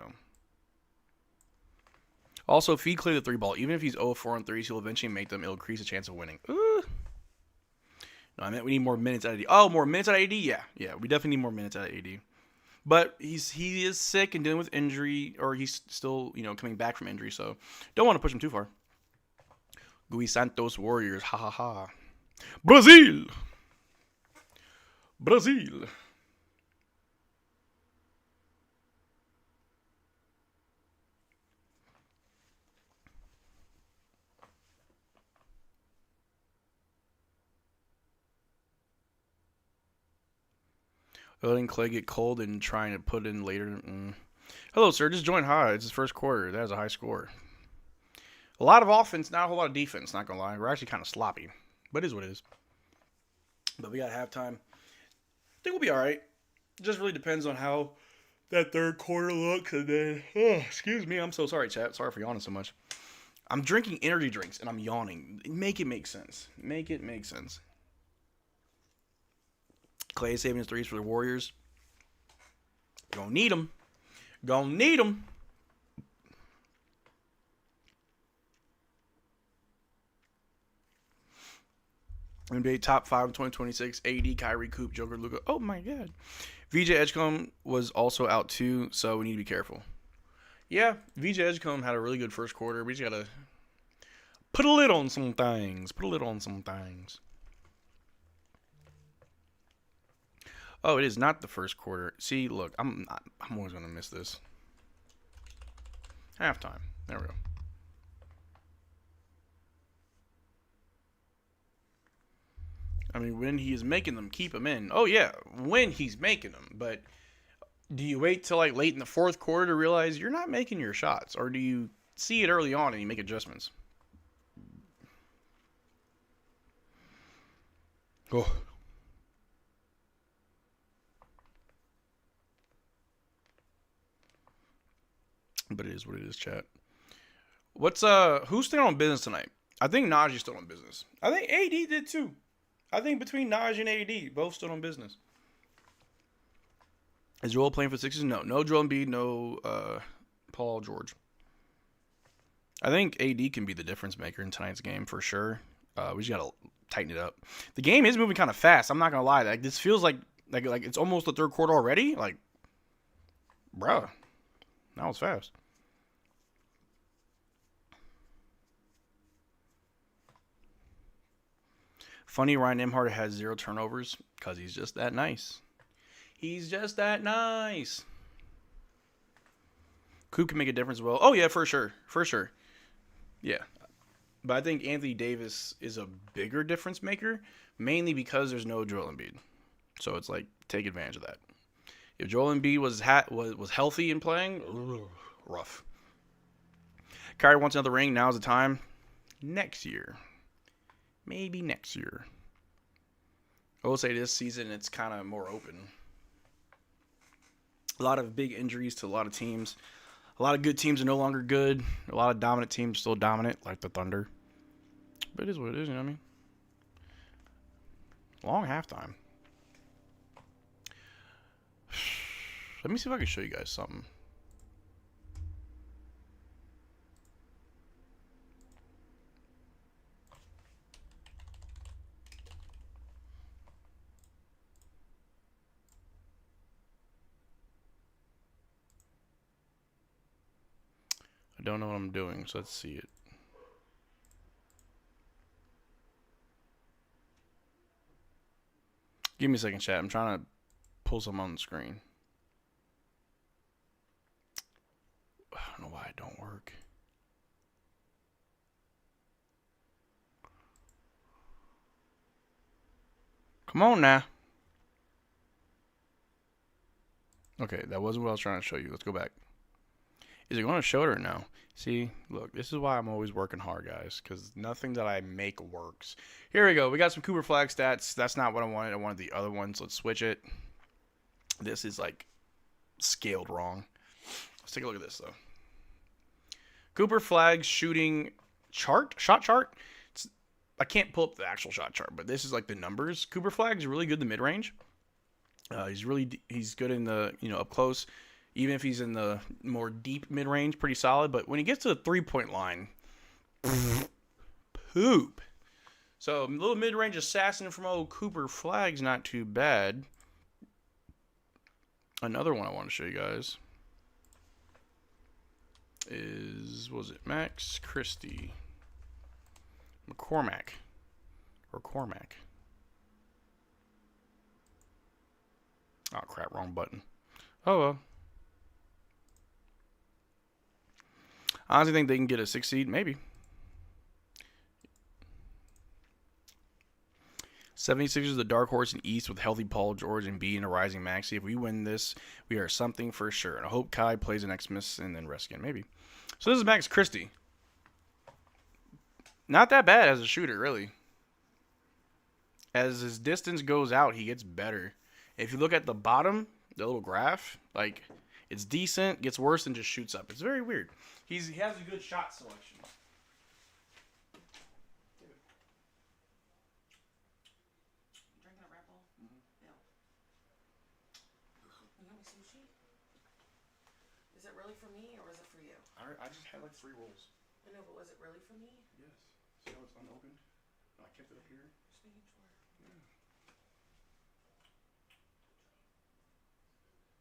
Also, feed Clay the 3-ball. Even if he's 0-4 on threes, he'll eventually make them. It'll increase the chance of winning. No, I meant we need more minutes out of AD. Oh, more minutes out of AD? Yeah, we definitely need more minutes out of AD. But he is sick and dealing with injury, or he's still, coming back from injury, so don't want to push him too far. Gui Santos Warriors, ha ha ha. Brazil! Letting Clay get cold and trying to put in later. Hello, sir. Just joined high. It's his first quarter. That is a high score. A lot of offense, not a whole lot of defense, not going to lie. We're actually kind of sloppy. But it is what it is. But we got halftime. I think we'll be all right. It just really depends on how that third quarter looks. And then, excuse me. I'm so sorry, chat. Sorry for yawning so much. I'm drinking energy drinks, and I'm yawning. Make it make sense. Make it make sense. Clay saving his threes for the Warriors. Gonna need them. Gonna need them. NBA top 5 in 2026. AD, Kyrie, Coop, Joker, Luka. Oh my God. VJ Edgecombe was also out too, so we need to be careful. Yeah, VJ Edgecombe had a really good first quarter. We just gotta put a lid on some things. Put a lid on some things. Oh, it is not the first quarter. See, look, I'm always gonna miss this. Halftime. There we go. I mean, when he is making them, keep them in. Oh, yeah, when he's making them. But do you wait till like late in the fourth quarter to realize you're not making your shots? Or do you see it early on and you make adjustments? Oh. But it is what it is, chat. Who's still on business tonight? I think Najee's still on business. I think AD did too. I think between Naj and AD, both still on business. Is Joel playing for Sixers? No. No Joel Embiid, no Paul George. I think AD can be the difference maker in tonight's game for sure. We just gotta tighten it up. The game is moving kind of fast. I'm not gonna lie. Like this feels like it's almost the third quarter already. Like, bruh, that was fast. Funny, Ryan Nembhard has 0 turnovers because he's just that nice. He's just that nice. Coop can make a difference as well. Oh, yeah, for sure. For sure. Yeah. But I think Anthony Davis is a bigger difference maker, mainly because there's no Joel Embiid. So it's like, take advantage of that. If Joel Embiid was healthy and playing, rough. Kyrie wants another ring. Now's the time. Next year. Maybe next year. I will say this season it's kind of more open. A lot of big injuries to a lot of teams. A lot of good teams are no longer good. A lot of dominant teams still dominant, like the Thunder. But it is what it is, you know what I mean? Long halftime. Let me see if I can show you guys something. I don't know what I'm doing, so let's see it. Give me a second, chat. I'm trying to pull something on the screen. I don't know why it don't work. Come on now. Okay, that wasn't what I was trying to show you. Let's go back. Is it going to show it or no? See, look, this is why I'm always working hard, guys, because nothing that I make works. Here we go. We got some Cooper Flagg stats. That's not what I wanted. I wanted the other one, so let's switch it. This is, like, scaled wrong. Let's take a look at this, though. Cooper Flagg's shooting shot chart. I can't pull up the actual shot chart, but this is, like, the numbers. Cooper Flagg's really good in the mid-range. He's good in the, up close. Even if he's in the more deep mid-range, pretty solid. But when he gets to the three-point line, poop. So, a little mid-range assassin from old Cooper Flagg's not too bad. Another one I want to show you guys is, was it Max Christie? McCormack. Or Cormac. Oh, crap, wrong button. Oh, well. I honestly think they can get a 6 seed, maybe. 76ers the dark horse in East with healthy Paul George and B and a rising Maxey. If we win this, we are something for sure. And I hope Kai plays an Xmas and then rest again, maybe. So this is Max Christie. Not that bad as a shooter, really. As his distance goes out, he gets better. If you look at the bottom, the little graph, like, it's decent, gets worse, and just shoots up. It's very weird. He has a good shot selection. Drinking a Red Bull? Mm-hmm. Yeah. You want me sushi? Is it really for me or is it for you? I just had like 3 rolls. I know, but was it really for me? Yes. See how it's unopened? I kept it up here. Just making sure. Yeah.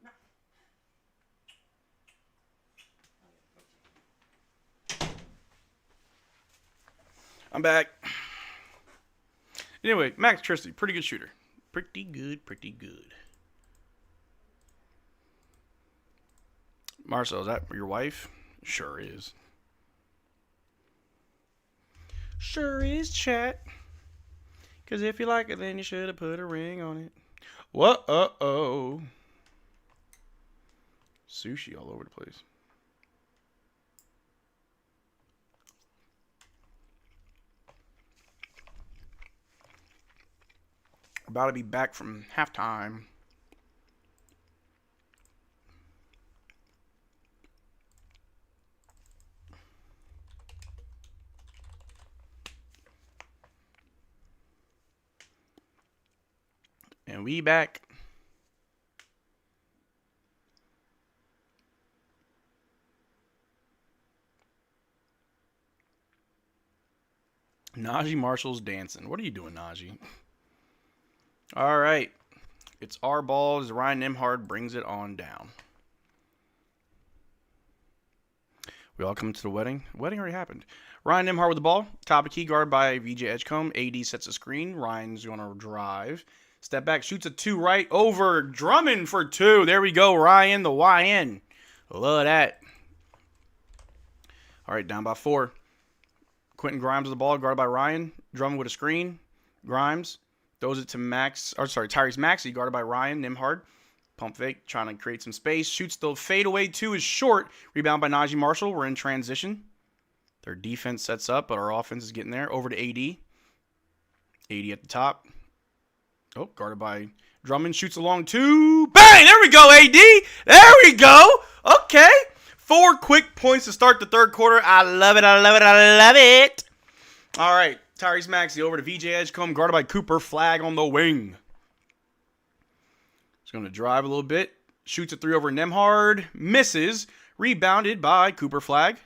No. I'm back. Anyway, Max Christie, pretty good shooter. Pretty good, pretty good. Marcel, is that your wife? Sure is. Sure is, chat. Because if you like it, then you should have put a ring on it. Whoa-oh. Sushi all over the place. About to be back from halftime. And we back. Najee Marshall's dancing. What are you doing, Najee? All right. It's our ball as Ryan Nembhard brings it on down. We all come to the wedding. The wedding already happened. Ryan Nembhard with the ball. Top of key, guarded by VJ Edgecombe. AD sets a screen. Ryan's going to drive. Step back, shoots a 2 right over Drummond for 2. There we go, Ryan, the YN. Love that. All right, down by 4. Quentin Grimes with the ball, guarded by Ryan. Drummond with a screen. Grimes throws it to Tyrese Maxey, guarded by Ryan Nembhard. Pump fake, trying to create some space. Shoots the fadeaway 2 is short. Rebound by Najee Marshall. We're in transition. Their defense sets up, but our offense is getting there. Over to AD. AD at the top. Oh, guarded by Drummond. Shoots along 2. Bang! There we go, AD. There we go. Okay. 4 quick points to start the third quarter. I love it. I love it. I love it. All right. Tyrese Maxey over to VJ Edgecombe, guarded by Cooper Flagg on the wing. He's going to drive a little bit. Shoots a 3 over Nembhard. Misses. Rebounded by Cooper Flagg.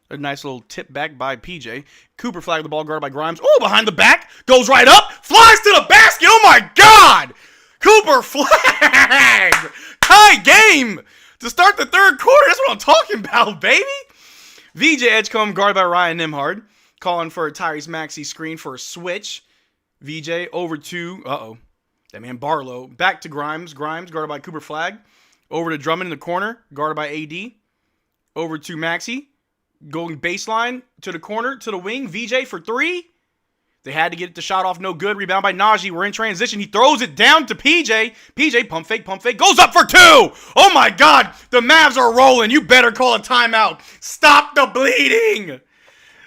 A nice little tip back by PJ. Cooper Flagg with the ball, guarded by Grimes. Oh, behind the back. Goes right up. Flies to the basket. Oh, my God. Cooper Flagg. Tie game to start the third quarter. That's what I'm talking about, baby. VJ Edgecombe, guarded by Ryan Nembhard. Calling for a Tyrese Maxey screen for a switch. VJ over to, that man Barlow. Back to Grimes. Grimes, guarded by Cooper Flagg. Over to Drummond in the corner, guarded by AD. Over to Maxey. Going baseline to the corner, to the wing. VJ for 3. They had to get the shot off. No good. Rebound by Najee. We're in transition. He throws it down to PJ. PJ, pump fake, pump fake. Goes up for 2. Oh, my God. The Mavs are rolling. You better call a timeout. Stop the bleeding.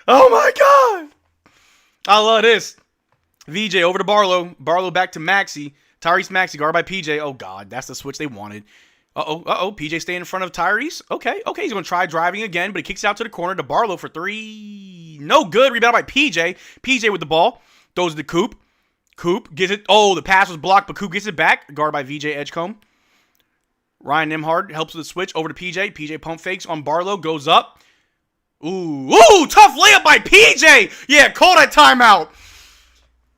Oh, my God. I love this. VJ over to Barlow. Barlow back to Maxey. Tyrese Maxey, guarded by PJ. Oh, God. That's the switch they wanted. PJ staying in front of Tyrese. Okay. He's going to try driving again, but he kicks it out to the corner to Barlow for 3. No good. Rebound by PJ. PJ with the ball. Throws it to Coop. Coop gets it. Oh, the pass was blocked, but Coop gets it back. Guarded by VJ Edgecombe. Ryan Nembhard helps with the switch over to PJ. PJ pump fakes on Barlow. Goes up. Ooh, tough layup by PJ. Yeah, call that timeout.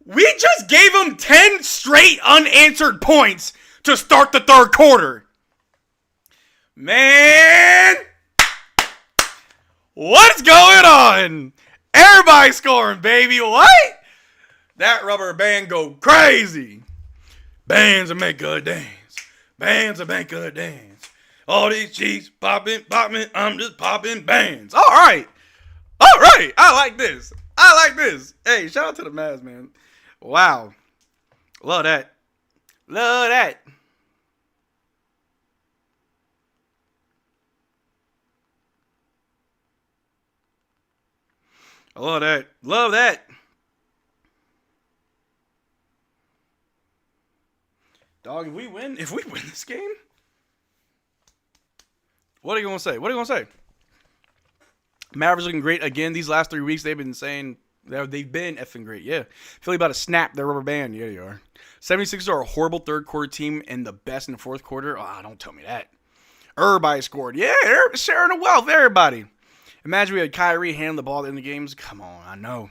We just gave him 10 straight unanswered points to start the third quarter. Man, what's going on? Everybody scoring, baby. What? That rubber band go crazy. Bands will make a dance. Bands will make a dance. All these cheeks popping. I'm just popping bands. All right. I like this. Hey, shout out to the Mavs, man. Wow. Love that. Love that. I love that. Love that. Dog, if we win this game, what are you going to say? What are you going to say? Mavericks looking great again. These last 3 weeks, they've been saying they've been effing great. Yeah. Philly about to snap their rubber band. Yeah, you are. 76ers are a horrible third quarter team and the best in the fourth quarter. Oh, don't tell me that. Everybody scored. Yeah, they're sharing the wealth. Everybody. Imagine we had Kyrie handle the ball in the games. Come on, I know.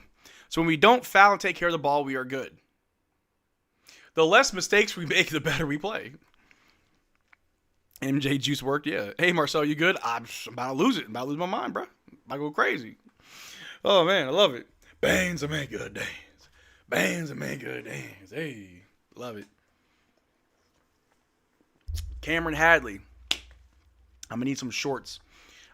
So when we don't foul and take care of the ball, we are good. The less mistakes we make, the better we play. MJ Juice worked, yeah. Hey, Marcel, you good? I'm about to lose it. I'm about to lose my mind, bro. I'm about to go crazy. Oh, man, I love it. Bands and make good dance. Bands and make good dance. Hey, love it. Cameron Hadley. I'm going to need some shorts.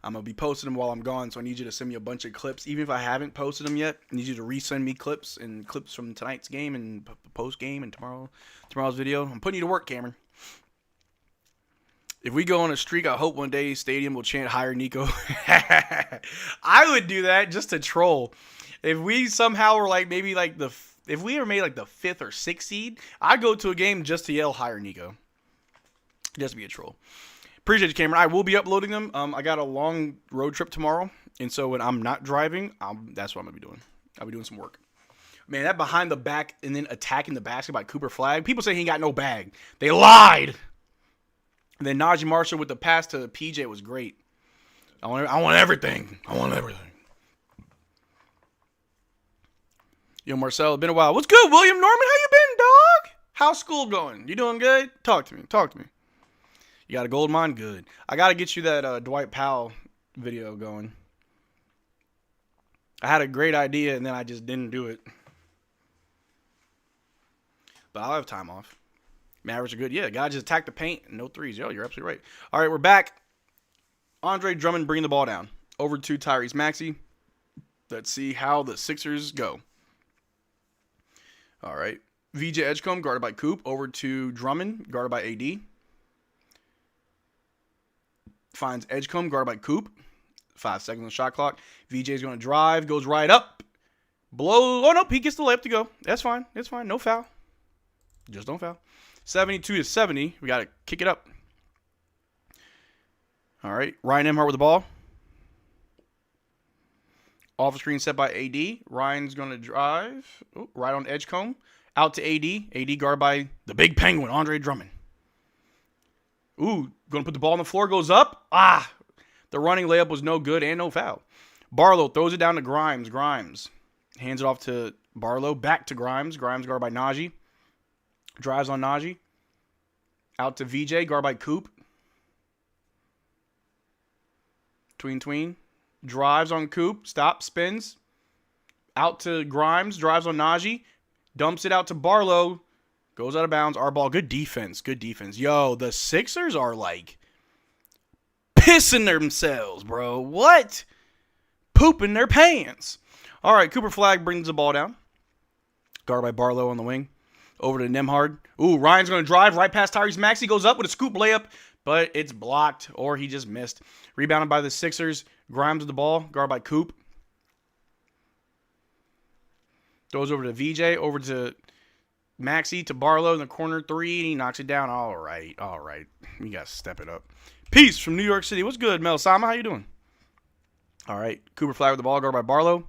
I'm going to be posting them while I'm gone, so I need you to send me a bunch of clips. Even if I haven't posted them yet, I need you to resend me clips and clips from tonight's game and post-game and tomorrow's video. I'm putting you to work, Cameron. If we go on a streak, I hope one day Stadium will chant higher Nico. I would do that just to troll. If we somehow were like maybe like if we ever made like the 5th or 6th seed, I'd go to a game just to yell higher Nico. Just to be a troll. Appreciate you, Cameron. I will be uploading them. I got a long road trip tomorrow, and so when I'm not driving, that's what I'm going to be doing. I'll be doing some work. Man, that behind the back and then attacking the basket by Cooper Flagg. People say he ain't got no bag. They lied. And then Najee Marshall with the pass to PJ was great. I want everything. I want everything. Yo, Marcel, it's been a while. What's good, William Norman? How you been, dog? How's school going? You doing good? Talk to me. You got a gold mine? Good. I got to get you that Dwight Powell video going. I had a great idea, and then I just didn't do it. But I'll have time off. Mavericks are good. Yeah, gotta just attack the paint. No threes. Yo, you're absolutely right. All right, we're back. Andre Drummond bringing the ball down. Over to Tyrese Maxey. Let's see how the Sixers go. All right. VJ Edgecombe guarded by Coop. Over to Drummond guarded by AD. Finds Edgecombe guarded by Coop. 5 seconds on the shot clock. VJ's going to drive. Goes right up. Blow. Oh, nope. He gets the layup to go. That's fine. It's fine. No foul. Just don't foul. 72-70. We got to kick it up. All right. Ryan Emhart with the ball. Off the screen set by AD. Ryan's going to drive. Oh, right on Edgecombe. Out to AD. AD guarded by the big penguin, Andre Drummond. Ooh, going to put the ball on the floor. Goes up. The running layup was no good and no foul. Barlow throws it down to Grimes. Grimes hands it off to Barlow. Back to Grimes. Grimes guarded by Najee. Drives on Najee. Out to VJ, guarded by Coop. Tween. Drives on Coop. Stop. Spins. Out to Grimes. Drives on Najee. Dumps it out to Barlow. Goes out of bounds. Our ball. Good defense. Good defense. Yo, the Sixers are like pissing themselves, bro. What? Pooping their pants. All right, Cooper Flagg brings the ball down. Guarded by Barlow on the wing. Over to Nembhard. Ooh, Ryan's going to drive right past Tyrese Maxey. Goes up with a scoop layup, but it's blocked, or he just missed. Rebounded by the Sixers. Grimes with the ball. Guarded by Coop. Throws over to VJ. Over to Maxey to Barlow in the corner 3, and he knocks it down. All right. We got to step it up. Peace from New York City. What's good, Mel Sama? How you doing? All right. Cooper Flagg with the ball. Guarded by Barlow.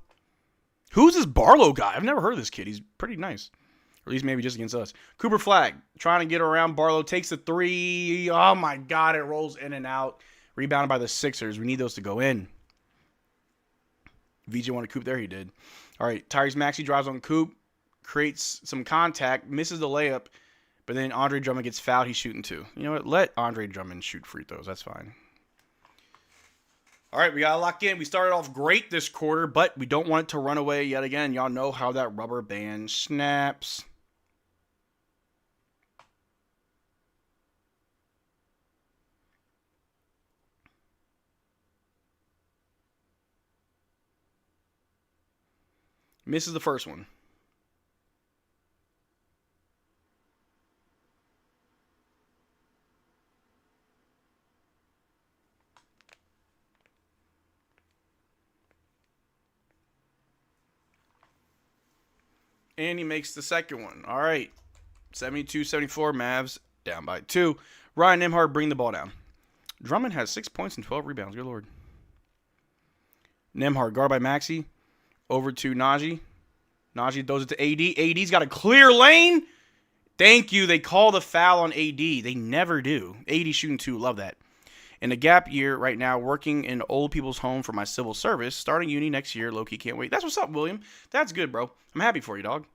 Who's this Barlow guy? I've never heard of this kid. He's pretty nice. Or at least maybe just against us. Cooper Flagg trying to get around Barlow. Takes the 3. Oh, my God. It rolls in and out. Rebounded by the Sixers. We need those to go in. VJ wanted Coop there. He did. All right. Tyrese Maxey drives on Coop. Creates some contact. Misses the layup. But then Andre Drummond gets fouled. He's shooting 2. You know what? Let Andre Drummond shoot free throws. That's fine. All right. We got to lock in. We started off great this quarter, but we don't want it to run away yet again. Y'all know how that rubber band snaps. Misses the first one. And he makes the second one. All right. 72-74, Mavs down by 2. Ryan Nembhard bring the ball down. Drummond has 6 points and 12 rebounds. Good Lord. Nembhard, guard by Maxey. Over to Najee. Najee throws it to AD. AD's got a clear lane. Thank you. They call the foul on AD. They never do. AD shooting 2. Love that. In a gap year right now, working in old people's home for my civil service. Starting uni next year. Low-key can't wait. That's what's up, William. That's good, bro. I'm happy for you, dog.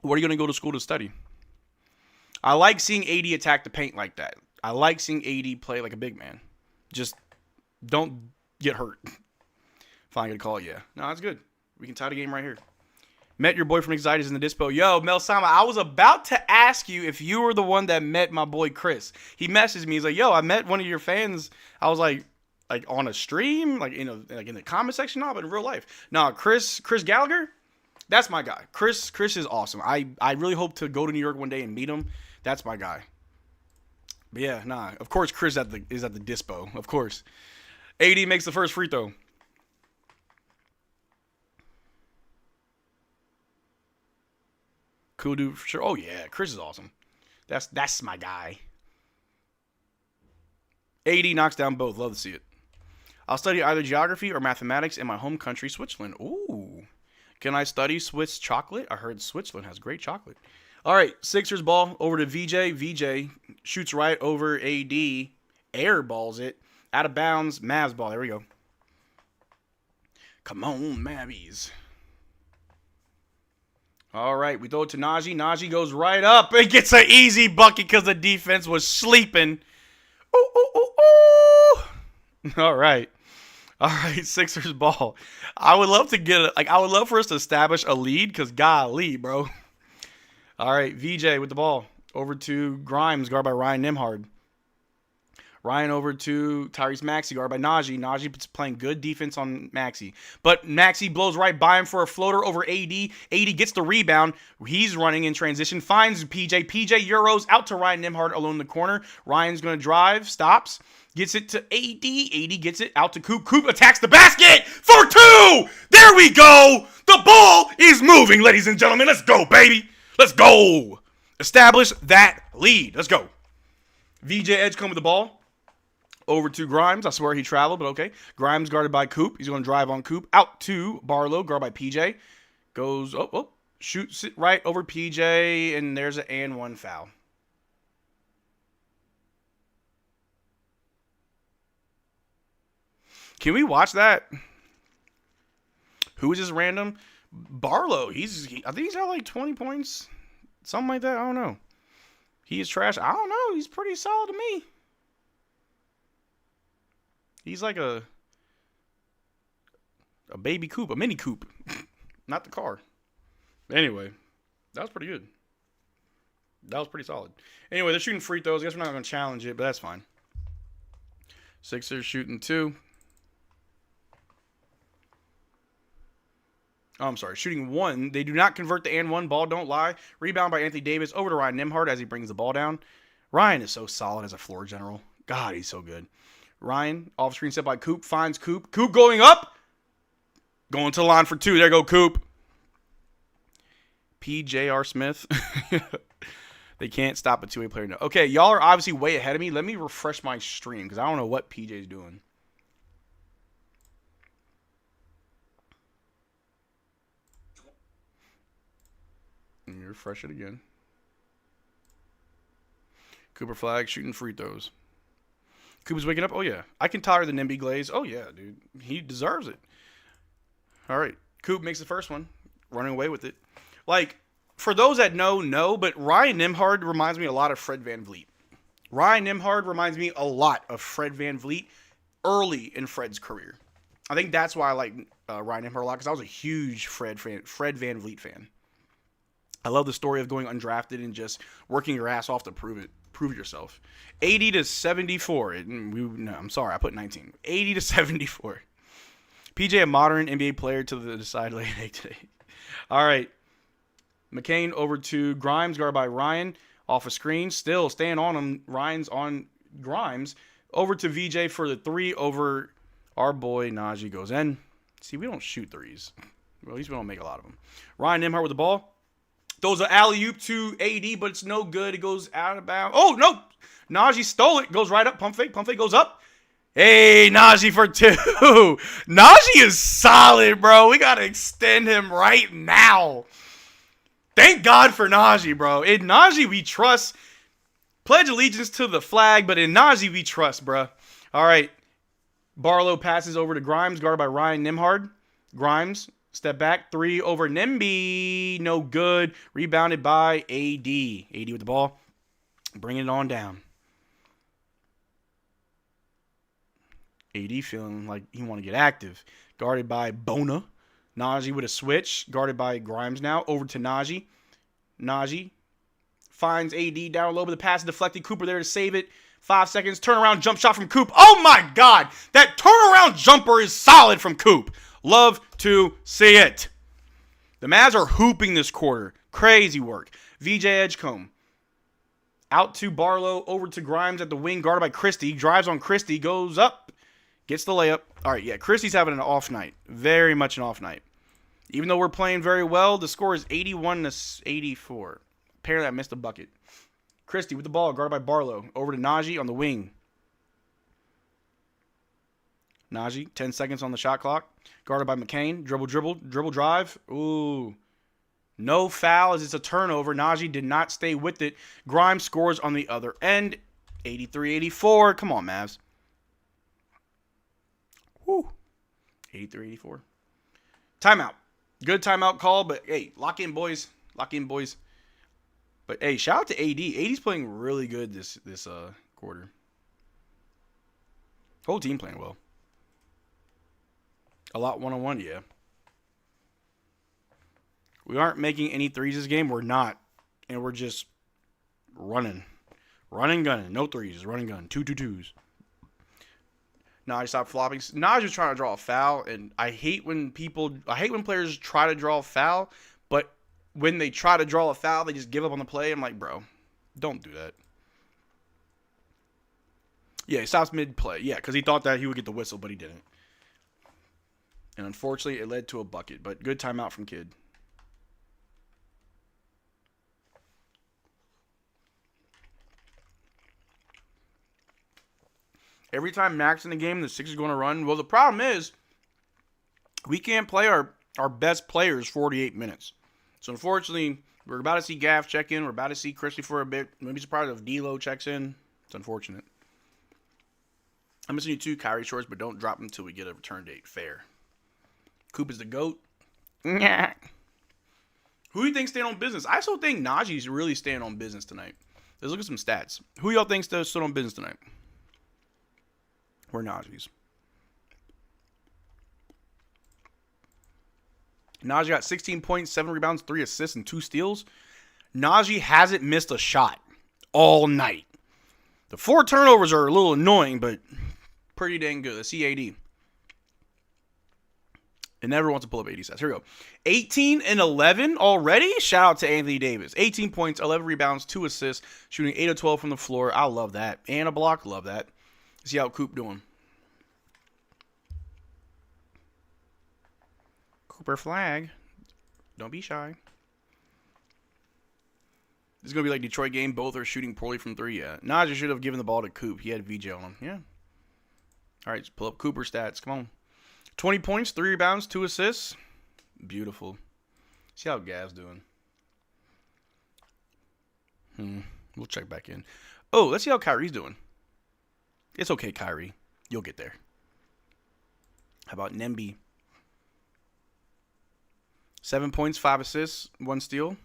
What are you going to go to school to study? I like seeing AD attack the paint like that. I like seeing AD play like a big man. Just don't get hurt. Finally get a call, yeah. No, that's good. We can tie the game right here. Met your boy from Mavs Digest in the dispo. Yo, Mel Sama, I was about to ask you if you were the one that met my boy Chris. He messaged me. He's like, yo, I met one of your fans. I was like on a stream, like in the comment section, no, but in real life. No, Chris Gallagher, that's my guy. Chris is awesome. I really hope to go to New York one day and meet him. That's my guy. But yeah, nah. Of course, Chris is at the dispo. Of course. AD makes the first free throw. Cool dude for sure. Oh yeah, Chris is awesome. That's my guy. AD knocks down both. Love to see it. I'll study either geography or mathematics in my home country, Switzerland. Ooh. Can I study Swiss chocolate? I heard Switzerland has great chocolate. All right, Sixers ball over to VJ. VJ shoots right over AD. Air balls it. Out of bounds. Mavs ball. There we go. Come on, Mavs. All right, we throw it to Najee. Najee goes right up. It gets an easy bucket because the defense was sleeping. Ooh, ooh, ooh, ooh. All right. All right, Sixers ball. I would love to I would love for us to establish a lead because golly, bro. All right, VJ with the ball. Over to Grimes, guard by Ryan Nembhard. Ryan over to Tyrese Maxey, guard by Najee. Najee's playing good defense on Maxey. But Maxey blows right by him for a floater over AD. AD gets the rebound. He's running in transition. Finds PJ. PJ Euros out to Ryan Nembhard alone in the corner. Ryan's going to drive. Stops. Gets it to AD. AD gets it out to Coop. Coop attacks the basket for 2. There we go. The ball is moving, ladies and gentlemen. Let's go, baby. Let's go. Establish that lead. Let's go. VJ Edgecombe with the ball. Over to Grimes. I swear he traveled, but okay. Grimes guarded by Coop. He's going to drive on Coop. Out to Barlow, guarded by PJ. Goes, shoots it right over PJ, and there's an and 1 foul. Can we watch that? Who is this random? Barlow. I think he's got like 20 points. Something like that. I don't know. He is trash. I don't know. He's pretty solid to me. He's like a baby coupe, a mini coupe, not the car. Anyway, that was pretty good. That was pretty solid. Anyway, they're shooting free throws. I guess we're not going to challenge it, but that's fine. Sixers shooting 2. Oh, I'm sorry, shooting 1. They do not convert the and 1. Ball don't lie. Rebound by Anthony Davis over to Ryan Nembhard as he brings the ball down. Ryan is so solid as a floor general. God, he's so good. Ryan, off-screen set by Coop, finds Coop. Coop going up. Going to the line for 2. There go Coop. P.J.R. Smith. They can't stop a two-way player. No. Okay, y'all are obviously way ahead of me. Let me refresh my stream because I don't know what PJ's doing. Let me refresh it again. Cooper Flagg shooting free throws. Cooper's waking up. Oh, yeah. I can tolerate the Nimby glaze. Oh, yeah, dude. He deserves it. All right. Coop makes the first one. Running away with it. Like, for those that know, but Ryan Nembhard reminds me a lot of Fred VanVleet. Ryan Nembhard reminds me a lot of Fred VanVleet early in Fred's career. I think that's why I like Ryan Nembhard a lot because I was a huge Fred VanVleet fan. I love the story of going undrafted and just working your ass off to prove it. Prove yourself. 80-74. No, I'm sorry. I put 19. 80-74. PJ, a modern NBA player to the side late today. All right. McCain over to Grimes, guarded by Ryan. Off a screen. Still staying on him. Ryan's on Grimes. Over to VJ for the 3 over our boy Najee goes in. See, we don't shoot threes. Well, at least we don't make a lot of them. Ryan Nembhard with the ball. Throws an alley-oop to AD, but it's no good. It goes out of bounds. Oh, no. Najee stole it. Goes right up. Pump fake. Pump fake goes up. Hey, Najee for 2. Najee is solid, bro. We got to extend him right now. Thank God for Najee, bro. In Najee, we trust. Pledge allegiance to the flag, but in Najee, we trust, bro. All right. Barlow passes over to Grimes, guarded by Ryan Nimhard. Grimes, step back, 3 over Nimby. No good. Rebounded by AD. AD with the ball. Bringing it on down. AD feeling like he want to get active. Guarded by Bona. Najee with a switch. Guarded by Grimes now. Over to Najee. Najee finds AD down low, but the pass is deflected. Cooper there to save it. 5 seconds. Turnaround jump shot from Coop. Oh my God. That turnaround jumper is solid from Coop. Love to see it. The Mavs are hooping this quarter. Crazy work. VJ Edgecombe. Out to Barlow. Over to Grimes at the wing. Guarded by Christie. Drives on Christie. Goes up. Gets the layup. All right, yeah, Christie's having an off night. Very much an off night. Even though we're playing very well, the score is 81-84. Apparently, I missed a bucket. Christie with the ball, guarded by Barlow. Over to Najee on the wing. Najee, 10 seconds on the shot clock. Guarded by McCain. Dribble drive. Ooh. No foul as it's a turnover. Najee did not stay with it. Grimes scores on the other end. 83-84. Come on, Mavs. Woo. 83-84. Timeout. Good timeout call, but hey, lock in, boys. Lock in, boys. But hey, shout out to AD. AD's playing really good this quarter. Whole team playing well. A lot one-on-one, yeah. We aren't making any threes this game. We're not. And we're just running. Running, gunning. No threes. Running, gun. 2-2-2s. Najee stopped flopping. Najee was trying to draw a foul, and I hate when players try to draw a foul, but when they try to draw a foul, they just give up on the play. I'm like, bro, don't do that. Yeah, he stops mid-play. Yeah, because he thought that he would get the whistle, but he didn't. And unfortunately, it led to a bucket, but good timeout from Kid. Every time Mac's in the game, the Sixers are going to run. Well, the problem is we can't play our best players 48 minutes. So, unfortunately, we're about to see Gaff check in. We're about to see Christie for a bit. Maybe surprised if D'Lo checks in. It's unfortunate. I'm missing you 2 Kyrie shorts, but don't drop them until we get a return date. Fair. Coop is the GOAT. Nah. Who do you think staying on business? I still think Najee's really staying on business tonight. Let's look at some stats. Who y'all think still on business tonight? We're Najee's. Najee got 16 points, 7 rebounds, 3 assists, and 2 steals. Najee hasn't missed a shot all night. The 4 turnovers are a little annoying, but pretty dang good. Let's see AD. It never wants to pull up AD stats. Here we go. 18 and 11 already? Shout out to Anthony Davis. 18 points, 11 rebounds, 2 assists, shooting 8 of 12 from the floor. I love that. And a block. Love that. See how Coop doing. Cooper Flagg. Don't be shy. This is going to be like Detroit game. Both are shooting poorly from 3. Yeah. Najee should have given the ball to Coop. He had VJ on him. Yeah. All right. Let's pull up Cooper stats. Come on. 20 points, 3 rebounds, 2 assists. Beautiful. See how Gav's doing. We'll check back in. Oh, let's see how Kyrie's doing. It's okay, Kyrie. You'll get there. How about Nemby? 7 points, 5 assists, 1 steal.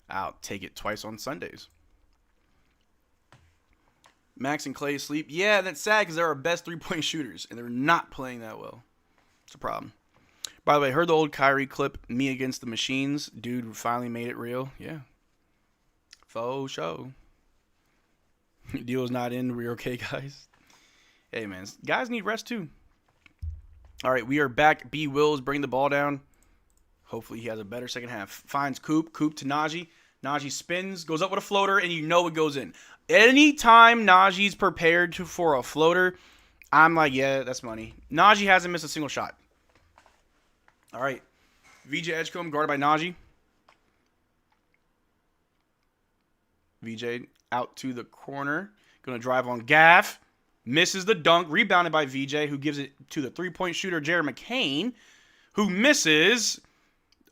I'll take it twice on Sundays. Max and Clay sleep. Yeah, that's sad because they're our best 3-point shooters, and they're not playing that well. It's a problem. By the way, heard the old Kyrie clip, me against the machines. Dude finally made it real. Yeah. Faux show. Deal's not in. We're okay, guys. Hey, man. Guys need rest, too. All right, we are back. B. Wills bringing the ball down. Hopefully he has a better second half. Finds Coop. Coop to Najee. Najee spins, goes up with a floater, and you know it goes in. Anytime Najee's prepared for a floater, I'm like, yeah, that's money. Najee hasn't missed a single shot. All right. VJ Edgecombe guarded by Najee. VJ out to the corner. Going to drive on Gaff. Misses the dunk. Rebounded by VJ, who gives it to the three-point shooter, Jared McCain, who misses.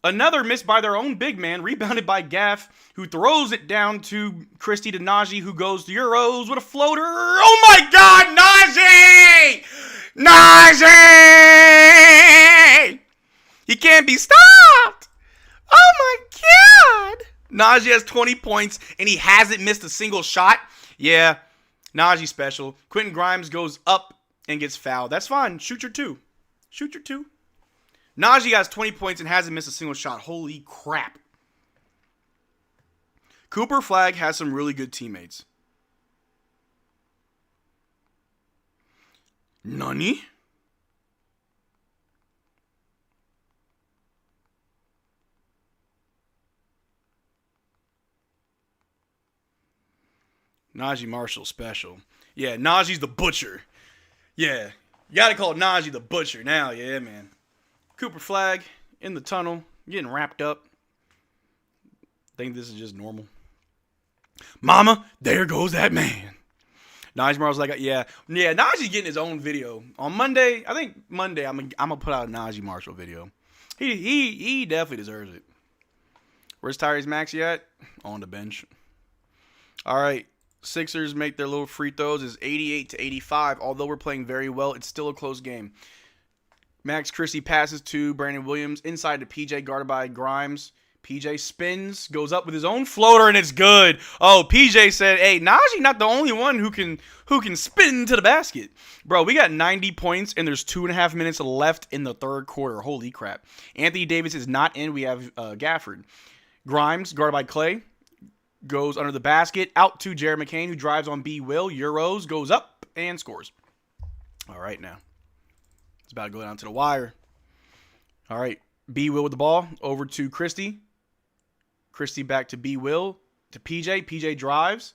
Another miss by their own big man. Rebounded by Gaff, who throws it down to Christie to Najee, who goes to Euros with a floater. Oh, my God, Najee! Najee! He can't be stopped! Oh, my God! Najee has 20 points, and he hasn't missed a single shot. Yeah, Najee special. Quentin Grimes goes up and gets fouled. That's fine. Shoot your two. Shoot your two. Najee has 20 points and hasn't missed a single shot. Holy crap. Cooper Flagg has some really good teammates. Nani? Najee Marshall special. Yeah, Najee's the butcher. Yeah, you got to call Najee the butcher now. Yeah, man. Cooper Flagg in the tunnel, getting wrapped up. Think this is just normal. Mama, there goes that man. Najee Marshall's like, yeah. Najee's getting his own video on Monday. I think Monday I'm gonna put out a Najee Marshall video. He definitely deserves it. Where's Tyrese Maxey at? On the bench. All right. Sixers make their little free throws. It's 88-85. Although we're playing very well, it's still a close game. Max Christie passes to Brandon Williams. Inside to PJ, guarded by Grimes. PJ spins, goes up with his own floater, and it's good. Oh, PJ said, hey, Najee not the only one who can spin to the basket. Bro, we got 90 points, and there's 2.5 minutes left in the third quarter. Holy crap. Anthony Davis is not in. We have Gafford. Grimes, guarded by Clay. Goes under the basket, out to Jared McCain, who drives on B. Will. Euros, goes up, and scores. All right, now. It's about to go down to the wire. All right, B. Will with the ball, over to Christie. Christie back to B. Will, to PJ. PJ drives.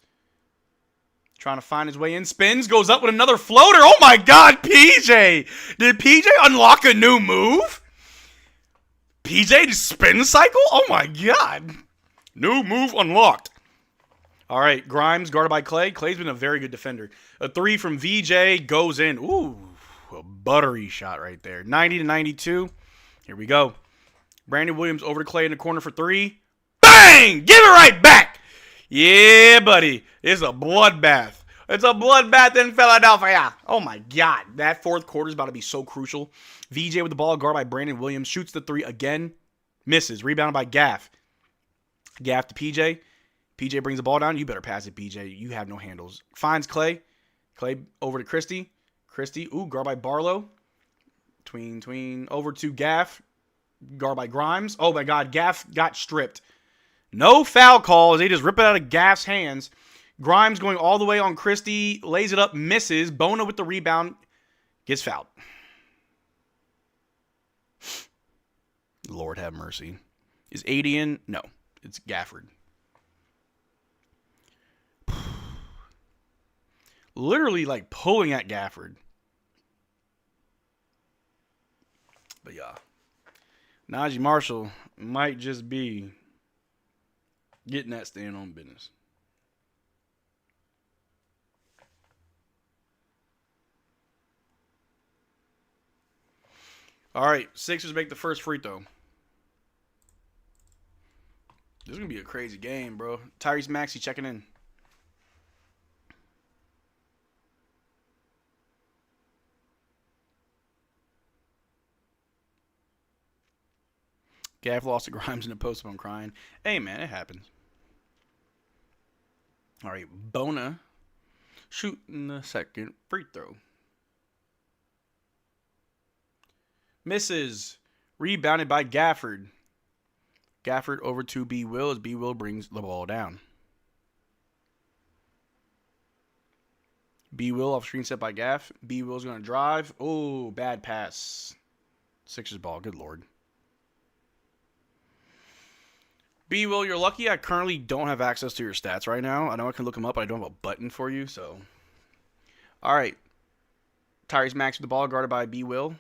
Trying to find his way in, spins, goes up with another floater. Oh, my God, PJ. Did PJ unlock a new move? PJ spin cycle? Oh, my God. New move unlocked. All right, Grimes guarded by Clay. Clay's been a very good defender. A three from VJ goes in. Ooh, a buttery shot right there. 90-92. Here we go. Brandon Williams over to Clay in the corner for three. Bang! Give it right back. Yeah, buddy. It's a bloodbath. It's a bloodbath in Philadelphia. Oh, my God. That fourth quarter is about to be so crucial. VJ with the ball, guarded by Brandon Williams. Shoots the three again. Misses. Rebounded by Gaff. Gaff to PJ. PJ brings the ball down. You better pass it, PJ. You have no handles. Finds Clay. Clay over to Christie. Christie. Ooh, guard by Barlow. Tween. Over to Gaff. Guard by Grimes. Oh, my God. Gaff got stripped. No foul calls. They just rip it out of Gaff's hands. Grimes going all the way on Christie. Lays it up. Misses. Bona with the rebound. Gets fouled. Lord have mercy. Is 80 in? No. It's Gafford. Literally like pulling at Gafford. But yeah. Najee Marshall might just be getting that stand on business. All right. Sixers make the first free throw. This is going to be a crazy game, bro. Tyrese Maxey checking in. Gaff lost to Grimes in the post up. I'm crying. Hey, man, it happens. All right, Bona shooting the second free throw. Misses. Rebounded by Gafford. Gafford over to B. Will as B. Will brings the ball down. B. Will off screen set by Gaff. B. Will's going to drive. Oh, bad pass. Sixers ball. Good Lord. B. Will, you're lucky I currently don't have access to your stats right now. I know I can look them up, but I don't have a button for you, so. All right. Tyrese Maxey with the ball, guarded by B. Will.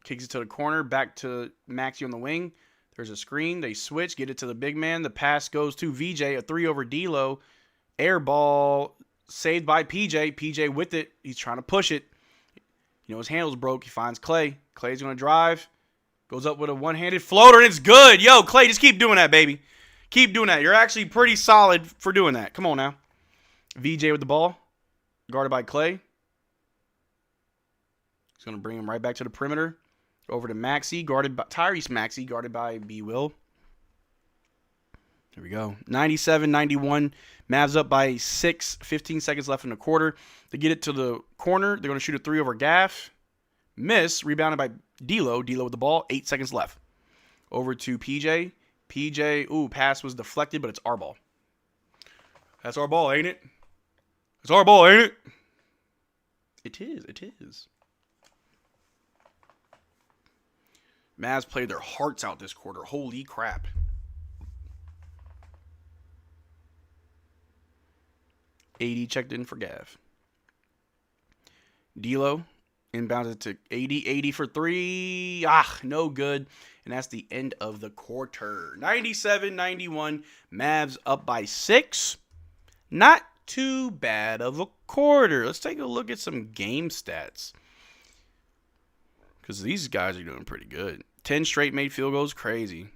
Kicks it to the corner, back to Maxey on the wing. There's a screen. They switch, get it to the big man. The pass goes to VJ, a 3 over D-Lo. Air ball saved by PJ. PJ with it. He's trying to push it. You know, his handle's broke. He finds Clay. Clay's going to drive. Goes up with a one-handed floater, and it's good. Yo, Clay, just keep doing that, baby. Keep doing that. You're actually pretty solid for doing that. Come on now. VJ with the ball. Guarded by Clay. He's going to bring him right back to the perimeter. Over to Maxey, guarded by Tyrese Maxey, guarded by B. Will. Here we go. 97-91. Mavs up by 6. 15 seconds left in the quarter. To get it to the corner, they're going to shoot a 3 over Gaff. Miss. Rebounded by D-Lo. D-Lo with the ball. 8 seconds left. Over to PJ. PJ. Ooh, pass was deflected, but it's our ball. That's our ball, ain't it? It's our ball, ain't it? It is. It is. Mavs played their hearts out this quarter. Holy crap. AD checked in for Gav. D'Lo inbounded to 80 for 3. No good. And that's the end of the quarter. 97-91. Mavs up by 6. Not too bad of a quarter. Let's take a look at some game stats. Because these guys are doing pretty good. 10 straight made field goals. Crazy.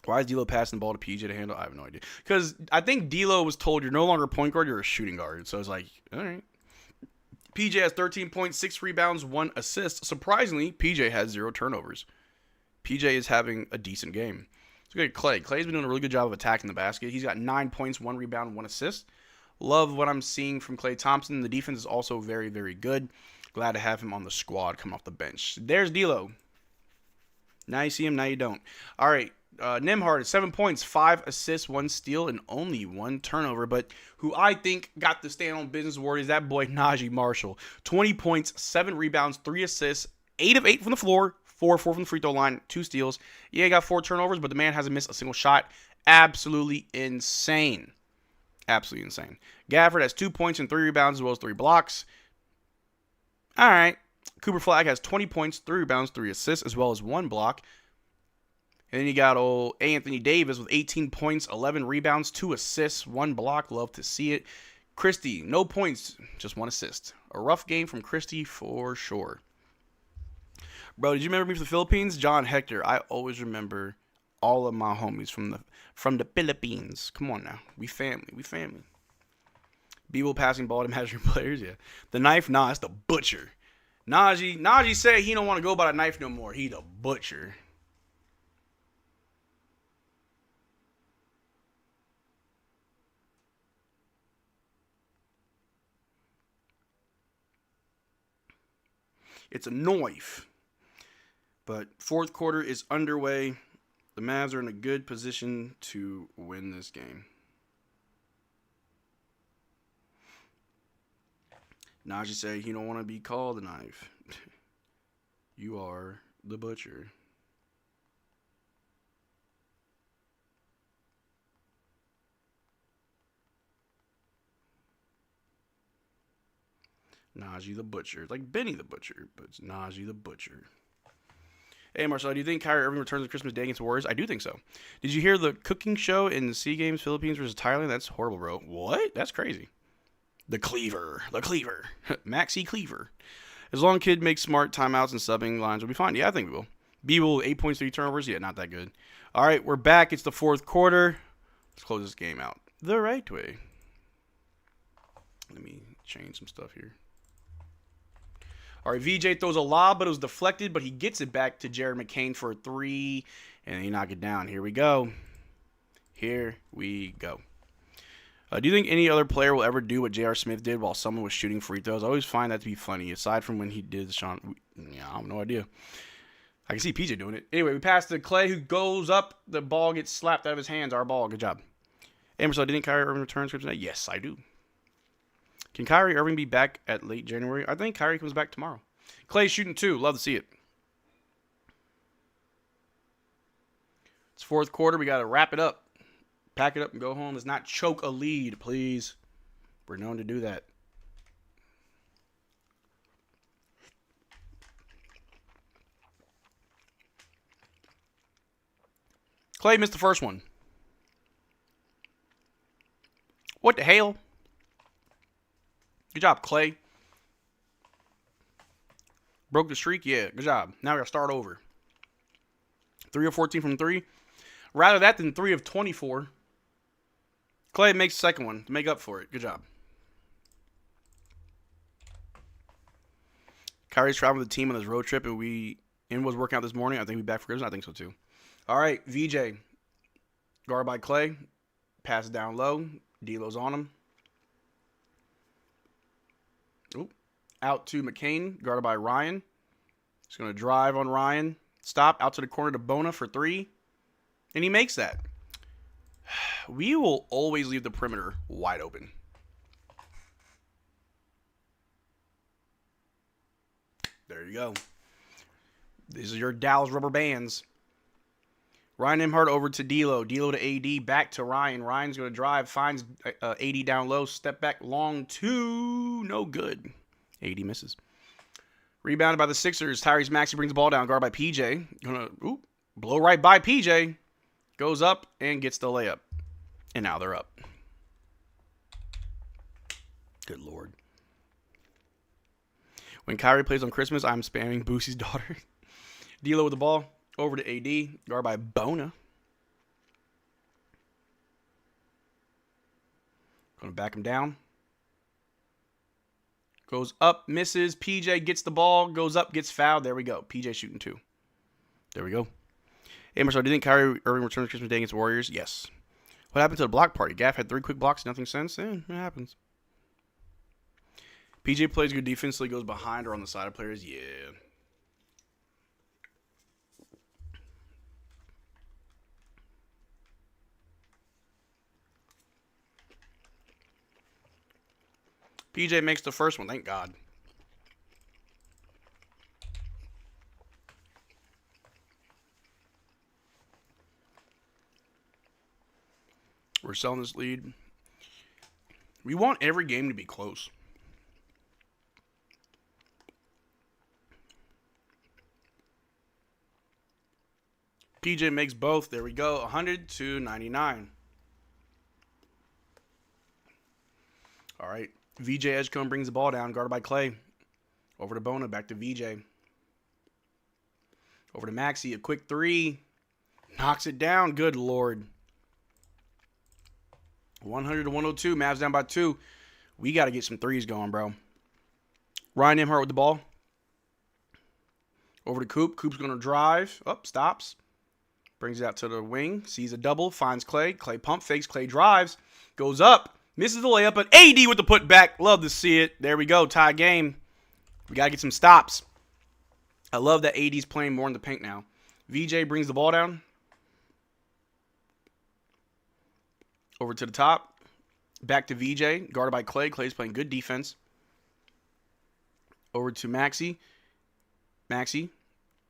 Why is D'Lo passing the ball to PJ to handle? I have no idea. Because I think D'Lo was told you're no longer a point guard, you're a shooting guard. So it's like, all right. PJ has 13 points, 6 rebounds, 1 assist. Surprisingly, PJ has 0 turnovers. PJ is having a decent game. Let's look at Clay. Clay's been doing a really good job of attacking the basket. He's got 9 points, 1 rebound, 1 assist. Love what I'm seeing from Klay Thompson. The defense is also very, very good. Glad to have him on the squad coming off the bench. There's D'Lo. Now you see him, now you don't. All right, Nembhard, 7 points, 5 assists, 1 steal, and only 1 turnover. But who I think got the stand on business award is that boy Najee Marshall. 20 points, 7 rebounds, 3 assists, 8 of 8 from the floor, 4 from the free throw line, 2 steals. Yeah, he got 4 turnovers, but the man hasn't missed a single shot. Absolutely insane. Absolutely insane. Gafford has 2 points and 3 rebounds as well as 3 blocks. All right. Cooper Flagg has 20 points, 3 rebounds, 3 assists, as well as 1 block. And then you got old Anthony Davis with 18 points, 11 rebounds, 2 assists, 1 block. Love to see it. Christie, no points, just 1 assist. A rough game from Christie for sure. Bro, did you remember me from the Philippines? John Hector. I always remember all of my homies from the Philippines. Come on now. We family. We family. B-Will passing ball to imaginary players, yeah. The knife, nah, it's the butcher. Najee said he don't want to go by the knife no more. He the butcher. It's a knife. But fourth quarter is underway. The Mavs are in a good position to win this game. Najee said he don't want to be called the knife. You are the butcher. Najee the butcher. It's like Benny the butcher, but it's Najee the butcher. Hey, Marcel, do you think Kyrie Irving returns on Christmas Day against the Warriors? I do think so. Did you hear the cooking show in the SEA Games, Philippines versus Thailand? That's horrible, bro. What? That's crazy. The Cleaver. Maxi Cleaver. As long as kid makes smart timeouts and subbing lines, will be fine. Yeah, I think we will. B-Will, 8 points, 3 turnovers. Yeah, not that good. All right, we're back. It's the fourth quarter. Let's close this game out the right way. Let me change some stuff here. All right, VJ throws a lob, but it was deflected, but he gets it back to Jared McCain for a 3, and he knock it down. Here we go. Here we go. Do you think any other player will ever do what J.R. Smith did while someone was shooting free throws? I always find that to be funny, aside from when he did Sean. Yeah, I have no idea. I can see PJ doing it. Anyway, we pass to Clay, who goes up. The ball gets slapped out of his hands. Our ball. Good job. Emerson, do you think Kyrie Irving returns for tonight? Yes, I do. Can Kyrie Irving be back at late January? I think Kyrie comes back tomorrow. Clay's shooting 2. Love to see it. It's fourth quarter. We got to wrap it up. Pack it up and go home. Let's not choke a lead, please. We're known to do that. Clay missed the first one. What the hell? Good job, Clay. Broke the streak? Yeah, good job. Now we got to start over. 3 of 14 from 3. Rather that than 3 of 24. Clay makes the second one to make up for it. Good job. Kyrie's traveling with the team on his road trip, and was working out this morning. I think he'll be back for Christmas. I think so too. All right, VJ. Guard by Clay. Pass it down low. D'Lo's on him. Oop. Out to McCain. Guarded by Ryan. He's going to drive on Ryan. Stop. Out to the corner to Bona for 3. And he makes that. We will always leave the perimeter wide open. There you go. These are your Dallas rubber bands. Ryan Nembhard over to D'Lo. D'Lo to AD. Back to Ryan. Ryan's going to drive. Finds AD down low. Step back long 2. No good. AD misses. Rebounded by the Sixers. Tyrese Maxey brings the ball down. Guard by PJ. Gonna blow right by PJ. Goes up and gets the layup. And now they're up. Good Lord. When Kyrie plays on Christmas, I'm spamming Boosie's daughter. D'Lo with the ball. Over to AD. Guard by Bona. Going to back him down. Goes up, misses. PJ gets the ball. Goes up, gets fouled. There we go. PJ shooting 2. There we go. Hey, Marcel, do you think Kyrie Irving returns Christmas Day against the Warriors? Yes. What happened to the block party? Gaff had 3 quick blocks, nothing since. It happens. PJ plays good defense, so he goes behind or on the side of players. Yeah. PJ makes the first one, thank God. We're selling this lead. We want every game to be close. PJ makes both. There we go. 100 to 99. All right. VJ Edgecombe brings the ball down. Guarded by Clay. Over to Bona. Back to VJ. Over to Maxey. A quick 3. Knocks it down. Good Lord. 100 to 102. Mavs down by 2. We got to get some threes going, bro. Ryan Nembhard with the ball. Over to Coop. Coop's going to drive. Up, stops. Brings it out to the wing. Sees a double. Finds Clay. Clay pump fakes. Clay drives. Goes up. Misses the layup. But AD with the putback. Love to see it. There we go. Tie game. We got to get some stops. I love that AD's playing more in the paint now. VJ brings the ball down. Over to the top. Back to VJ. Guarded by Clay. Clay's playing good defense. Over to Maxey. Maxey.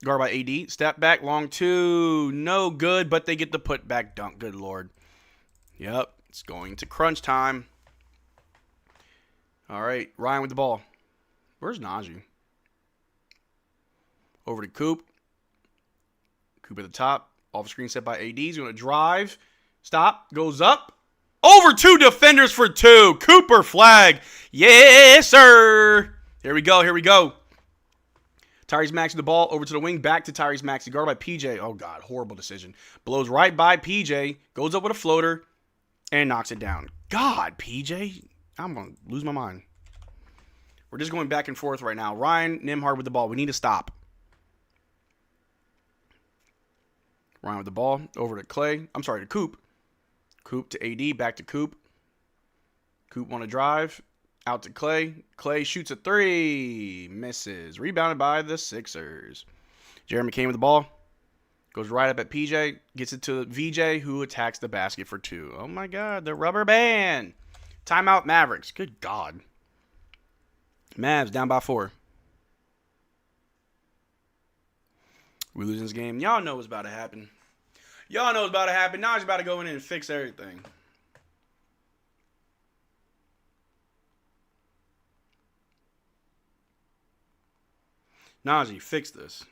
Guarded by AD. Step back. Long 2. No good, but they get the putback dunk. Good Lord. Yep. It's going to crunch time. All right. Ryan with the ball. Where's Najee? Over to Coop. Coop at the top. Off screen set by AD. He's going to drive. Stop. Goes up. Over 2 defenders for 2. Cooper Flagg. Yes, sir. Here we go. Here we go. Tyrese Maxey the ball. Over to the wing. Back to Tyrese Maxey. Guarded by PJ. Oh, God. Horrible decision. Blows right by PJ. Goes up with a floater. And knocks it down. God, PJ. I'm going to lose my mind. We're just going back and forth right now. Ryan Nembhard with the ball. We need to stop. Ryan with the ball. Over to Clay. I'm sorry, to Coop. Coop to AD. Back to Coop. Coop want to drive. Out to Clay. Clay shoots a 3. Misses. Rebounded by the Sixers. Jeremy McCain with the ball. Goes right up at PJ. Gets it to VJ, who attacks the basket for 2. Oh, my God. The rubber band. Timeout Mavericks. Good God. Mavs down by 4. We losing this game. Y'all know what's about to happen. Y'all know what's about to happen. Now he's about to go in and fix everything. Najee, fix this.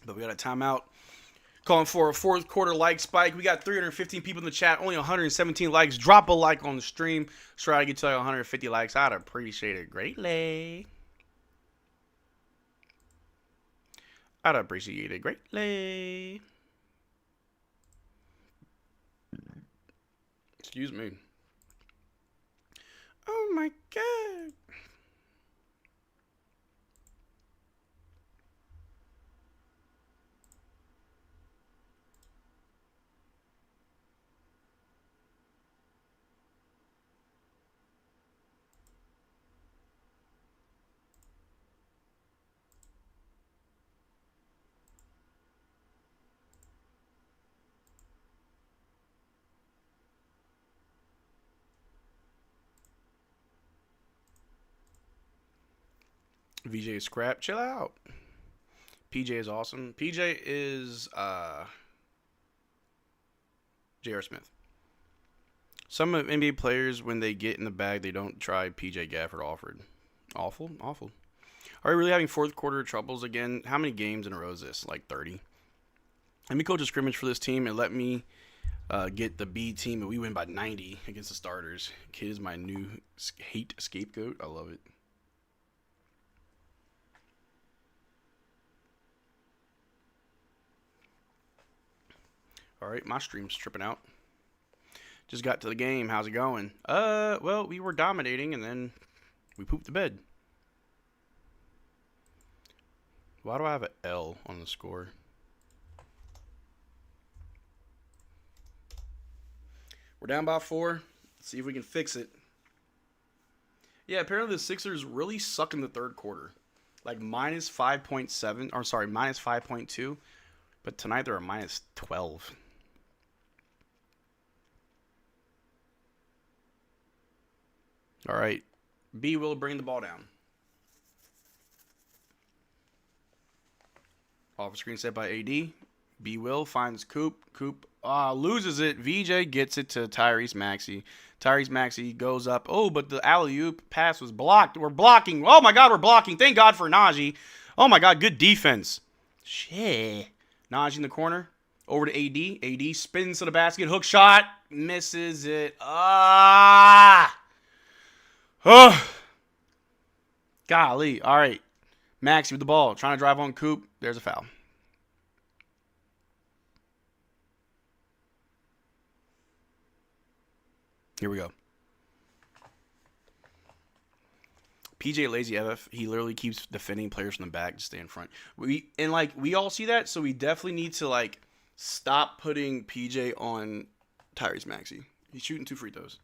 But we got a timeout. Calling for a fourth quarter like spike. We got 315 people in the chat, only 117 likes. Drop a like on the stream. Try to get to like 150 likes. I'd appreciate it greatly. I'd appreciate it greatly. Excuse me. Oh my God. VJ Scrap, chill out. PJ is awesome. PJ is J.R. Smith. Some of NBA players, when they get in the bag, they don't try PJ Gafford offered. Awful, awful. Are we really having fourth quarter troubles again? How many games in a row is this? Like 30. Let me coach a scrimmage for this team and let me get the B team, and we win by 90 against the starters. Kid is my new hate scapegoat. I love it. All right, my stream's tripping out. Just got to the game. How's it going? Well, we were dominating, and then we pooped the bed. Why do I have an L on the score? We're down by 4. Let's see if we can fix it. Yeah, apparently the Sixers really suck in the third quarter. Like minus 5.7, or sorry, minus 5.2. But tonight they're a minus 12. All right. B will bring the ball down. Off screen set by AD. B will finds Coop. Coop loses it. VJ gets it to Tyrese Maxey. Tyrese Maxey goes up. Oh, but the alley-oop pass was blocked. We're blocking. Oh, my God, we're blocking. Thank God for Najee. Oh, my God, good defense. Shit. Najee in the corner. Over to AD. AD spins to the basket. Hook shot. Misses it. Oh. Golly. All right. Maxey with the ball. Trying to drive on Coop. There's a foul. Here we go. PJ lazy FF, he literally keeps defending players from the back to stay in front. We all see that, so we definitely need to stop putting PJ on Tyrese Maxey. He's shooting 2 free throws.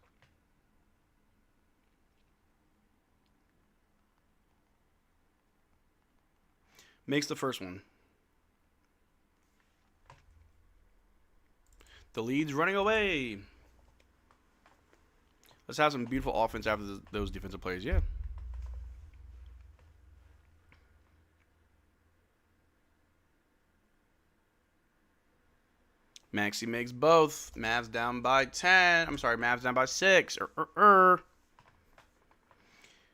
Makes the first one. The lead's running away. Let's have some beautiful offense after those defensive plays. Yeah. Maxey makes both. Mavs down by 10. I'm sorry, Mavs down by 6.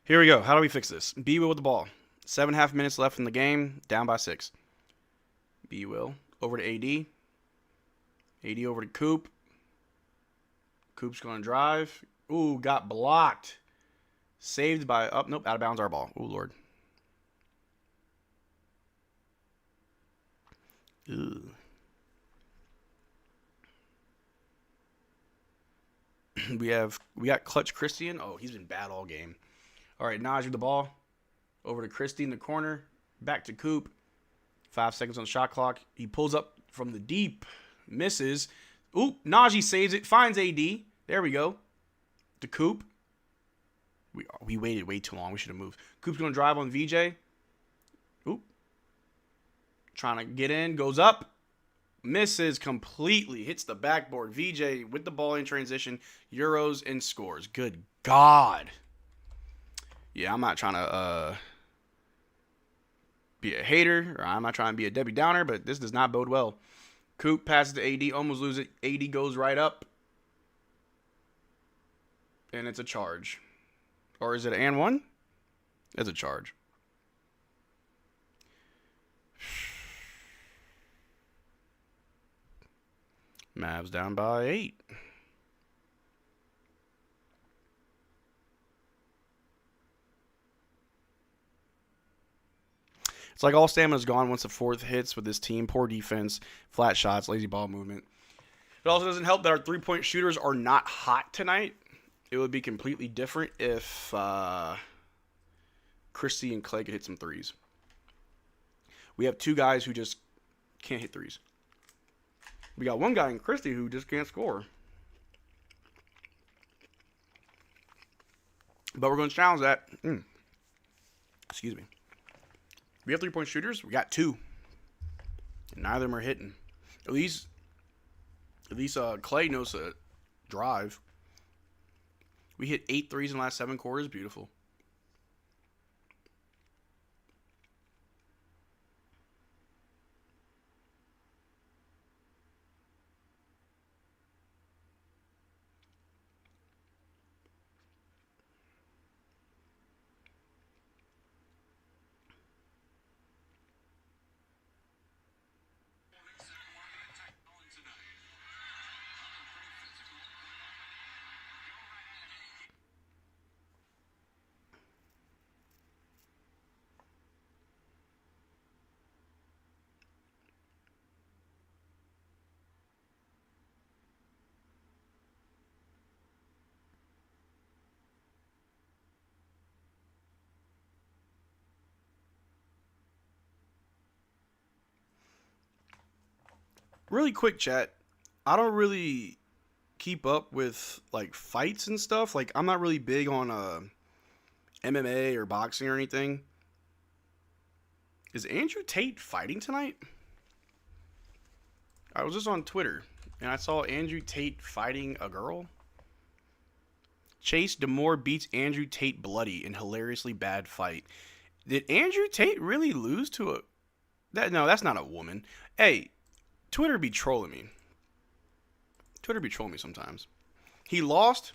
Here we go. How do we fix this? B will with the ball. 7.5 minutes left in the game. Down by 6. B will. Over to AD. AD over to Coop. Coop's going to drive. Ooh, got blocked. Saved by, nope, out of bounds our ball. Ooh, Lord. Ooh. We got Clutch Christian. Oh, he's been bad all game. All right, Najee with the ball. Over to Christie in the corner. Back to Coop. 5 seconds on the shot clock. He pulls up from the deep. Misses. Ooh, Najee saves it. Finds AD. There we go. To Coop. We waited way too long. We should have moved. Coop's going to drive on VJ. Oop. Trying to get in. Goes up. Misses completely. Hits the backboard. VJ with the ball in transition. Euros and scores. Good God. Yeah, I'm not trying to be a hater. Or I'm not trying to be a Debbie Downer. But this does not bode well. Coop passes to AD. Almost loses it. AD goes right up. And it's a charge. Or is it an and one? It's a charge. Mavs down by 8. It's like all stamina's gone once the fourth hits with this team. Poor defense, flat shots, lazy ball movement. It also doesn't help that our three-point shooters are not hot tonight. It would be completely different if Christie and Clay could hit some threes. We have two guys who just can't hit threes. We got one guy in Christie who just can't score. But we're going to challenge that. Excuse me. We have three-point shooters. We got two. And neither of them are hitting. At least Clay knows to drive. We hit 8 threes in the last 7 quarters. Beautiful. Really quick, chat. I don't really keep up with like fights and stuff. Like I'm not really big on MMA or boxing or anything. Is Andrew Tate fighting tonight? I was just on Twitter and I saw Andrew Tate fighting a girl. Chase Demore beats Andrew Tate bloody in hilariously bad fight. Did Andrew Tate really lose to a... No, that's not a woman. Hey, Twitter be trolling me. Twitter be trolling me sometimes. He lost.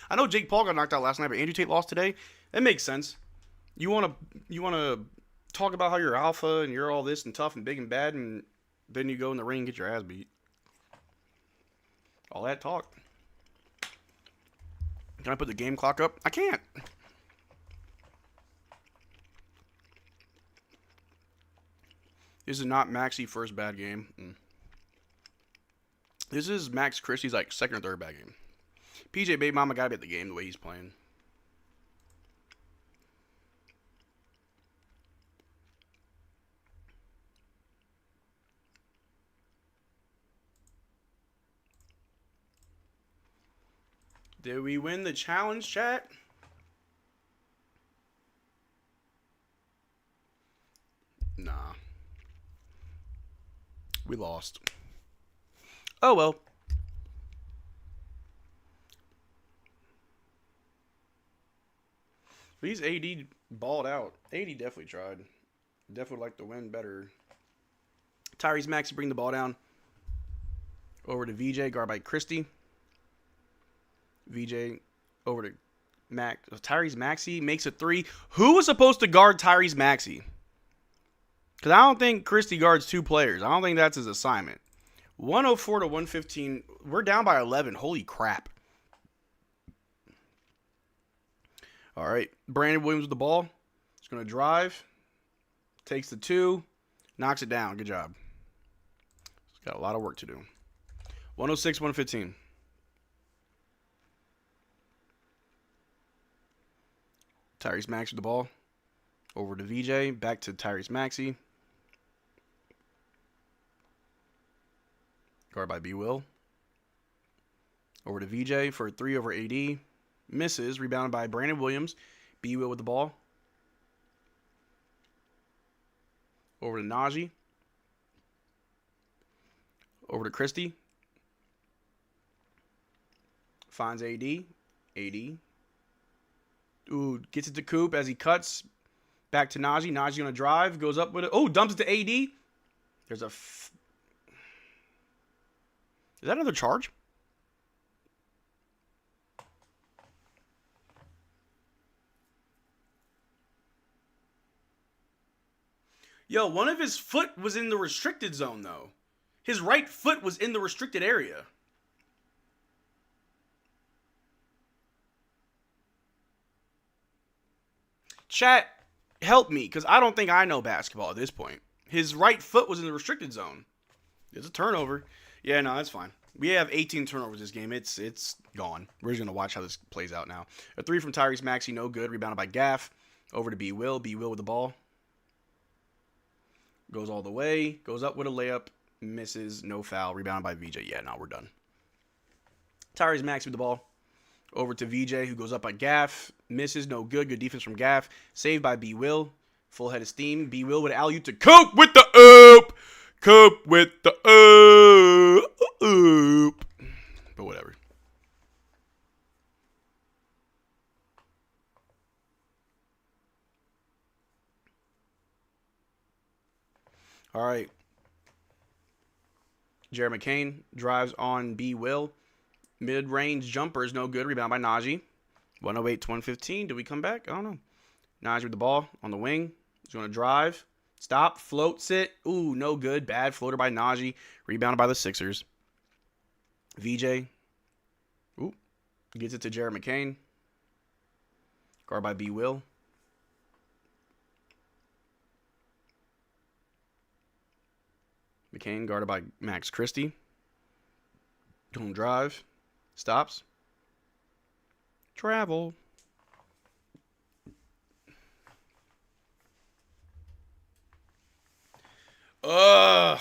I know Jake Paul got knocked out last night, but Andrew Tate lost today. That makes sense. You wanna talk about how you're alpha and you're all this and tough and big and bad, and then you go in the ring and get your ass beat. All that talk. Can I put the game clock up? I can't. This is not Maxie's first bad game. This is Max Christie's like second or third bad game. PJ Baby Mama gotta be at the game the way he's playing. Did we win the challenge, chat? Nah. We lost. Oh well. These AD balled out. AD definitely tried. Definitely like to win better. Tyrese Maxey bring the ball down. Over to VJ, guard by Christie. VJ over to Tyrese Maxey makes a 3. Who was supposed to guard Tyrese Maxey? Because I don't think Christie guards 2 players. I don't think that's his assignment. 104 to 115. We're down by 11. Holy crap. All right. Brandon Williams with the ball. He's going to drive. Takes the 2. Knocks it down. Good job. He's got a lot of work to do. 106, 115. Tyrese Maxey with the ball. Over to VJ. Back to Tyrese Maxey. Guard by B. Will. Over to VJ for a 3 over AD. Misses. Rebounded by Brandon Williams. B. Will with the ball. Over to Najee. Over to Christie. Finds AD. AD. Ooh, gets it to Coop as he cuts. Back to Najee. Najee on a drive. Goes up with it. Oh, dumps it to AD. There's a... Is that another charge? Yo, one of his foot was in the restricted zone, though. His right foot was in the restricted area. Chat, help me, because I don't think I know basketball at this point. His right foot was in the restricted zone. It's a turnover. Yeah, no, that's fine. We have 18 turnovers this game. It's gone. We're just going to watch how this plays out now. A 3 from Tyrese Maxey, no good. Rebounded by Gaff. Over to B. Will. B. Will with the ball. Goes all the way. Goes up with a layup. Misses. No foul. Rebounded by VJ. Yeah, no, we're done. Tyrese Maxey with the ball. Over to VJ, who goes up by Gaff. Misses. No good. Good defense from Gaff. Saved by B. Will. Full head of steam. B. Will with an alley-oop to Coop with the oop. Coop with the oop. But whatever. All right. Jared McCain drives on B. Will. Mid-range jumper is no good. Rebound by Najee. 108 to 115. Did we come back? I don't know. Najee with the ball on the wing. He's going to drive. Stop. Floats it. Ooh, no good. Bad floater by Najee. Rebounded by the Sixers. VJ. Ooh. Gets it to Jared McCain. Guard by B. Will. McCain guarded by Max Christie. Don't drive. Stops. Travel. Ugh.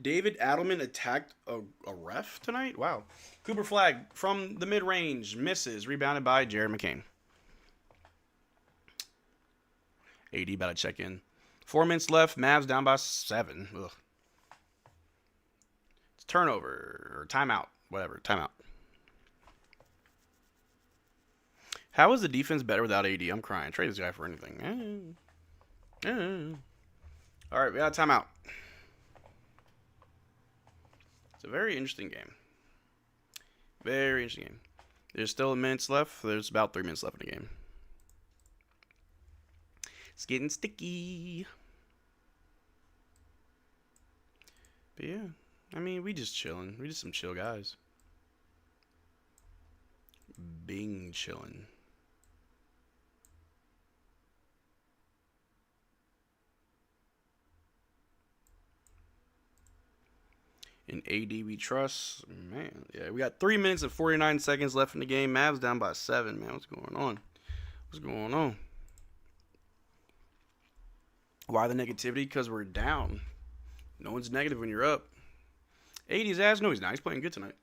David Adelman attacked a ref tonight? Wow. Cooper Flagg from the mid-range. Misses. Rebounded by Jared McCain. AD about to check in. 4 minutes left. Mavs down by 7. Ugh. It's turnover. Or timeout. Whatever. Timeout. How is the defense better without AD? I'm crying. Trade this guy for anything. All right. We got a timeout. It's a very interesting game. Very interesting game. There's still minutes left. There's about 3 minutes left in the game. It's getting sticky. But yeah, I mean, we just chilling. We just some chill guys. Bing chilling. In AD we trust. Man, yeah, we got 3 minutes and 49 seconds left in the game. Mavs down by 7, man. What's going on? What's going on? Why the negativity? Because we're down. No one's negative when you're up. AD's ass? No, he's not. He's playing good tonight.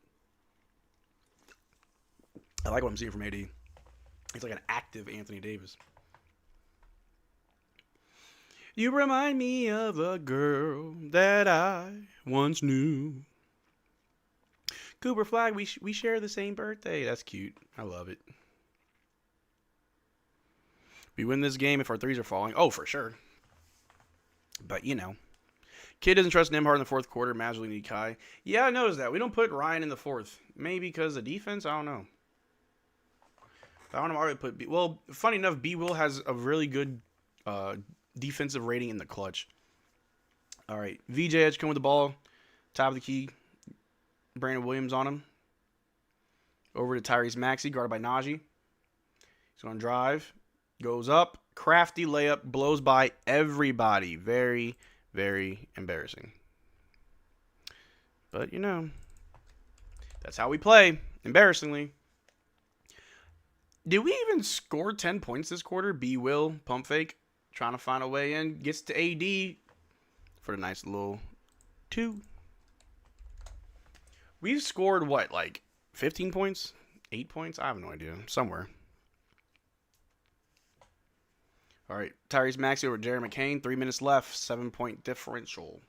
I like what I'm seeing from AD. He's like an active Anthony Davis. You remind me of a girl that I once knew. Cooper Flagg, we share the same birthday. That's cute. I love it. We win this game if our threes are falling. Oh, for sure. But, you know. Kid doesn't trust Nembhard in the fourth quarter. Mavs really need Kai. Yeah, I noticed that. We don't put Ryan in the fourth. Maybe because of defense? I don't know. I don't know why we put B. Well, funny enough, B. Will has a really good defensive rating in the clutch. All right. VJ Edgecombe with the ball. Top of the key. Brandon Williams on him. Over to Tyrese Maxey, guarded by Najee. He's going to drive. Goes up. Crafty layup. Blows by everybody. Very, very embarrassing. But, you know, that's how we play. Embarrassingly. Did we even score 10 points this quarter? B. Will, pump fake. Trying to find a way in. Gets to AD for the nice little 2. We've scored, what, like 15 points? 8 points? I have no idea. Somewhere. All right. Tyrese Maxey over Derrick McCain. 3 minutes left. 7-point differential.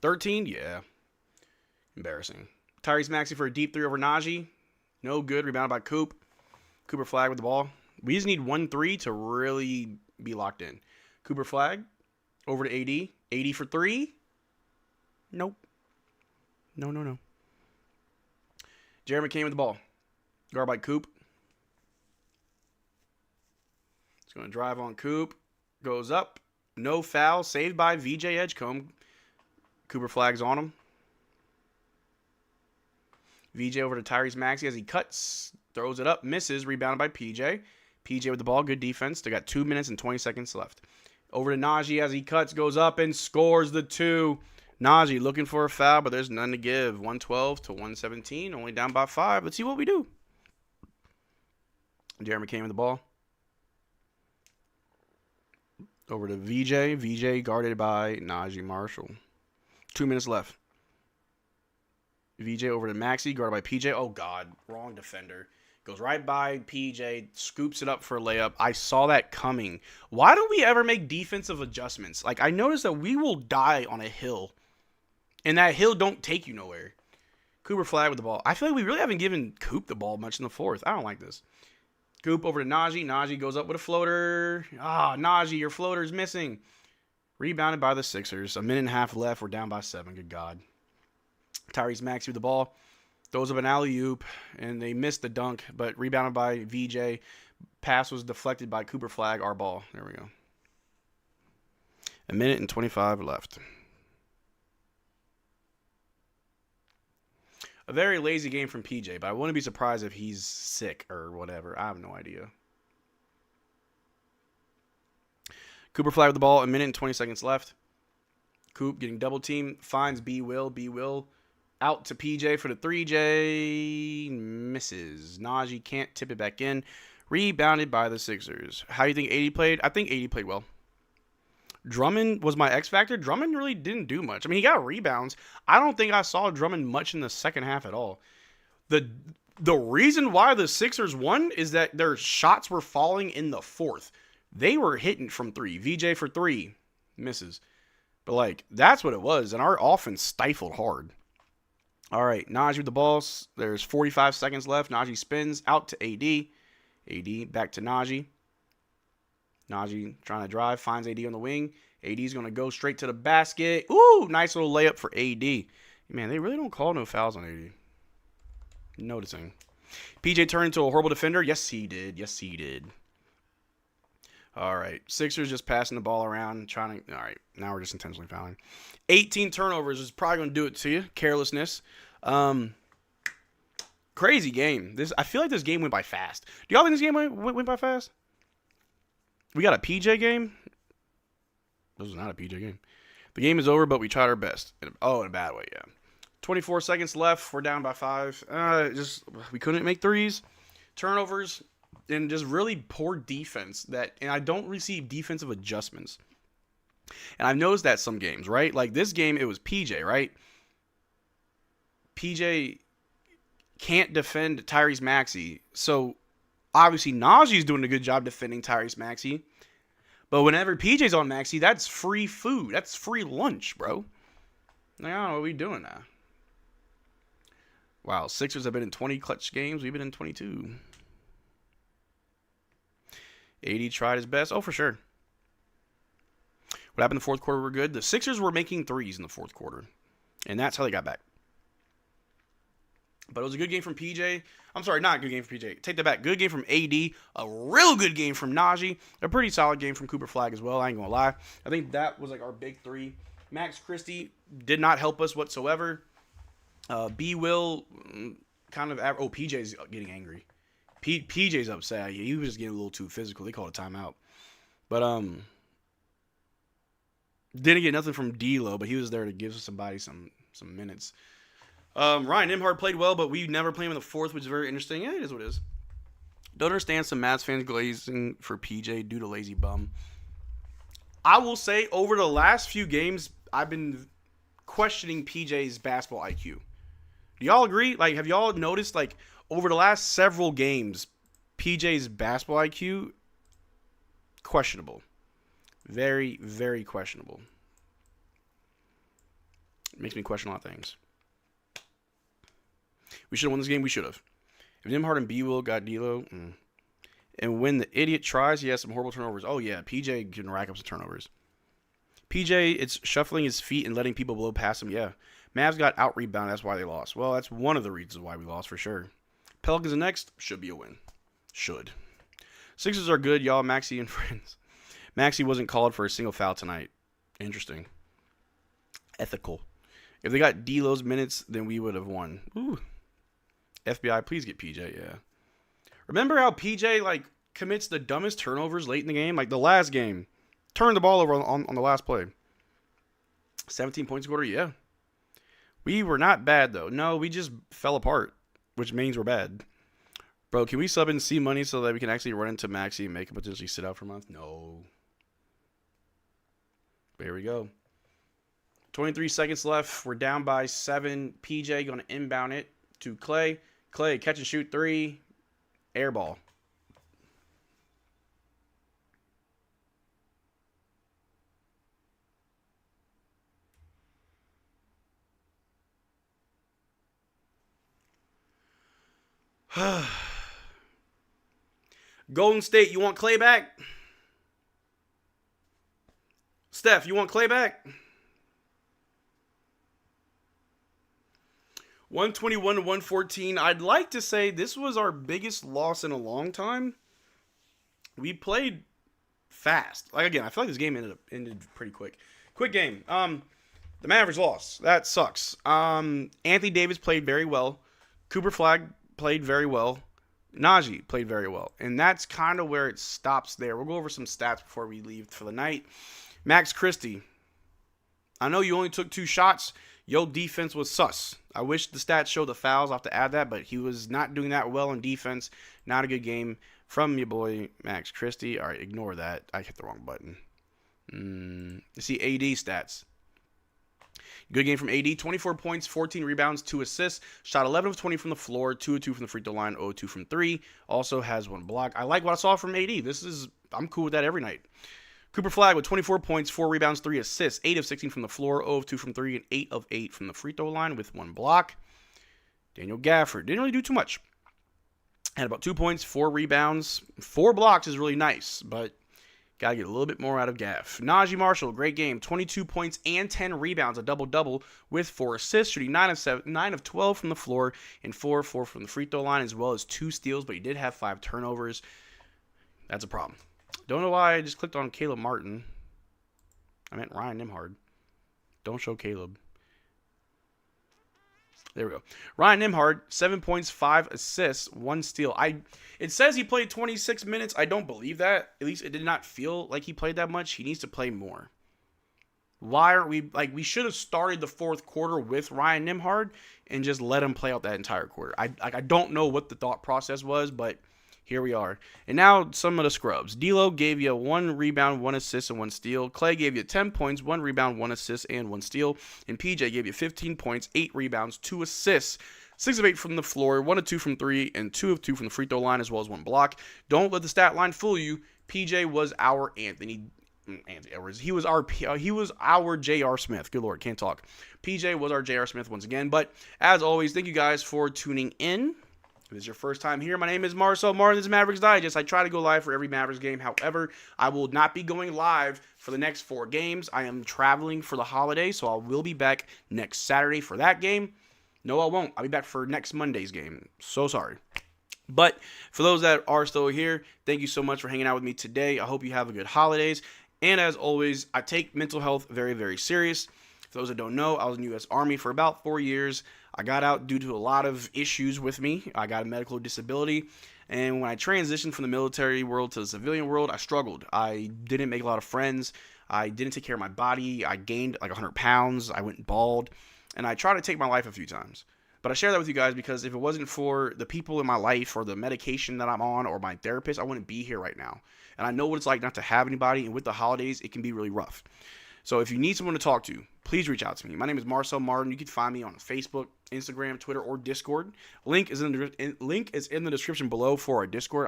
13? Yeah. Embarrassing. Tyrese Maxey for a deep 3 over Najee. No good. Rebounded by Coop. Cooper Flagg with the ball. We just need 1-3 to really be locked in. Cooper Flagg over to AD. AD for 3. Nope. No, no, no. Jeremy McCain with the ball. Guard by Coop. He's going to drive on Coop. Goes up. No foul. Saved by VJ Edgecombe. Cooper Flagg's on him. VJ over to Tyrese Maxey as he cuts. Throws it up. Misses. Rebounded by PJ. PJ with the ball. Good defense. They got 2 minutes and 20 seconds left. Over to Najee as he cuts. Goes up and scores the 2. Najee looking for a foul, but there's none to give. 112 to 117. Only down by 5. Let's see what we do. Jeremy McCain with the ball. Over to VJ. VJ guarded by Najee Marshall. 2 minutes left. VJ over to Maxey, guarded by PJ. Oh, God. Wrong defender. Goes right by PJ. Scoops it up for a layup. I saw that coming. Why don't we ever make defensive adjustments? Like, I noticed that we will die on a hill. And that hill don't take you nowhere. Cooper Flagg with the ball. I feel like we really haven't given Coop the ball much in the fourth. I don't like this. Coop over to Najee. Najee goes up with a floater. Najee, your floater's missing. Rebounded by the Sixers. 1.5 minutes left. We're down by 7. Good God. Tyrese Maxey with the ball. Throws up an alley-oop. And they missed the dunk. But rebounded by VJ. Pass was deflected by Cooper Flagg. Our ball. There we go. 1 minute and 25 left. A very lazy game from PJ, but I wouldn't be surprised if he's sick or whatever. I have no idea. Cooper Flagg with the ball, 1 minute and 20 seconds left. Coop getting double teamed, finds B Will. B Will out to PJ for the 3J. Misses. Najee can't tip it back in. Rebounded by the Sixers. How do you think 80 played? I think 80 played well. Drummond was my X factor. Drummond really didn't do much. I mean, he got rebounds. I don't think I saw Drummond much in the second half at all. The reason why the Sixers won is that their shots were falling in the fourth. They were hitting from 3. VJ for 3. Misses. But, like, that's what it was. And our offense stifled hard. All right, Najee with the ball. There's 45 seconds left. Najee spins out to AD. AD back to Najee. Najee trying to drive, finds AD on the wing. AD's going to go straight to the basket. Ooh, nice little layup for AD. Man, they really don't call no fouls on AD. Noticing. PJ turned into a horrible defender. Yes, he did. Yes, he did. All right. Sixers just passing the ball around. All right. Now we're just intentionally fouling. 18 turnovers is probably going to do it to you. Carelessness. Crazy game. I feel like this game went by fast. Do y'all think this game went by fast? We got a PJ game. This was not a PJ game. The game is over, but we tried our best. In a bad way, yeah. 24 seconds left. We're down by 5. We couldn't make threes. Turnovers and just really poor defense. And I don't receive defensive adjustments. And I've noticed that some games, right? Like this game, it was PJ, right? PJ can't defend Tyrese Maxey. So obviously, Najee's doing a good job defending Tyrese Maxey. But whenever PJ's on Maxey, that's free food. That's free lunch, bro. Like, I don't know what we doing now. Wow, Sixers have been in 20 clutch games. We've been in 22. AD tried his best. Oh, for sure. What happened in the fourth quarter were good. The Sixers were making threes in the fourth quarter. And that's how they got back. But it was a good game from PJ. I'm sorry, not a good game from PJ. Take that back. Good game from AD. A real good game from Najee. A pretty solid game from Cooper Flagg as well. I ain't going to lie. I think that was like our big 3. Max Christie did not help us whatsoever. B Will kind of... PJ's getting angry. PJ's upset. He was just getting a little too physical. They called a timeout. But didn't get nothing from D'Lo, but he was there to give somebody some minutes. Ryan Nembhard played well, but we never played him in the fourth, which is very interesting. Yeah, it is what it is. Don't understand some Mavs fans glazing for PJ due to lazy bum. I will say, over the last few games, I've been questioning PJ's basketball IQ. Do y'all agree? Like, have y'all noticed, like, over the last several games, PJ's basketball IQ, questionable. Very, very questionable. It makes me question a lot of things. We should have won this game. We should have. If Nembhard and B Will got D'Lo, and when the idiot tries, he has some horrible turnovers. Oh yeah, PJ can rack up some turnovers. PJ, it's shuffling his feet and letting people blow past him. Yeah, Mavs got out-rebounded. That's why they lost. Well, that's one of the reasons why we lost for sure. Pelicans are next. Should be a win. Should. Sixers are good, y'all. Maxey and friends. Maxey wasn't called for a single foul tonight. Interesting. Ethical. If they got D'Lo's minutes, then we would have won. Ooh. FBI, please get PJ, yeah. Remember how PJ, commits the dumbest turnovers late in the game? Like the last game. Turned the ball over on the last play. 17 points a quarter, yeah. We were not bad, though. No, we just fell apart, which means we're bad. Bro, can we sub in C Money so that we can actually run into Maxey and make him potentially sit out for a month? No. There we go. 23 seconds left. We're down by 7. PJ going to inbound it to Clay. Clay, catch and shoot 3. Air ball. Golden State, you want Clay back? Steph, you want Clay back? 121 to 114. I'd like to say this was our biggest loss in a long time. We played fast. Again, I feel like this game ended pretty quick. Quick game. The Mavericks lost. That sucks. Anthony Davis played very well. Cooper Flagg played very well. Najee played very well. And that's kind of where it stops there. We'll go over some stats before we leave for the night. Max Christie. I know you only took 2 shots. Your defense was sus. I wish the stats showed the fouls. I'll have to add that, but he was not doing that well in defense. Not a good game from your boy, Max Christie. All right, ignore that. I hit the wrong button. Let's see AD stats. Good game from AD. 24 points, 14 rebounds, 2 assists. Shot 11 of 20 from the floor, 2 of 2 from the free throw line, 0 of 2 from 3. Also has 1 block. I like what I saw from AD. I'm cool with that every night. Cooper Flagg with 24 points, 4 rebounds, 3 assists, 8 of 16 from the floor, 0 of 2 from 3, and 8 of 8 from the free throw line with 1 block. Daniel Gafford didn't really do too much. Had about 2 points, 4 rebounds. 4 blocks is really nice, but got to get a little bit more out of Gaff. Najee Marshall, great game. 22 points and 10 rebounds, a double-double with 4 assists, shooting 9 of 12 from the floor and 4 of 4 from the free throw line, as well as 2 steals, but he did have 5 turnovers. That's a problem. Don't know why I just clicked on Caleb Martin. I meant Ryan Nimhard. Don't show Caleb. There we go. Ryan Nimhard, 7 points, 5 assists, 1 steal. It says he played 26 minutes. I don't believe that. At least it did not feel like he played that much. He needs to play more. Why aren't we, we should have started the 4th quarter with Ryan Nimhard and just let him play out that entire quarter. I don't know what the thought process was, but here we are. And now some of the scrubs. D'Lo gave you 1 rebound, 1 assist, and 1 steal. Clay gave you 10 points, 1 rebound, 1 assist, and 1 steal. And PJ gave you 15 points, 8 rebounds, 2 assists, 6 of 8 from the floor, 1 of 2 from 3, and 2 of 2 from the free throw line, as well as 1 block. Don't let the stat line fool you. PJ was our Anthony Edwards. He was our J.R. Smith. Good Lord, can't talk. PJ was our J.R. Smith once again. But as always, thank you guys for tuning in. If this is your first time here, my name is Marcel Martin. This is Mavs Digest. I try to go live for every Mavericks game. However, I will not be going live for the next 4 games. I am traveling for the holiday, so I will be back next Saturday for that game. No, I won't. I'll be back for next Monday's game. So sorry. But for those that are still here, thank you so much for hanging out with me today. I hope you have a good holidays. And as always, I take mental health very, very serious. For those that don't know, I was in the U.S. Army for about 4 years. I got out due to a lot of issues with me. I got a medical disability. And when I transitioned from the military world to the civilian world, I struggled. I didn't make a lot of friends. I didn't take care of my body. I gained 100 pounds. I went bald. And I tried to take my life a few times. But I share that with you guys because if it wasn't for the people in my life or the medication that I'm on or my therapist, I wouldn't be here right now. And I know what it's like not to have anybody. And with the holidays, it can be really rough. So if you need someone to talk to, please reach out to me. My name is Marcel Martin. You can find me on Facebook, Instagram, Twitter, or Discord. Link is in the description below for our Discord.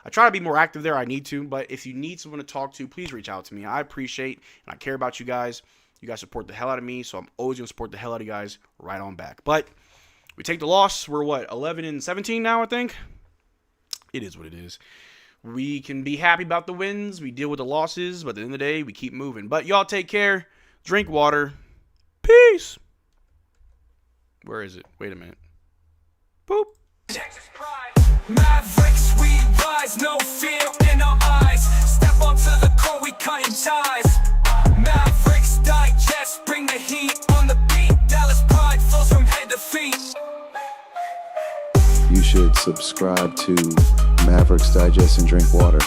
I try to be more active there. I need to. But if you need someone to talk to, please reach out to me. I appreciate and I care about you guys. You guys support the hell out of me, so I'm always going to support the hell out of you guys right on back. But we take the loss. We're, 11-17 now, I think? It is what it is. We can be happy about the wins. We deal with the losses, but at the end of the day, we keep moving. But y'all take care. Drink water. Peace. Where is it? Wait a minute. Boop. Mavericks, we rise, no fear in our eyes. Step onto the court, we cutting ties. Mavericks Digest, bring the heat on the beat. Dallas pride flows from head to feet. You should subscribe to Mavericks Digest and drink water.